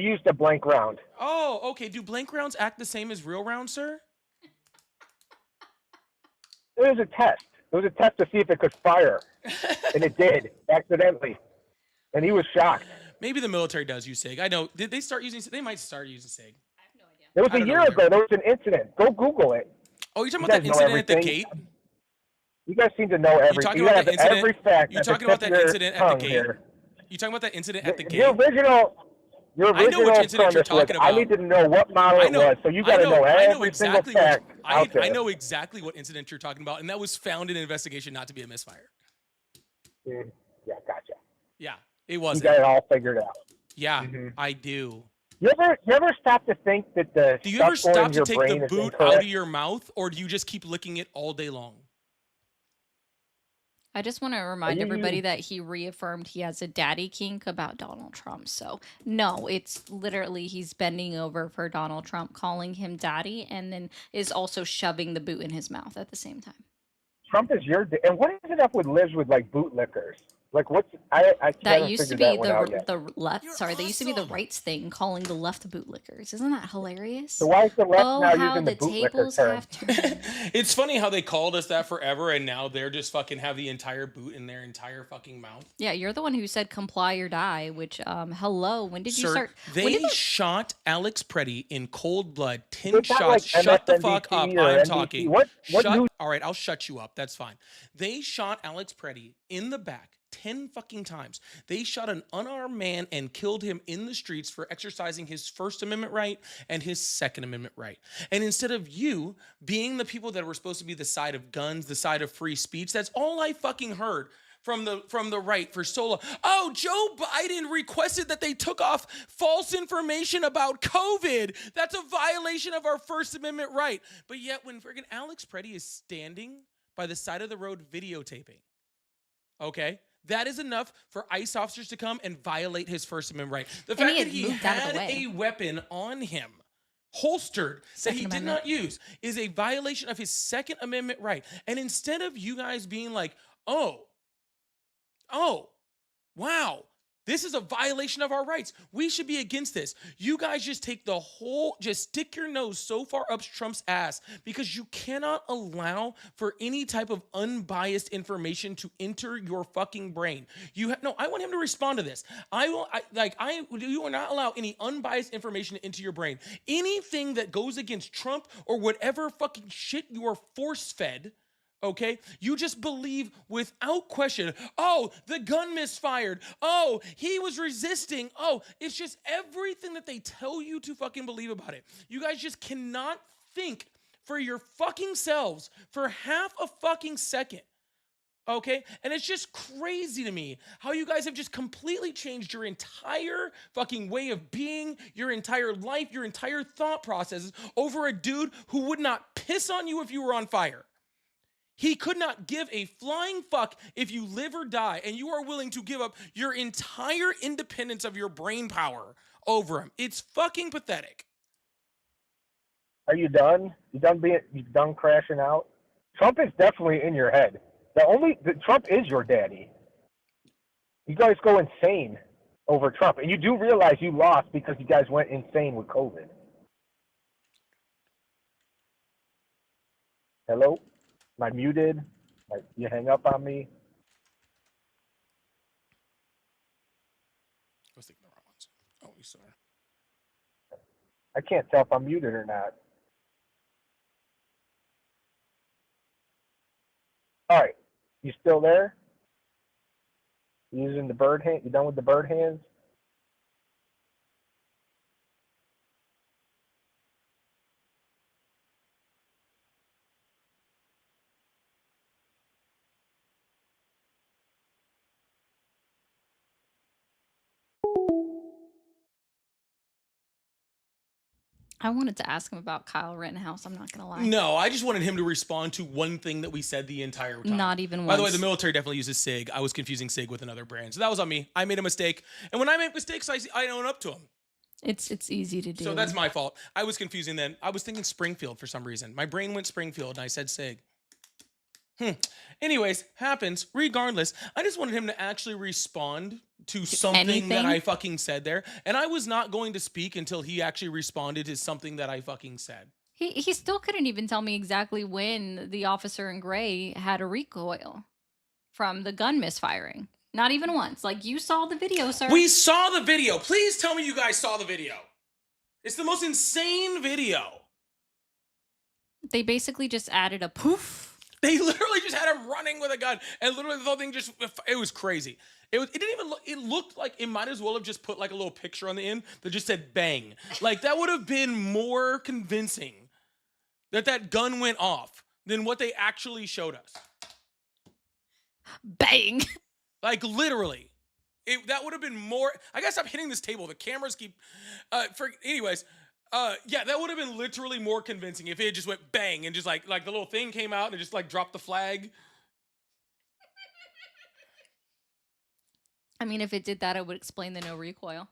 used a blank round. Oh, okay. Do blank rounds act the same as real rounds, sir? It was a test. It was a test to see if it could fire, and it did accidentally, and he was shocked. Maybe the military does use SIG. I know. Did they start using? They might start using SIG. I have no idea. It was a year ago. There was an incident. Go Google it. Oh, you're talking about that incident at the gate? You guys seem to know everything. You talking about that incident? Every fact. You talking about that incident at the gate? You talking about that incident at the gate? Your original I know which incident you're talking about. I need to know what model it was, so you got to know every single fact out there. I know exactly what incident you're talking about, and that was found in an investigation not to be a misfire. Yeah, gotcha. Yeah, it wasn't. You got it all figured out. Yeah, I do. You ever stop to think that the Do you ever stuff going stop in to your take brain the is boot incorrect? out of your mouth, or do you just keep licking it all day long? I just want to remind you everybody using- that he reaffirmed he has a daddy kink about Donald Trump. So, no, it's literally he's bending over for Donald Trump, calling him daddy, and then is also shoving the boot in his mouth at the same time. Trump is your and what is it up with lives with like bootlickers? Like what's I That haven't used to figured be that one out yet. the left. Sorry, that used to be the right's thing, calling the left bootlickers. Isn't that hilarious? So why is the left Oh, now how using the the bootlicker tables term? have turned. It's funny how they called us that forever, and now they're just fucking have the entire boot in their entire fucking mouth. Yeah, you're the one who said comply or die. Which, hello, when did you Sir, start? they shot Alex Preddy in cold blood. 10 It's not shots. like Shut the fuck MSNBC up. or I'm NBC. talking. What Shut. news- All right, I'll shut you up. That's fine. They shot Alex Preddy in the back 10 fucking times. They shot an unarmed man and killed him in the streets for exercising his First Amendment right and his Second Amendment right. And instead of you being the people that were supposed to be the side of guns, the side of free speech, that's all I fucking heard from the right for so long. Oh, Joe Biden requested that they took off false information about COVID. That's a violation of our First Amendment right. But yet when friggin' Alex Preddy is standing by the side of the road videotaping, okay, that is enough for ICE officers to come and violate his First Amendment right. The fact that he had a weapon on him, holstered, that he did not use, is a violation of his Second Amendment right. And instead of you guys being like, oh, wow, this is a violation of our rights, we should be against this, you guys just just stick your nose so far up Trump's ass because you cannot allow for any type of unbiased information to enter your fucking brain. No, I want him to respond to this. You will not allow any unbiased information into your brain. Anything that goes against Trump or whatever fucking shit you are force-fed, okay, you just believe without question. Oh, the gun misfired. Oh, he was resisting. Oh, it's just everything that they tell you to fucking believe about it. You guys just cannot think for your fucking selves for half a fucking second. Okay? And it's just crazy to me how you guys have just completely changed your entire fucking way of being, your entire life, your entire thought processes over a dude who would not piss on you if you were on fire. He could not give a flying fuck if you live or die, and you are willing to give up your entire independence of your brain power over him. It's fucking pathetic. Are you done? You done crashing out? Trump is definitely in your head. Trump is your daddy. You guys go insane over Trump, and you do realize you lost because you guys went insane with COVID. Hello? Am I muted? You hang up on me? sorry. I can't tell if I'm muted or not. All right. You still there? Using the bird hand? You done with the bird hands? I wanted to ask him about Kyle Rittenhouse. I'm not gonna lie. No, I just wanted him to respond to one thing that we said the entire time. Not even By the way, once. the military definitely uses SIG. I was confusing SIG with another brand. So that was on me. I made a mistake. And when I make mistakes, I own up to them. It's easy to do. So that's my fault. I was confusing then. I was thinking Springfield for some reason. My brain went Springfield and I said SIG. Anyways, happens. Regardless, I just wanted him to actually respond to something that I fucking said there. And I was not going to speak until he actually responded to something that I fucking said. He still couldn't even tell me exactly when the officer in gray had a recoil from the gun misfiring. Not even once. Like, you saw the video, sir. We saw the video. Please tell me you guys saw the video. It's the most insane video. They basically just added a poof. They literally just had him running with a gun, and literally the whole thing it was crazy. It didn't even look, it looked like it might as well have just put like a little picture on the end that just said bang. Like, that would have been more convincing that gun went off than what they actually showed us. Bang. Like, literally. That would have been more. I gotta stop hitting this table. The cameras keep anyways. Yeah, that would have been literally more convincing if it just went bang and just like the little thing came out and it just like dropped the flag. I mean, if it did that, it would explain the no recoil.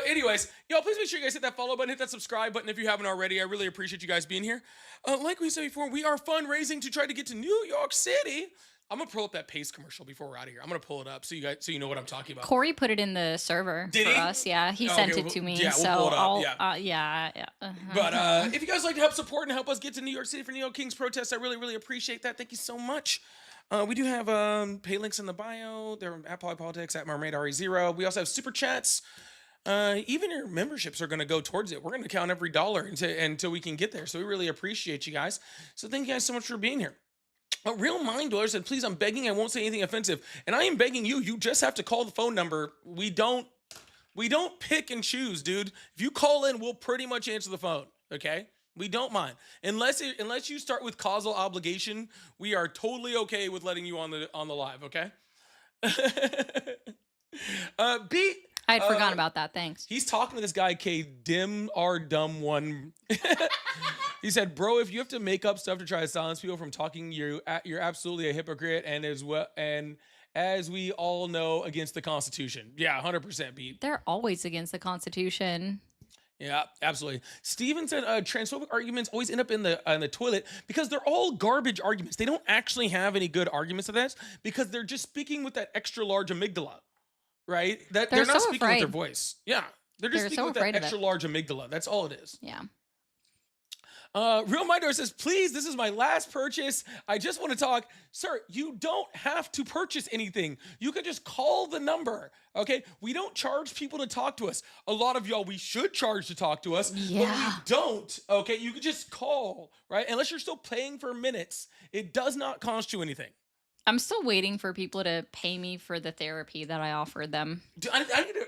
Anyways, y'all, please make sure you guys hit that follow button, hit that subscribe button if you haven't already. I really appreciate you guys being here. Like we said before, we are fundraising to try to get to New York City. I'm gonna pull up that Pace commercial before we're out of here. I'm gonna pull it up so you know what I'm talking about. Corey put it in the server Did for he? us. Yeah, he sent it to me. Yeah, so we'll pull it up. I'll, Yeah. yeah. But if you guys like to help support and help us get to New York City for Neo Kings protests, I really, really appreciate that. Thank you so much. We do have pay links in the bio. They're at Polypolitics, at Mermaid RE0. We also have super chats. Even your memberships are going to go towards it. We're going to count every dollar until we can get there. So we really appreciate you guys. So thank you guys so much for being here. A real mind dweller said, please, I'm begging. I won't say anything offensive. And I am begging you. You just have to call the phone number. We don't pick and choose, dude. If you call in, we'll pretty much answer the phone. Okay? We don't mind. Unless you start with causal obligation, we are totally okay with letting you on the live, okay? B. I had forgotten about that. Thanks. He's talking to this guy, K. Dim R Dumb One. He said, "Bro, if you have to make up stuff to try to silence people from talking, you're absolutely a hypocrite, and as we all know, against the Constitution." Yeah, 100%, Pete. They're always against the Constitution. Yeah, absolutely. Steven said, "Transphobic arguments always end up in the toilet because they're all garbage arguments. They don't actually have any good arguments to this because they're just speaking with that extra large amygdala." Right? They're not so speaking with their voice. Yeah. They're just speaking with that extra large amygdala. That's all it is. Yeah. Real Minder says, please, this is my last purchase. I just want to talk. Sir, you don't have to purchase anything. You could just call the number. Okay? We don't charge people to talk to us. A lot of y'all, we should charge to talk to us. But we don't. Okay? You could just call, right? Unless you're still paying for minutes. It does not cost you anything. I'm still waiting for people to pay me for the therapy that I offered them.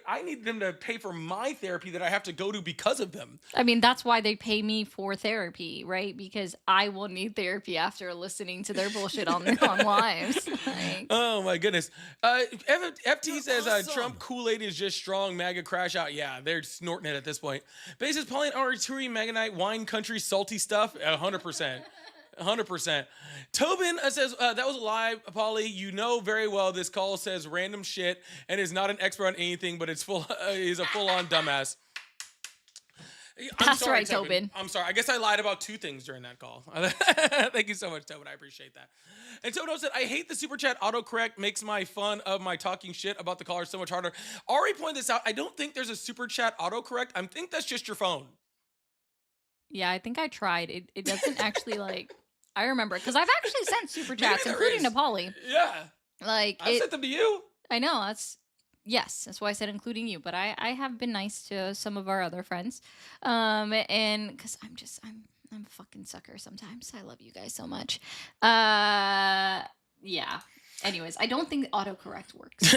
I need them to pay for my therapy that I have to go to because of them. I mean, that's why they pay me for therapy, right? Because I will need therapy after listening to their bullshit on lives. Like, oh my goodness. FT says awesome. Trump Kool-Aid is just strong. MAGA crash out. Yeah, they're snorting it at this point. Basis Pauline Arturi Maganite wine country salty stuff. 100%. 100%. Tobin says, that was a lie, Polly. You know very well this call says random shit and is not an expert on anything, but he's a full-on dumbass. That's sorry, right, Tobin. I'm sorry. I guess I lied about two things during that call. Thank you so much, Tobin. I appreciate that. And Tobin said, I hate the super chat autocorrect makes my fun of my talking shit about the caller so much harder. Ari pointed this out. I don't think there's a super chat autocorrect. I think that's just your phone. Yeah, I think I tried. It doesn't actually like... I remember, because I've actually sent super chats, including to Polly. Yeah. Like, I sent them to you. I know, that's... Yes, that's why I said including you. But I have been nice to some of our other friends, and because I'm a fucking sucker sometimes. I love you guys so much. Yeah. Anyways, I don't think autocorrect works.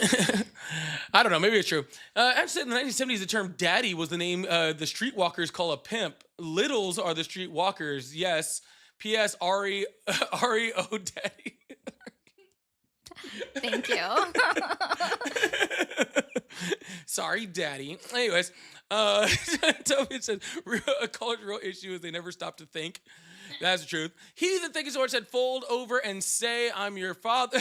I don't know. Maybe it's true. Actually, in the 1970s, the term daddy was the name the streetwalkers call a pimp. Littles are the streetwalkers. Yes. P.S. Ari O daddy. Thank you. Sorry, daddy. Anyways, Toby said a college real issue is they never stop to think. That's the truth. He that thinketh so much said, fold over and say, I'm your father.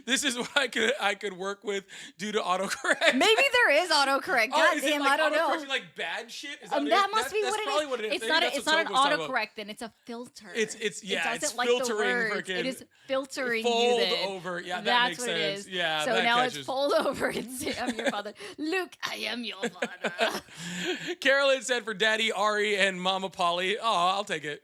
This is what I could work with due to autocorrect. Maybe there is autocorrect. God is damn, it like I don't know. autocorrecting like bad shit? Is that, That must be that's what it probably is. what it is. It's I not. think It's that's not an what Togo was talking about. autocorrect. Then it's a filter. It's It doesn't it's like the filtering. words. It is filtering fold you. Then. over. Yeah, that That's makes what sense. it is. Yeah, so that now catches. it's fold over and say, I'm your father. Luke, I am your father. Carolyn said for Daddy Ari and Mama Polly. Oh, I'll take it.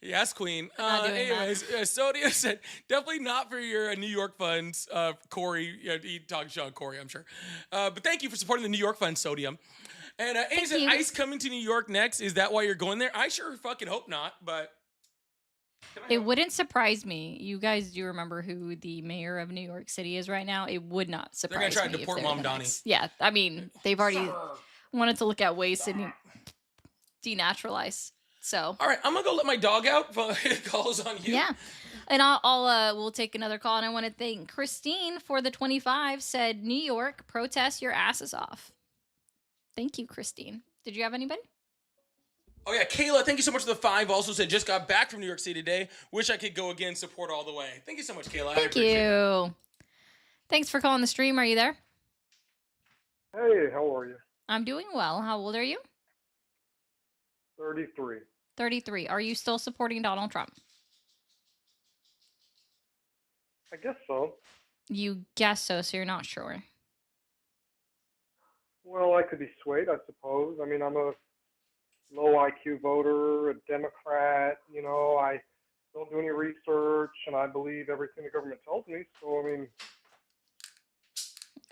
Yes, Queen. Anyways, Sodia said definitely not for your New York funds. Corey, he talked Sean Corey, I'm sure. But thank you for supporting the New York funds, Sodium. And Amy said, Ice coming to New York next. Is that why you're going there? I sure fucking hope not, but. It wouldn't surprise me. You guys do remember who the mayor of New York City is right now? It would not surprise me. They're going to try to deport Mom Donnie. Yeah, I mean, they've already wanted to look at ways to denaturalize. So. All right, I'm going to go let my dog out. It calls on you. Yeah. And we'll take another call. And I want to thank Christine for the 25 said, New York, protest your asses off. Thank you, Christine. Did you have anybody? Oh, yeah. Kayla, thank you so much for the 5. Also said, just got back from New York City today. Wish I could go again. Support all the way. Thank you so much, Kayla. Thank you. Thanks for calling the stream. Are you there? Hey, how are you? I'm doing well. How old are you? 33. 33. Are you still supporting Donald Trump? I guess so. You guess so you're not sure. Well, I could be swayed, I suppose. I mean, I'm a low IQ voter, a Democrat. You know, I don't do any research, and I believe everything the government tells me. So, I mean...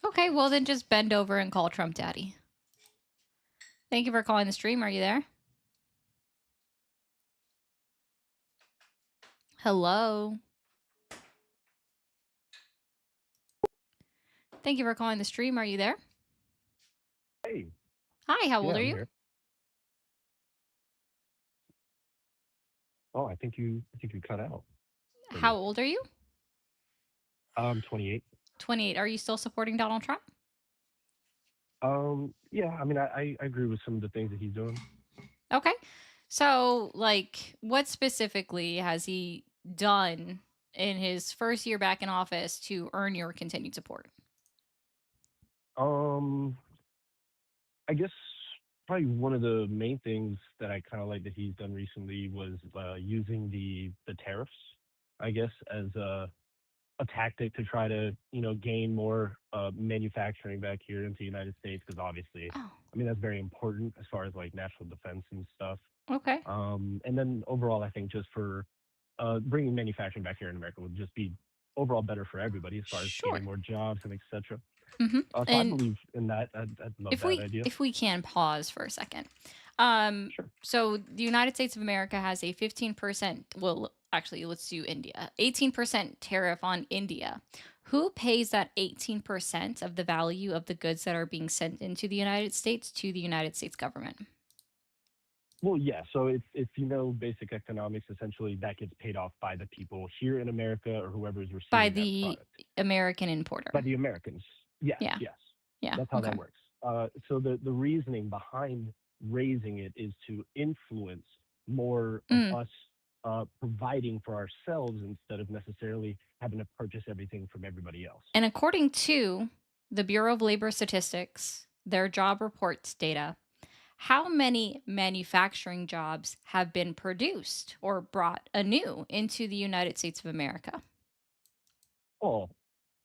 Okay, well then just bend over and call Trump Daddy. Thank you for calling the stream. Are you there? Hello? Thank you for calling the stream. Are you there? Hey. Hi, how old are you? Here. Oh, I think you cut out. How old are you? I'm 28. 28. Are you still supporting Donald Trump? Yeah, I mean, I agree with some of the things that he's doing. Okay. So, like, what specifically has he done in his first year back in office to earn your continued support? I guess probably one of the main things that I kind of like that he's done recently was using the tariffs, I guess, as a tactic to try to, gain more manufacturing back here into the United States, because obviously, I mean, that's very important as far as like national defense and stuff. Okay. And then overall, I think just for bringing manufacturing back here in America would just be overall better for everybody as far as getting more jobs and etc. Mm-hmm. So I believe in that. I'd love that idea. If we can pause for a second. Sure. So the United States of America has a 15%, well, actually, let's do India, 18% tariff on India. Who pays that 18% of the value of the goods that are being sent into the United States to the United States government? Well, yeah. So if you know basic economics, essentially that gets paid off by the people here in America or whoever is receiving By that the product. American importer. By the Americans. Yes. Yeah. Yes. Yeah. That's how okay. that works. So the reasoning behind raising it is to influence more of us providing for ourselves instead of necessarily having to purchase everything from everybody else. And according to the Bureau of Labor Statistics, their job reports data, how many manufacturing jobs have been produced or brought anew into the United States of America? Oh,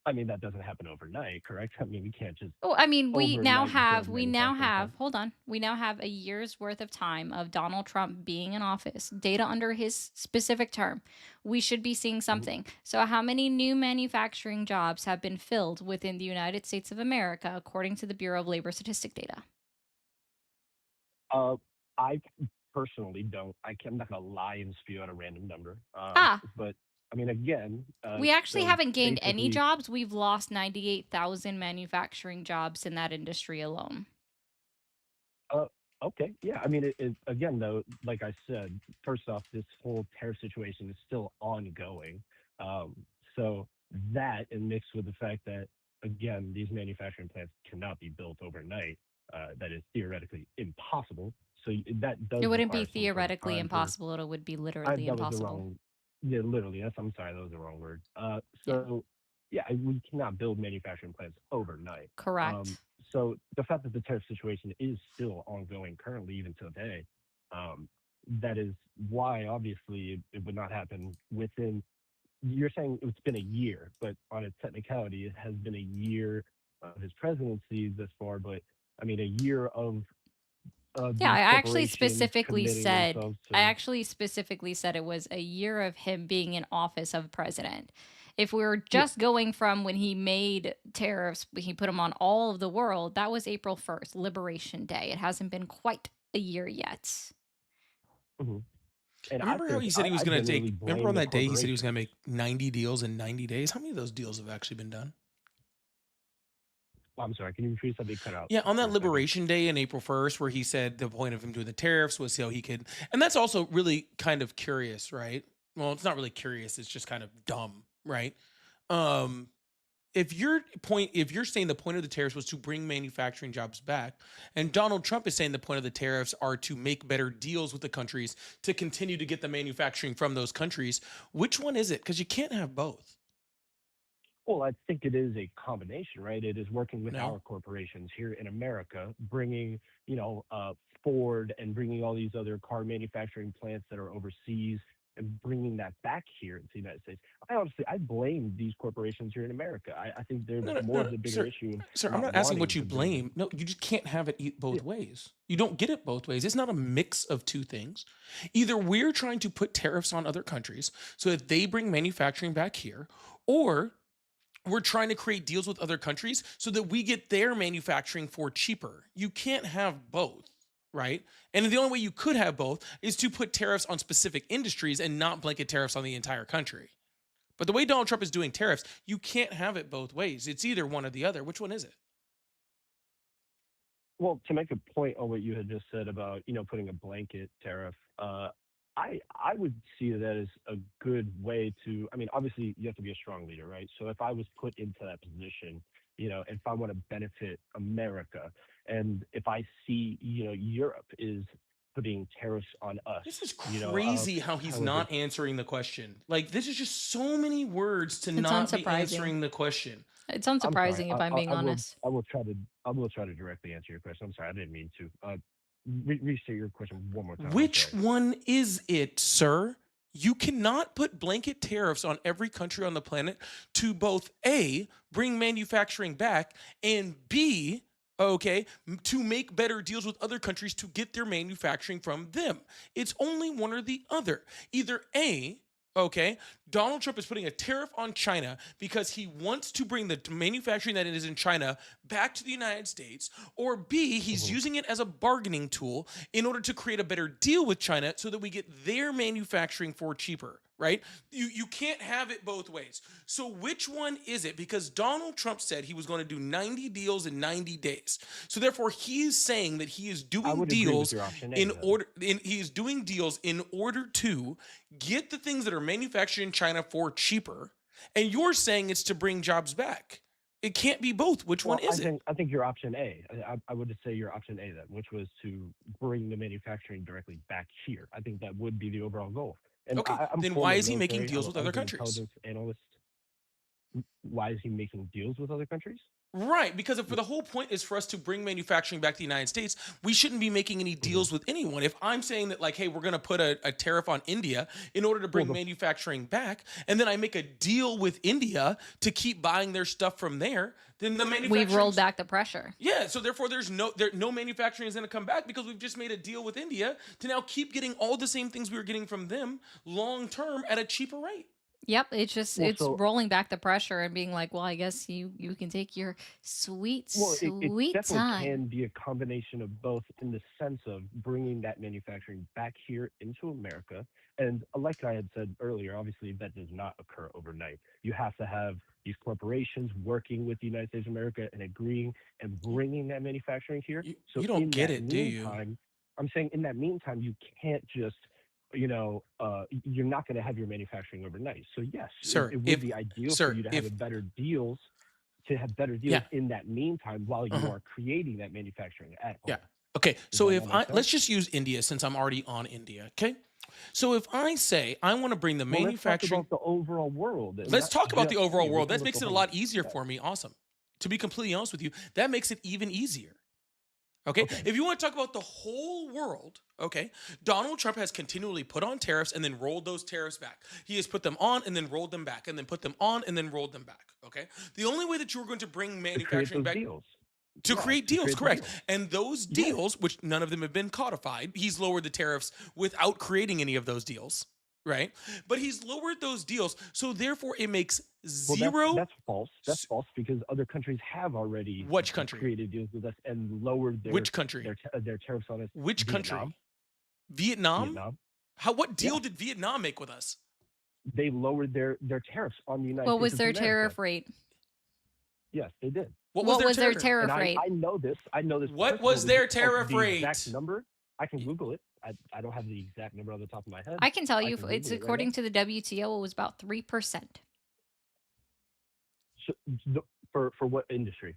I mean, that doesn't happen overnight, correct? I mean, we can't just Oh, I mean, overnight build manufacturing plants. hold on. We now have a year's worth of time of Donald Trump being in office, data under his specific term. We should be seeing something. So, how many new manufacturing jobs have been filled within the United States of America, according to the Bureau of Labor Statistic data? I personally don't. I'm not gonna lie and spew out a random number. Ah, But I mean, again, we actually so haven't gained any basically, jobs. We've lost 98,000 manufacturing jobs in that industry alone. uh, okay, yeah. I mean, again, though, like I said, first off, this whole tariff situation is still ongoing. Um, so that, and mixed with the fact that, again, these manufacturing plants cannot be built overnight, that is theoretically impossible. So that does It wouldn't be require some sort of theoretically time for. impossible, it would be literally That was the impossible. wrong. Yeah, literally. I'm sorry, that was the wrong word. Yeah, So yeah, we cannot build manufacturing plants overnight. correct. So the fact that the tariff situation is still ongoing currently, even today, um, that is why obviously it would not happen within. You're saying it's been a year, but on a technicality, it has been a year of his presidency thus far. But I mean, a year of Yeah, these corporations committing themselves I to. actually specifically said it was a year of him being in office of president. If we were Yeah. just going from when he made tariffs, he put them on all of the world, that was April 1st, Liberation Day. It hasn't been quite a year yet. Mhm. And I Remember how think he said he was I going to genuinely take? Remember on blame the that day he said he was going to corporations. make 90 deals in 90 days. How many of those deals have actually been done? I'm sorry, can you repeat something cut out Yeah, on for that a second? Liberation Day in April 1st, where he said the point of him doing the tariffs was so he could, and that's also really kind of curious, right? Well, it's not really curious; it's just kind of dumb, right? Um, if you're saying the point of the tariffs was to bring manufacturing jobs back, and Donald Trump is saying the point of the tariffs are to make better deals with the countries to continue to get the manufacturing from those countries, which one is it? Because you can't have both. Well, I think it is a combination, right? It is working with No. our corporations here in America, bringing, Ford and bringing all these other car manufacturing plants that are overseas and bringing that back here into the United States. I blame these corporations here in America. I think they're No, no, more no, of no, the bigger sir. issue of Sir, I'm not not asking wanting what you to bring blame. them. No, you just can't have it Yeah. both ways. You don't get it both ways. It's not a mix of two things. Either we're trying to put tariffs on other countries so that they bring manufacturing back here, or we're trying to create deals with other countries so that we get their manufacturing for cheaper. You can't have both, right? And the only way you could have both is to put tariffs on specific industries and not blanket tariffs on the entire country. But the way Donald Trump is doing tariffs, you can't have it both ways. It's either one or the other. Which one is it? Well, to make a point on what you had just said about, putting a blanket tariff, I would see that as a good way to. I mean, obviously you have to be a strong leader, right? So if I was put into that position, if I want to benefit America, and if I see, Europe is putting tariffs on us, This is crazy how he's however. not answering the question. Like, this is just so many words to It's not be unsurprising. answering the question. It's I'm sorry. unsurprising if I'm being honest. I will try to directly answer your question. I'm sorry, I didn't mean to. Restate your question one more time. I'm Which sorry. one is it, sir? You cannot put blanket tariffs on every country on the planet to both A, bring manufacturing back, and B, okay, to make better deals with other countries to get their manufacturing from them. It's only one or the other. Either A, okay, Donald Trump is putting a tariff on China because he wants to bring the manufacturing that is in China back to the United States, or B, he's Mhm. using it as a bargaining tool in order to create a better deal with China so that we get their manufacturing for cheaper, right? You can't have it both ways. So which one is it? Because Donald Trump said he was going to do 90 deals in 90 days. So therefore he is saying that he is I doing would agree with deals your option A, in though. he is doing deals in order to get the things that are manufactured in China for cheaper. And you're saying it's to bring jobs back. It can't be both. Which one Well, is it? I think your option A. I would just say your option A then, which was to bring the manufacturing directly back here. I think that would be the overall goal. And Okay, I'm then why former is he making military. deals with I other was an countries? intelligence analyst. Why is he making deals with other countries? Right, because if the whole point is for us to bring manufacturing back to the United States, we shouldn't be making any deals with anyone. If I'm saying that, like, hey, we're going to put a tariff on India in order to bring manufacturing back, and then I make a deal with India to keep buying their stuff from there, then the manufacturing... We've rolled back the pressure. Yeah, so therefore there's no manufacturing is going to come back because we've just made a deal with India to now keep getting all the same things we were getting from them long term at a cheaper rate. Yep, it's rolling back the pressure and being like, well, I guess you can take your sweet it definitely time. can be a combination of both in the sense of bringing that manufacturing back here into America. And like I had said earlier, obviously that does not occur overnight. You have to have these corporations working with the United States of America and agreeing and bringing that manufacturing here. So you don't get that it, do you? meantime, I'm saying in that meantime, you can't just, you're not going to have your manufacturing overnight. So yes, Sir, it would be ideal for you to have better deals, in that meantime while you are creating that manufacturing at home. Yeah. Okay. So if let's just use India since I'm already on India. Okay. So if I say I want to bring the manufacturing, let's talk about the overall world. Let's talk about the overall world. That makes it a lot easier for me. Awesome. To be completely honest with you, that makes it even easier. Okay? If you want to talk about the whole world, okay, Donald Trump has continually put on tariffs and then rolled those tariffs back. He has put them on and then rolled them back and then put them on and then rolled them back. Okay? The only way that you were going to bring manufacturing back to create deals, correct. And those deals, which none of them have been codified, he's lowered the tariffs without creating any of those deals, right? But he's lowered those deals, so therefore it makes zero. That's false. That's false because other countries have already created deals with us and lowered their their tariffs on us. Which country? Vietnam? What deal did Vietnam make with us? They lowered their tariffs on the United States. What was their tariff rate? Yes, they did. What was their tariff rate? I know this. What was their tariff rate? The exact number. I can Google it. I don't have the exact number on the top of my head. I can tell you, it's according to the WTO, it was about 3%. For what industry?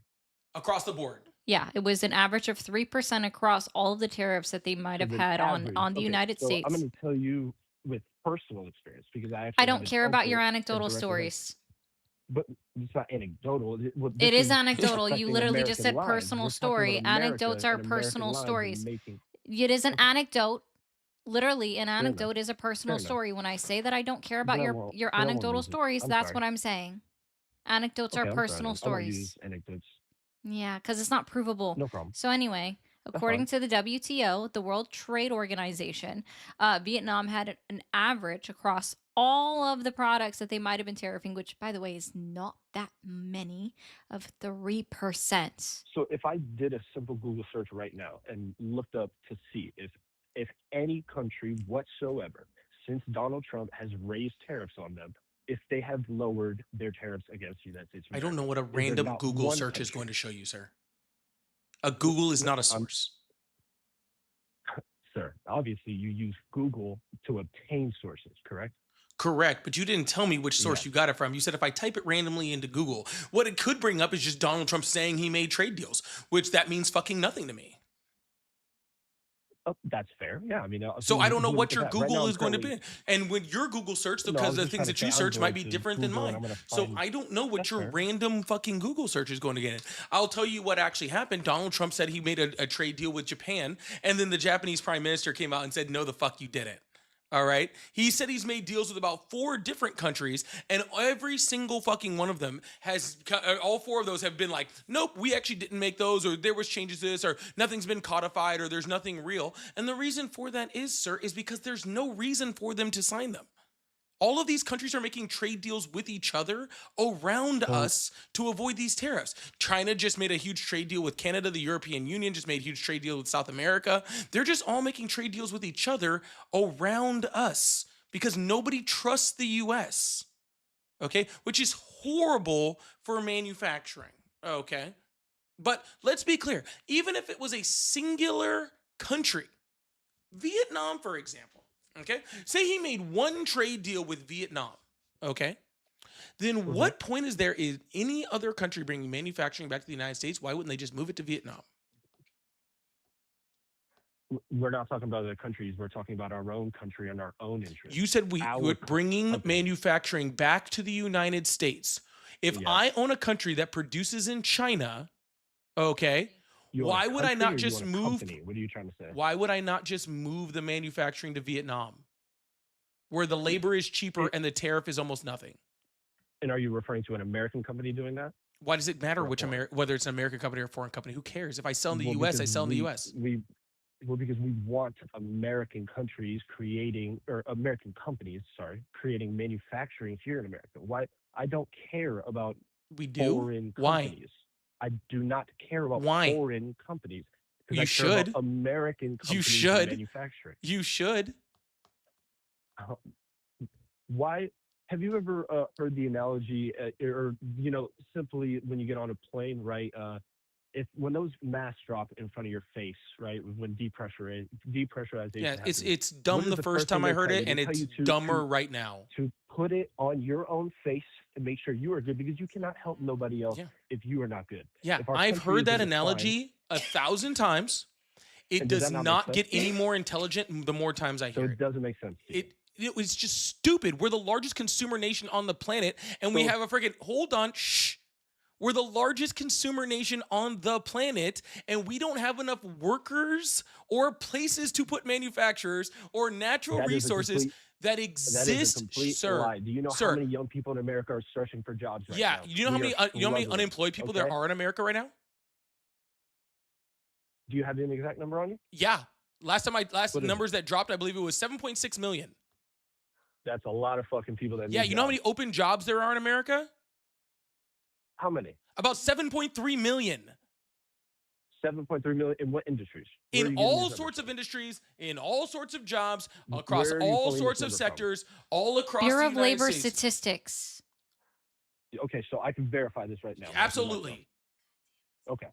Across the board. Yeah, it was an average of 3% across all of the tariffs that they might have had on the United States. I'm going to tell you with personal experience because I don't care about your anecdotal stories. But it's not anecdotal. It is anecdotal. You literally just said personal story. Anecdotes are personal stories. It is an anecdote. Literally, an anecdote is a personal story. When I say that I don't care about your anecdotal stories, that's what I'm saying. Anecdotes are personal stories. Anecdotes. Yeah, because it's not provable. No problem. So anyway, according to the WTO, the World Trade Organization, Vietnam had an average across all of the products that they might have been tariffing, which, by the way, is not that many, of 3%. So if I did a simple Google search right now and looked up to see if any country whatsoever, since Donald Trump has raised tariffs on them, if they have lowered their tariffs against the United States of America. I don't know what a random Google search is going to show you, sir. A Google is not a source. Sir, obviously you use Google to obtain sources, correct? Correct, but you didn't tell me which source you got it from. You said if I type it randomly into Google, what it could bring up is just Donald Trump saying he made trade deals, which that means fucking nothing to me. Oh, that's fair. Yeah, I mean, so I don't know what your Google is going to be, and when your Google search, because the things that you search might be different than mine. So I don't know what your random fucking Google search is going to get. I'll tell you what actually happened. Donald Trump said he made a trade deal with Japan, and then the Japanese Prime Minister came out and said, "No, the fuck you didn't." All right. He said he's made deals with about 4 different countries, and every single fucking one of them has, all 4 of those have been like, nope, we actually didn't make those, or there was changes to this, or nothing's been codified, or there's nothing real. And the reason for that is, sir, is because there's no reason for them to sign them. All of these countries are making trade deals with each other around us to avoid these tariffs. China just made a huge trade deal with Canada. The European Union just made a huge trade deal with South America. They're just all making trade deals with each other around us because nobody trusts the U.S., okay? Which is horrible for manufacturing, okay? But let's be clear. Even if it was a singular country, Vietnam, for example, okay? Say he made one trade deal with Vietnam, okay? Then what point is there in any other country bringing manufacturing back to the United States? Why wouldn't they just move it to Vietnam? We're not talking about other countries. We're talking about our own country and our own interests. You said we're bringing manufacturing back to the United States. If I own a country that produces in China, okay, why would I not just move? What are you trying to say? Why would I not just move the manufacturing to Vietnam, where the labor is cheaper and the tariff is almost nothing? And are you referring to an American company doing that? Why does it matter whether it's an American company or a foreign company? Who cares? If I sell in the U.S., I sell in the U.S. Because we want American countries creating, or American companies, creating manufacturing here in America. Why? I don't care about foreign companies. I do not care about foreign companies. You should. American companies you should. Manufacturing. You should. Why? Have you ever heard the analogy, or simply when you get on a plane, right? When those masks drop in front of your face, right? When depressurization. Yeah, happens, it's dumb the first time I heard it, and it's dumber right now. To put it on your own face and make sure you are good, because you cannot help nobody else if you are not good. Yeah, I've heard that analogy 1,000 times. It does not get any more intelligent the more times I hear it. So it doesn't make sense. It was just stupid. We're the largest consumer nation on the planet, and we have a freaking we're the largest consumer nation on the planet, and we don't have enough workers or places to put manufacturers or natural resources that exist. That is a complete lie. Do you know how many young people in America are searching for jobs right now? You know how many unemployed people there are in America right now? Do you have an exact number on you? Yeah. Last numbers that dropped, I believe it was 7.6 million. That's a lot of fucking people that need you know how many open jobs there are in America? How many? About 7.3 million. 7.3 million in what industries? In all sorts of industries, in all sorts of jobs, across all sorts of sectors, all across the United States. Bureau of Labor Statistics. Okay, so I can verify this right now. Absolutely. Okay.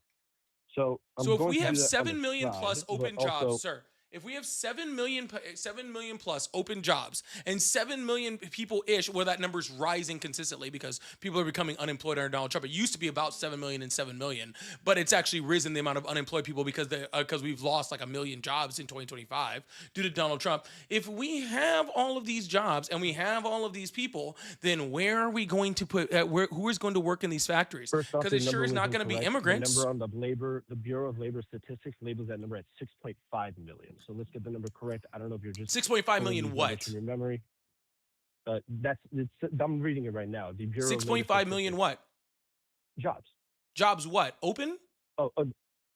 So if we have 7 million plus open jobs, sir, if we have 7 million plus open jobs and 7 million people-ish, well, that number's rising consistently because people are becoming unemployed under Donald Trump. It used to be about 7 million and 7 million, but it's actually risen the amount of unemployed people because we've lost like 1 million jobs in 2025 due to Donald Trump. If we have all of these jobs and we have all of these people, then where are we going to put? Who is going to work in these factories? Because it sure is not going to be immigrants. The number on the Bureau of Labor Statistics labels that number at 6.5 million. So let's get the number correct. I don't know if you're just 6.5 million what? From your memory. I'm reading it right now. The Bureau 6.5 million what? Jobs. Jobs what? Open?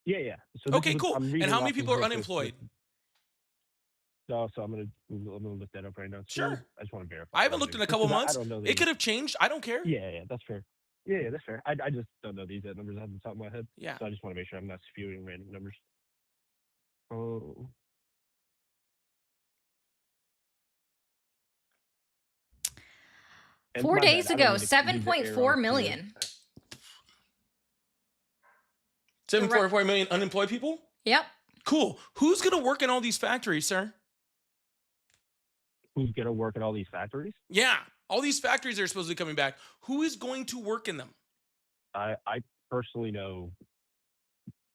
Yeah. So okay, cool. And how many people are unemployed? No, so I'm gonna look that up right now. Sure. I just want to verify. I haven't looked in a couple months. I don't know. It could have changed. I don't care. Yeah, that's fair. Yeah, that's fair. I just don't know these numbers off the top of my head. Yeah. So I just want to make sure I'm not spewing random numbers. Oh. 4 days ago, 7.4 million. 7.4 million unemployed people? Yep. Cool. Who's going to work in all these factories, sir? Who's going to work in all these factories? Yeah. All these factories are supposed to be coming back. Who is going to work in them? I personally know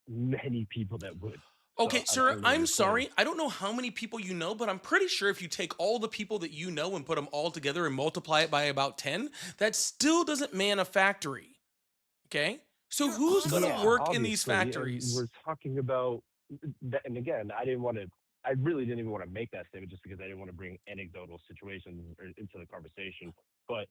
many people that would. Okay, sir, I'm sorry. I don't know how many people you know, but I'm pretty sure if you take all the people that you know and put them all together and multiply it by about 10, that still doesn't man a factory. Okay? So who's going to work in these factories? We're talking about that, and again, I really didn't even want to make that statement just because I didn't want to bring anecdotal situations into the conversation. But,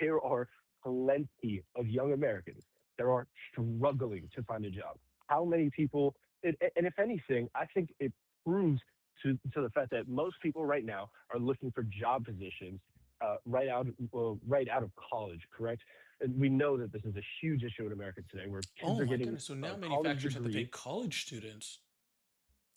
there are plenty of young Americans that are struggling to find a job. How many people, and if anything, I think it proves to the fact that most people right now are looking for job positions right out of college, correct? And we know that this is a huge issue in America today, where kids are getting. So now manufacturers have to pay college students.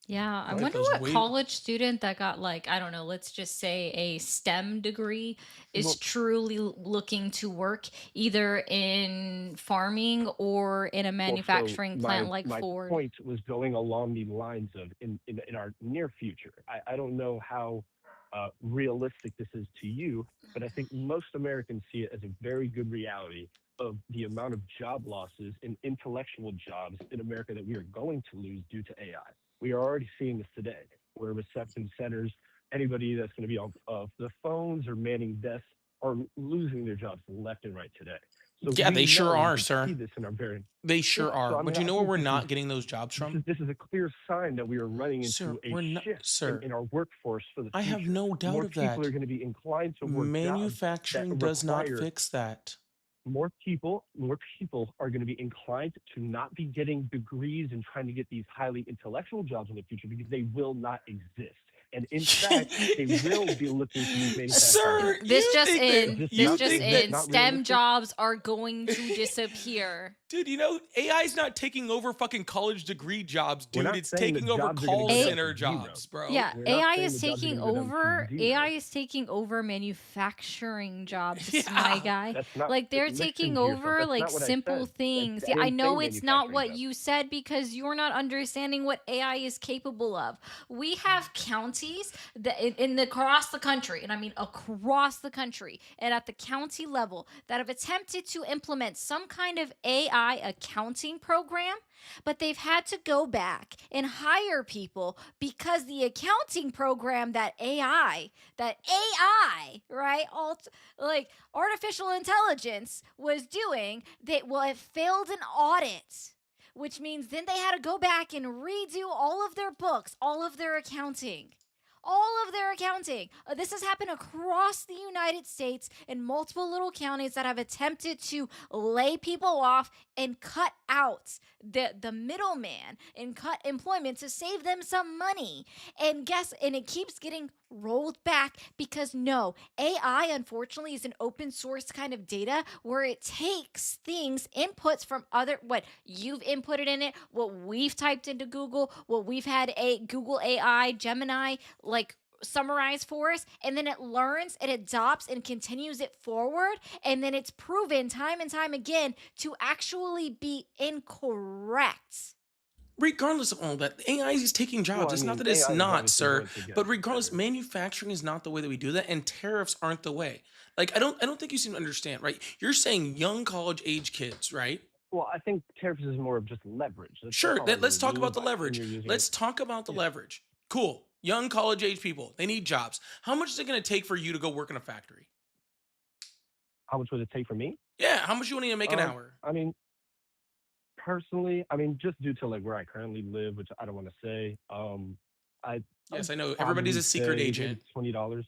Yeah, I wonder what college student that got I don't know, let's just say a STEM degree is truly looking to work either in farming or in a manufacturing plant like Ford. My point was going along the lines of in our near future. I don't know how realistic this is to you, but I think most Americans see it as a very good reality of the amount of job losses in intellectual jobs in America that we are going to lose due to AI. We are already seeing this today, where reception centers, anybody that's going to be on the phones or manning desks, are losing their jobs left and right today. So Yeah, we they sure know are, we sir. see this in our very They sure yeah. are. So I But mean, you I know where think we're this not is getting those jobs from? this is a clear sign that we are running Sir, into a we're not, shift sir. in our workforce for the I future. have no doubt More of people that. are going to be inclined to work jobs that Manufacturing does not require fix that. more people are going to be inclined to not be getting degrees and trying to get these highly intellectual jobs in the future because they will not exist. And in fact, they will be looking to use manufacturing. Sir, This you just think in. that This you just think in. that STEM realistic? jobs are going to disappear. dude, you know, AI is not taking over fucking college degree jobs, We're dude. not It's saying the taking over jobs are gonna call go down to center zero. jobs, bro. Yeah, We're not AI saying is the jobs are taking gonna go down to over. zero. AI is taking over manufacturing jobs, my Yeah. guy. That's not Like they're listen taking to yourself. over That's like not what I simple said. things. I Yeah, I didn't say know it's not manufacturing what jobs. you said because you're not understanding what AI is capable of. We have counties that across the country, and I mean across the country, and at the county level that have attempted to implement some kind of AI accounting program, but they've had to go back and hire people because the accounting program that AI, right, like artificial intelligence was doing, it failed an audit. Which means then they had to go back and redo all of their books, all of their accounting. All of their accounting. This has happened across the United States in multiple little counties that have attempted to lay people off and cut out the middleman and cut employment to save them some money. And it keeps getting rolled back because no, AI unfortunately is an open source kind of data where it takes inputs from what you've inputted in it, what we've typed into Google, what we've had a Google AI, Gemini, like summarize for us, and then it learns, it adopts and continues it forward, and then it's proven time and time again to actually be incorrect. Regardless of all that, AI is taking jobs. Well, I It's not mean, that it's AI is not, obviously sir. going to get But regardless, better. manufacturing is not the way that we do that, and tariffs aren't the way. Like, I don't think you seem to understand, right? You're saying young college age kids, right? Well, I think tariffs is more of just leverage. That's Sure. all I Let's really talk mean about the by it when leverage. you're using Let's it. talk about the Yeah. leverage. Cool. Young college age people, they need jobs. How much is it going to take for you to go work in a factory? How much would it take for me? Yeah. How much you need to make an hour? I mean, personally, I mean, just due to like where I currently live, which I don't want to say, I Yes, I'd I know. Everybody's probably a secret say agent. maybe $20.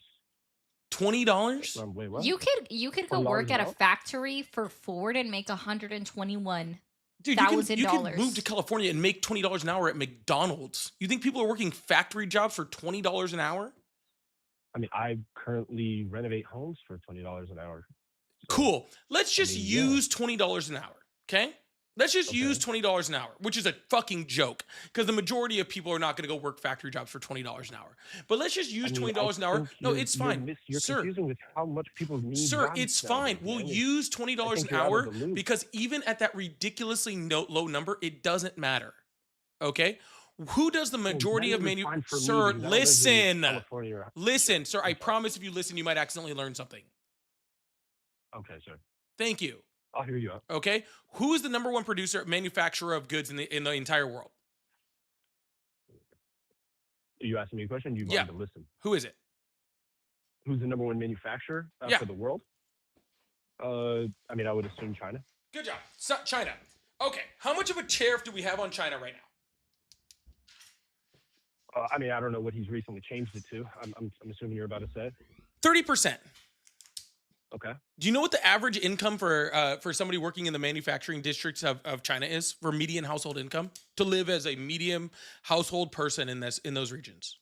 $20? Wait, what? You could go $20 work an at a hour? factory for Ford and make $121,000. Dude, you can move to California and make $20 an hour at McDonald's. You think people are working factory jobs for $20 an hour? I mean, I currently renovate homes for $20 an hour. So, Cool. Let's just yeah. use $20 an hour, okay? Let's just use $20 an hour, which is a fucking joke because the majority of people are not going to go work factory jobs for $20 an hour. But let's just use $20 an hour. No, it's fine. You're Sir, confusing with how much people need Sir, jobs it's nowadays, fine. We'll man. use $20 think an you're out of hour the loop. because even at that ridiculously low number, it doesn't matter. Okay? Who does the majority of Sir, listen. Listen, sir. I promise if you listen, you might accidentally learn something. Okay, sir. Thank you. I'll hear you out. Okay? Who is the number one manufacturer of goods in the entire world? Are you asking me a question? You Yeah. want to listen? Who is it? Who's the number one manufacturer for the world? I mean, I would assume China. Good job. So, China. Okay. How much of a tariff do we have on China right now? I mean, I don't know what he's recently changed it to. I'm assuming you're about to say 30%. Okay. Do you know what the average income for somebody working in the manufacturing districts of China is for median household income to live as a medium household person in those regions?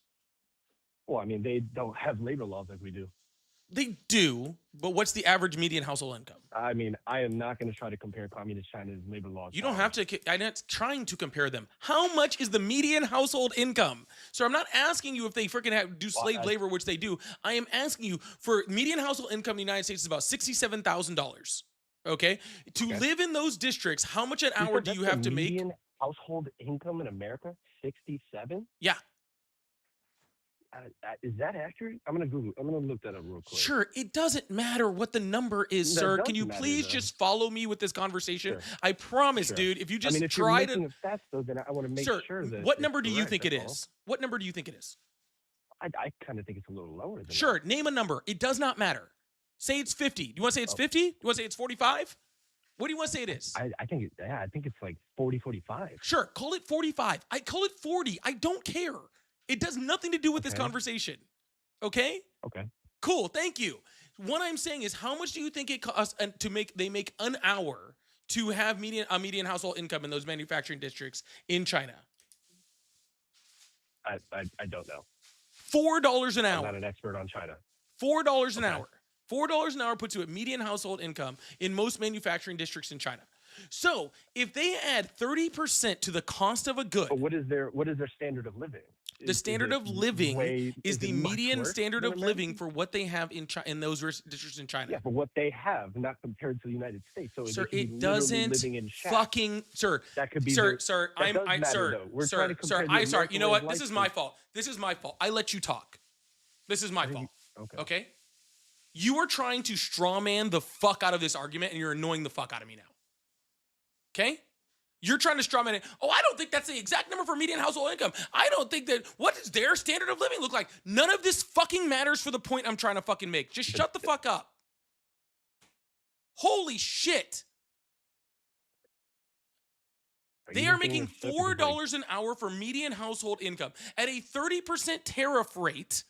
Well, I mean, they don't have labor laws like we do. They do, but what's the average median household income? I mean, I am not going to try to compare communist China's labor laws. You don't have to. I'm not trying to compare them. How much is the median household income? So I'm not asking you if they freaking do slave labor, which they do. I am asking you for median household income in the United States is about $67,000. Okay, to live in those districts, how much an hour do you have to make? Median household income in America, 67. Yeah. Is that accurate? I'm gonna Google. I'm gonna look that up real quick. Sure, it doesn't matter what the number is, That sir. does Can you matter, please though. just follow me with this conversation? Sure. I promise, Sure. dude. If you just I mean, if try you're to, making it fast, though, then I want to make sir, sure that. what it's number do you correct, think it that's all. is? What number do you think it is? I kind of think it's a little lower than Sure, name a number. It does not matter. Say it's 50. Do you want to say it's 50? Do you want to say it's 45? What do you want to say it is? I think it's like 40, 45. Sure, call it 45. I call it 40. I don't care. It does nothing to do with this Okay. conversation. Okay? Okay. Cool, thank you. What I'm saying is, how much do you think it costs they make an hour to have a median household income in those manufacturing districts in China? I don't know. $4 an hour. I'm not an expert on China. $4 an hour. $4 an hour puts you at median household income in most manufacturing districts in China. So if they add 30% to the cost of a good, But what is their standard of living? the standard of living is the median standard of living for for what they have in those districts in China. Yeah, for what they have, not compared to the United States. So Sir, they could be it literally doesn't living in shacks. fucking, sir. That could be Sir, their- sir, that does matter, sir, though. We're sir, trying to sir. compare the Sorry. You know American what? This is my fault. This is my fault. I let you talk. This is my fault. Okay. You are trying to straw man the fuck out of this argument, and you're annoying the fuck out of me now. Okay? You're trying to straw man it. Oh, I don't think that's the exact number for median household income. I don't think that. What does their standard of living look like? None of this fucking matters for the point I'm trying to fucking make. Just shut the fuck up. Holy shit. They are making $4 an hour for median household income at a 30% tariff rate.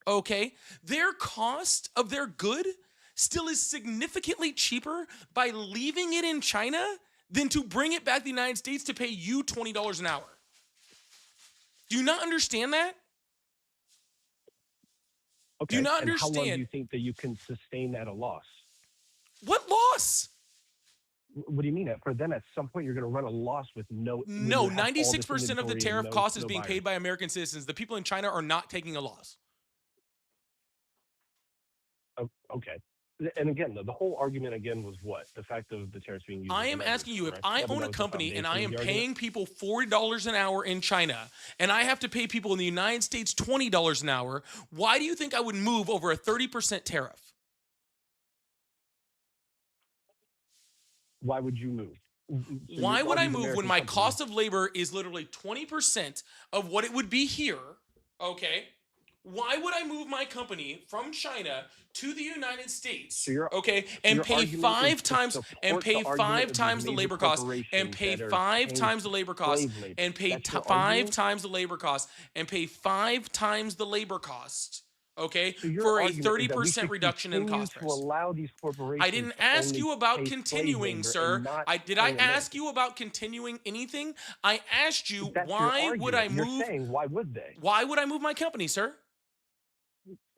Okay, their cost of their good still is significantly cheaper by leaving it in China than to bring it back to the United States to pay you $20 an hour. Do you not understand that? Okay. Do you not and understand? How long do you think that you can sustain at a loss? What loss? What do you mean? For them, at some point, you're going to run a loss with no. No, 96% of the tariff cost is being paid by American citizens. The people in China are not taking a loss. Okay. And again, the whole argument again was what? The fact of the tariffs being used. I am asking you, if I own a company and I am paying people $40 an hour in China and I have to pay people in the United States $20 an hour, why do you think I would move over a 30% tariff? Why would you move? So Why would I move when my cost of labor is literally 20% of what it would be here? Okay. Why would I move my company from China to the United States? Okay, and pay five times the labor cost, and pay 5 times the labor cost, and pay 5 times the labor cost, and pay 5 times the labor cost. Okay, for a 30% reduction in cost price. Allow these corporations. I didn't ask you about continuing, sir. Did I ask you about continuing anything? I asked you, why would I move? You're saying, why would they? Why would I move my company, sir?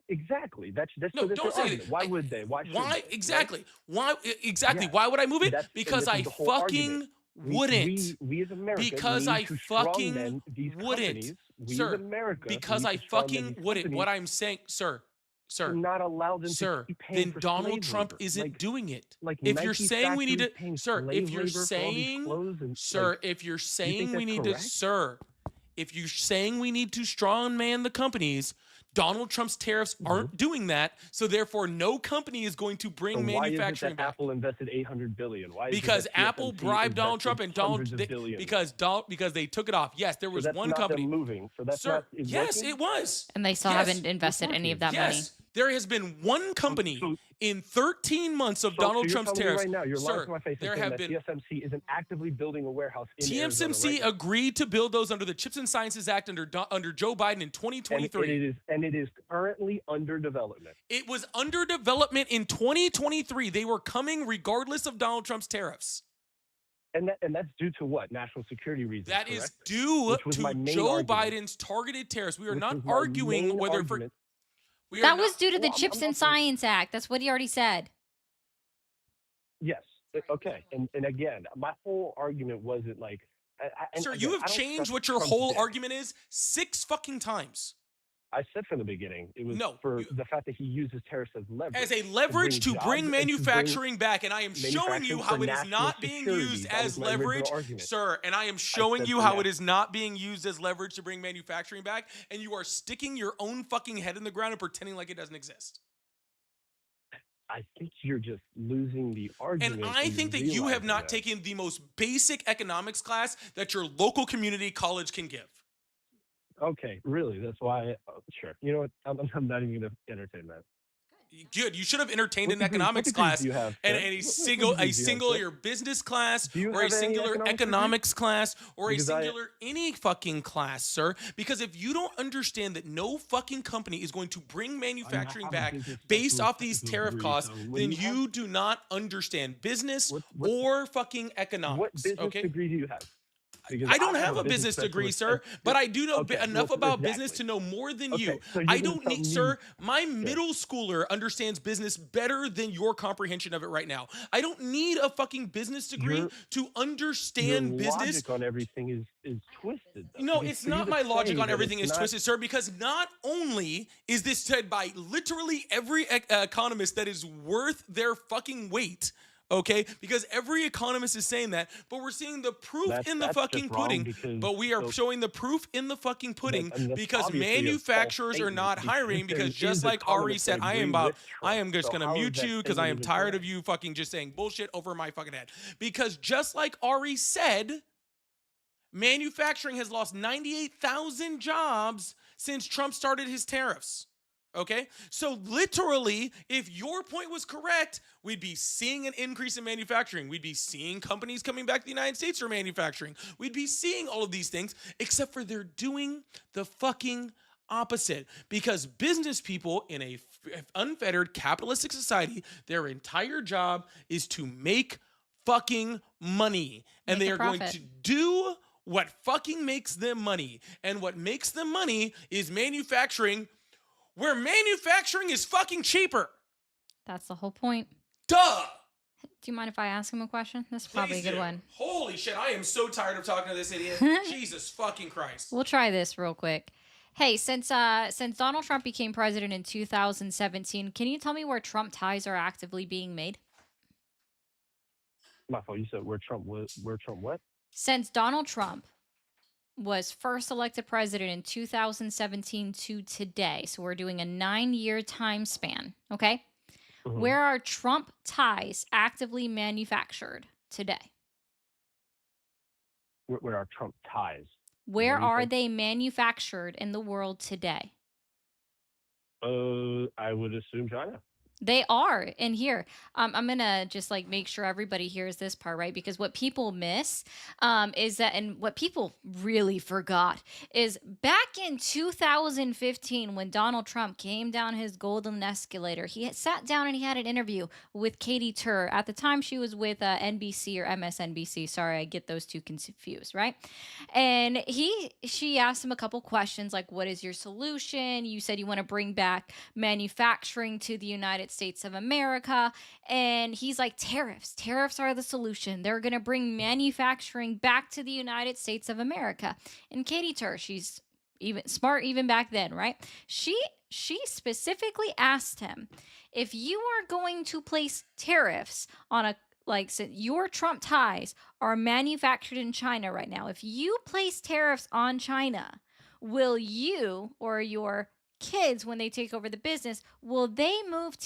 Exactly. That's no. Don't say it. Why would they? Why exactly? Right? Why exactly? Yeah. Why would I move it? Because I fucking wouldn't. We as America because I fucking wouldn't, sir. Because I fucking wouldn't. What I'm saying, sir. Not allow them sir, to keep paying then for Donald Trump labor. isn't doing it. If you're saying we need to, sir, if you're saying, sir, if you're saying we need to, sir, if you're saying we need to strongman the companies, Donald Trump's tariffs aren't doing that, so therefore no company is going to bring manufacturing back. Apple invested $800 billion. Why? Because Apple bribed Donald Trump and because they took it off. Yes, there was one company moving. So that's sir, not, yes, it was. And they still haven't invested any of that money. There has been one company in 13 months of Donald Trump's tariffs. Right now, you're lying to my face. There have been TSMC isn't actively building a warehouse in TSMC Arizona right agreed to build those under the Chips and Sciences Act under Joe Biden in 2023. And it is currently under development. It was under development in 2023. They were coming regardless of Donald Trump's tariffs. And that's due to what? National security reasons. That is due to Joe Biden's targeted tariffs. We are not arguing whether for. That was due to the Chips and Science Act. That's what he already said. Yes. Okay. And again, my whole argument wasn't like. Sir, you have changed what your whole argument is 6 fucking times. I said from the beginning, it was the fact that he uses tariffs as leverage. As a leverage to bring manufacturing back. And I am showing you how it is not being used as leverage, sir. And I am showing you how it is not being used as leverage to bring manufacturing back. And you are sticking your own fucking head in the ground and pretending like it doesn't exist. I think you're just losing the argument. And I think that you have not taken the most basic economics class that your local community college can give. Okay, really? That's why. Sure. You know what? I'm not even going to entertain that. Good. You should have entertained What an degree, economics what degrees class do you have, and sir? a What single degrees do you have, sir? your business class Do you or a have any singular economics degree? economics class or Because a singular any fucking class, sir. Because if you don't understand that no fucking company is going to bring manufacturing I'm a back business based specialist off these technical tariff degree, costs, so when then you have you do not understand business what or fucking what economics. business Okay. degree do you have? Because I don't I have a business degree, sir, but I do know Okay, enough well, about business exactly. to know more than Okay, you. so you're I gonna don't tell need, me, sir, my sure. middle schooler understands business better than your comprehension of it right now. I don't need a fucking business degree Your to your understand business. logic on everything is twisted though. No, Because it's for you not to my logic say on that everything it's is not twisted, sir, because not only is this said by literally every economist that is worth their fucking weight, okay? Because every economist is saying that, but we're seeing the proof in the that's fucking just wrong pudding, because but we are so showing the proof in the fucking pudding I mean, that's because obviously a false manufacturers are statement not because hiring there because just is like Ari economists that said, I agree with Trump. am just So going to how is mute that you because I statement am even tired of correct? you fucking just saying bullshit over my fucking head. Because just like Ari said, manufacturing has lost 98,000 jobs since Trump started his tariffs. Okay? So literally, if your point was correct, we'd be seeing an increase in manufacturing. We'd be seeing companies coming back to the United States for manufacturing. We'd be seeing all of these things, except for they're doing the fucking opposite. Because business people in a unfettered capitalistic society, their entire job is to make fucking money. And Make they a are going profit. to do what fucking makes them money. And what makes them money is manufacturing, where manufacturing is fucking cheaper. That's the whole point. Duh. Do you mind if I ask him a question? This is probably Please a good do. one. Holy shit, I am so tired of talking to this idiot. Jesus fucking Christ. We'll try this real quick. Hey, since Donald Trump became president in 2017, can you tell me where Trump ties are actively being made? My fault. You said where Trump what? Since Donald Trump was first elected president in 2017 to today, so we're doing a 9-year time span, okay? Mhm. Where are Trump ties actively manufactured today? Where are Trump ties? Where What do you are think? they manufactured in the world today? I would assume China. They are in here. I'm gonna just like make sure everybody hears this part, right? Because what people miss is that, and what people really forgot is back in 2015 when Donald Trump came down his golden escalator, he had sat down and he had an interview with Katie Tur. At the time, she was with NBC or MSNBC. Sorry, I get those two confused, right? And she asked him a couple questions like, "What is your solution? You said you want to bring back manufacturing to the United States of America." And he's like, tariffs. Tariffs are the solution. They're going to bring manufacturing back to the United States of America. And Katie Tur, she's even smart even back then, right? She specifically asked him, if you are going to place tariffs on a, like, so your Trump ties are manufactured in China right now. If you place tariffs on China, will you or your kids, when they take over the business, will they move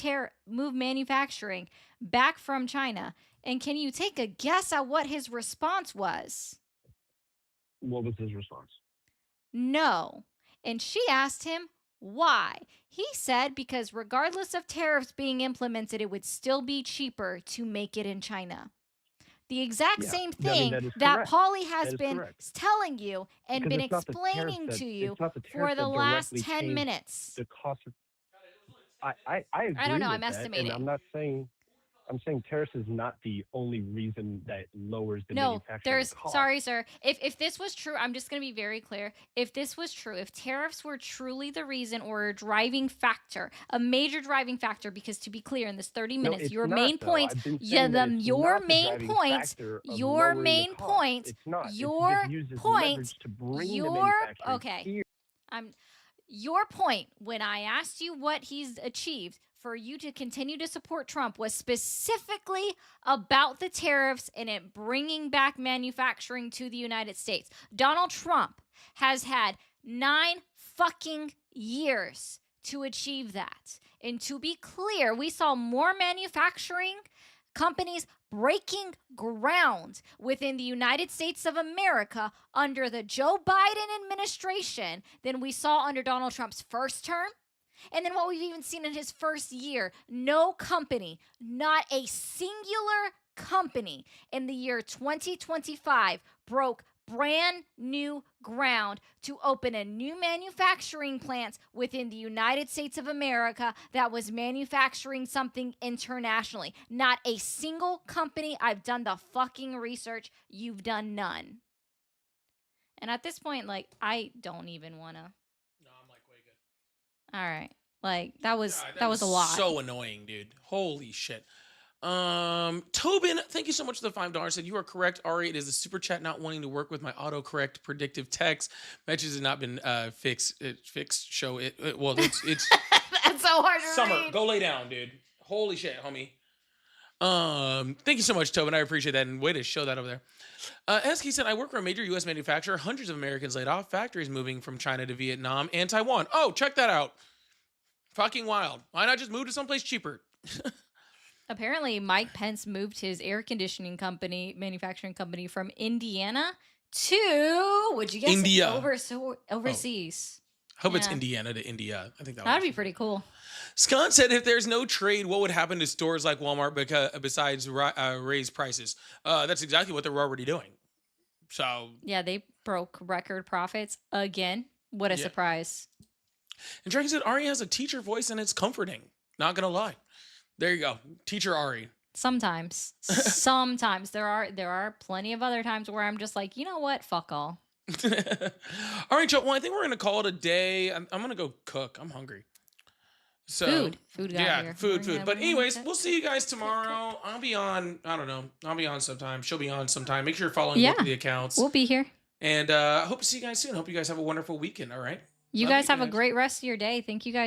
manufacturing back from China? And can you take a guess at what his response was? What was his response? No. And she asked him why. He said because regardless of tariffs being implemented, it would still be cheaper to make it in China. The exact Yeah. same I mean, thing that is that correct. Pauly has That is been correct. telling you and Because been it's not the tariffs explaining that to you it's not the for tariffs the that last directly 10 change minutes. the cost of. I agree I don't know, with I'm that, estimating. and I'm saying tariffs is not the only reason that lowers the No, manufacturing there's cost. sorry, sir. If this was true, I'm just going to be very clear. If this was true, if tariffs were truly the reason or a driving factor, a major driving factor, because to be clear, in this 30 No, minutes, it's your not, main though. points, I've been yeah, saying that it's your not the main driving points, factor of your lowering the main cost. points, It's not. your It just uses points, leverage to bring the your manufacturing okay. here. Your point when I asked you what he's achieved for you to continue to support Trump was specifically about the tariffs and it bringing back manufacturing to the United States. Donald Trump has had 9 fucking years to achieve that. And to be clear, we saw more manufacturing companies breaking ground within the United States of America under the Joe Biden administration than we saw under Donald Trump's first term, And then what we've even seen in his first year, no company, not a singular company in the year 2025 broke brand new ground to open a new manufacturing plant within the United States of America that was manufacturing something internationally. Not a single company. I've done the fucking research. You've done none. And at this point, like, I don't even want to. No, I'm like way good. All right. Like, that was a lot. So annoying, dude. Holy shit. Tobin, thank you so much for the $5. Said you are correct, Ari. It is the super chat not wanting to work with my autocorrect predictive text. Messages have not been fixed. Show it. Well, it's That's so hard to Summer. read. Go lay down, dude. Holy shit, homie. Thank you so much, Tobin. I appreciate that, and way to show that over there. As he said, I work for a major U.S. manufacturer. Hundreds of Americans laid off. Factories moving from China to Vietnam and Taiwan. Oh, check that out. Fucking wild. Why not just move to someplace cheaper? Apparently, Mike Pence moved his air conditioning company, manufacturing company, from Indiana to, would you guess? India. Overseas. Hope it's Indiana to India. I think That'd be pretty cool. Scott said, if there's no trade, what would happen to stores like Walmart besides raise prices? That's exactly what they're already doing. So yeah, they broke record profits again. What a surprise. And Dragon said, Ari has a teacher voice and it's comforting. Not going to lie. There you go. Teacher Ari. Sometimes. Sometimes. There are plenty of other times where I'm just like, you know what? Fuck all. All right, Joe. Well, I think we're going to call it a day. I'm going to go cook. I'm hungry. So, Food got yeah, here. food. But anyways, we'll see you guys tomorrow. I'll be on, I don't know. I'll be on sometime. She'll be on sometime. Make sure you're following both of the accounts. We'll be here. And I hope to see you guys soon. Hope you guys have a wonderful weekend. All right. You guys have a great rest of your day. Thank you guys